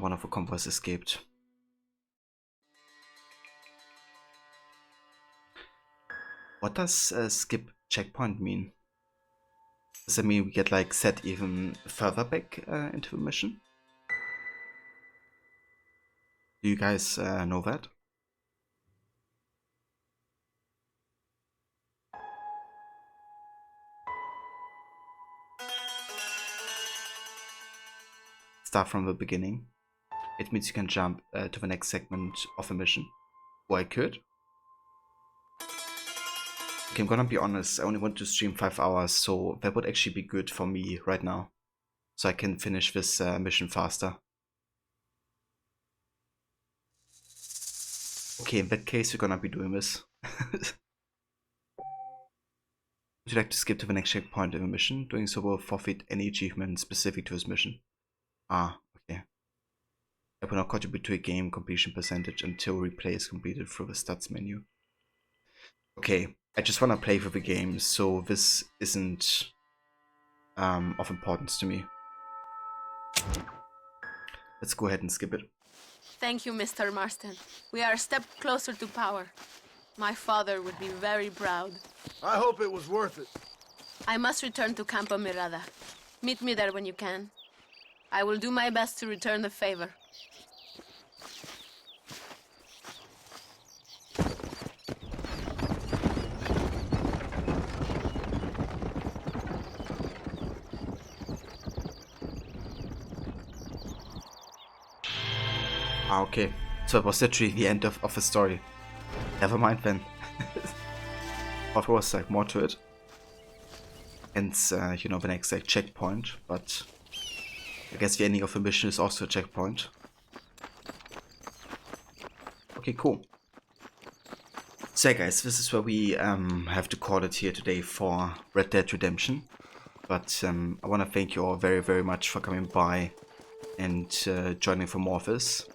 One of the convoys escaped. What does skip checkpoint mean? Does that mean we get like set even further back into the mission? Do you guys know that? Start from the beginning. It means you can jump to the next segment of a mission. Or I could. Okay, I'm gonna be honest, I only want to stream 5 hours, so that would actually be good for me right now. So I can finish this mission faster. Okay, in that case, we're gonna be doing this. Would you like to skip to the next checkpoint in the mission? Doing so will forfeit any achievement specific to this mission. Ah, okay. I will not contribute to a game completion percentage until replay is completed through the stats menu. Okay, I just want to play for the game, so this isn't of importance to me. Let's go ahead and skip it. Thank you, Mr. Marston. We are a step closer to power. My father would be very proud. I hope it was worth it. I must return to Campo Mirada. Meet me there when you can. I will do my best to return the favor. Ah, okay. So it was literally the end of the story. Never mind then. Thought there was like more to it. Hence, you know, the next like checkpoint, but I guess the ending of the mission is also a checkpoint. Okay, cool. So yeah, guys, this is where we have to call it here today for Red Dead Redemption. But I want to thank you all very, very much for coming by and joining for more of this.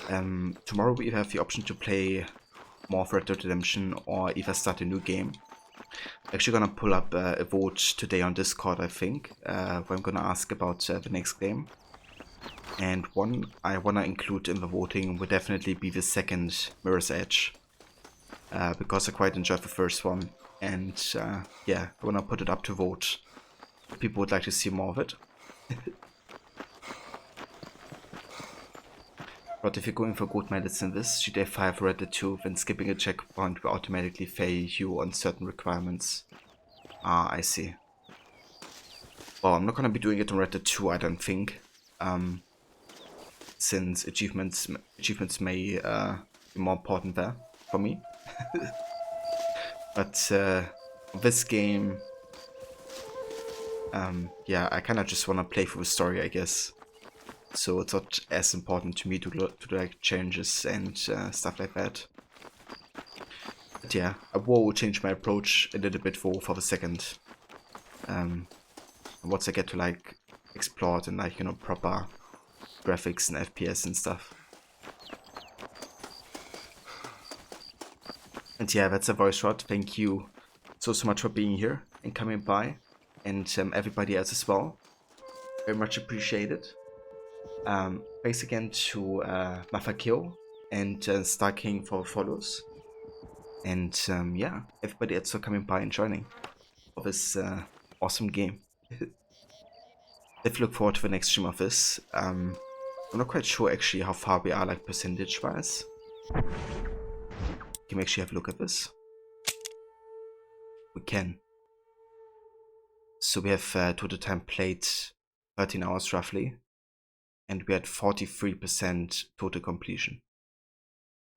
Tomorrow we have the option to play more of Red Dead Redemption or either start a new game. I'm actually gonna pull up a vote today on Discord, I think, where I'm gonna ask about the next game. And one I wanna include in the voting would definitely be the second Mirror's Edge, because I quite enjoyed the first one, and yeah, I wanna put it up to vote. People would like to see more of it. But if you're going for good medicine in this, GTA 5 Red Dead 2, then skipping a checkpoint will automatically fail you on certain requirements. Ah, I see. Well, I'm not gonna be doing it on Red Dead 2, I don't think. Since achievements may be more important there for me. But this game, yeah, I kind of just want to play through the story, I guess. So it's not as important to me to like changes and stuff like that. But yeah, I will change my approach a little bit for the second. Once I get to like explore it and like, you know, proper graphics and FPS and stuff. And yeah, that's a voice shot. Thank you so much for being here and coming by, and everybody else as well. Very much appreciated. Thanks again to Mafakil and Star King for follows. And yeah, everybody else for coming by and joining for this awesome game. If you look forward to the next stream of this. I'm not quite sure actually how far we are like percentage wise. Can we actually have a look at this? We can. So we have total time played 13 hours roughly. And we had 43% total completion.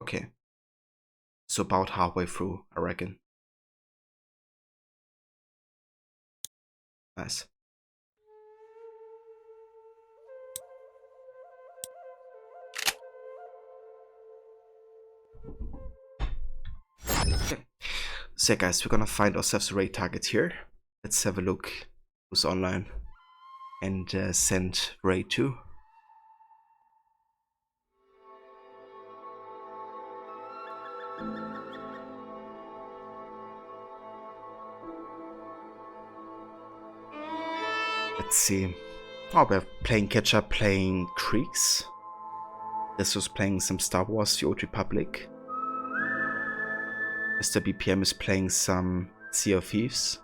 Okay. So about halfway through, I reckon. Nice. Okay. So guys, we're gonna find ourselves a raid target here. Let's have a look who's online and send raid to. Let's see. Oh, we're playing catch up, playing Creeks. This was playing some Star Wars, The Old Republic. Mr. BPM is playing some Sea of Thieves.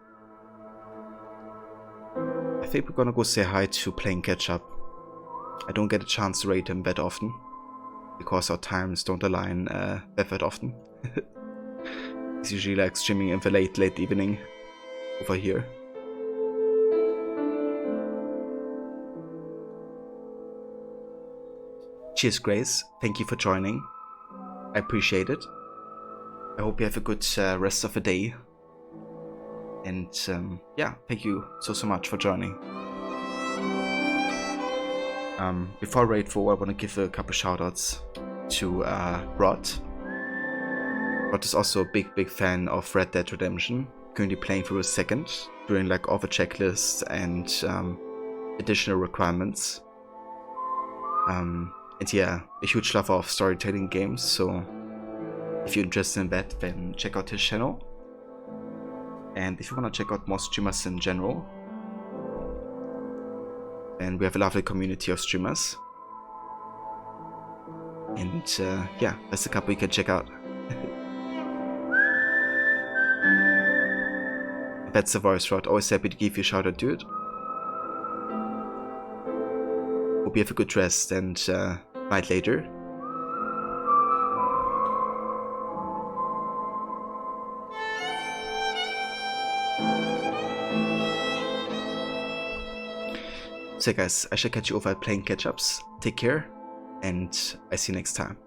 I think we're gonna go say hi to playing catch up. I don't get a chance to rate him that often, because our times don't align that often. He's usually like streaming in the late evening over here. Cheers, Grace. Thank you for joining. I appreciate it. I hope you have a good rest of the day. And yeah, thank you so much for joining. Before I raid 4, I want to give a couple shoutouts to Rod. Rod is also a big fan of Red Dead Redemption. Currently playing through a second, doing like all the checklists and additional requirements. And yeah, a huge lover of storytelling games, so if you're interested in that, then check out his channel. And if you want to check out more streamers in general, then we have a lovely community of streamers. And yeah, there's a couple you can check out. That's the voice rod. Always happy to give you a shout out, dude. Hope you have a good rest and night later. So guys, I shall catch you over at playing catch-ups. Take care, and I see you next time.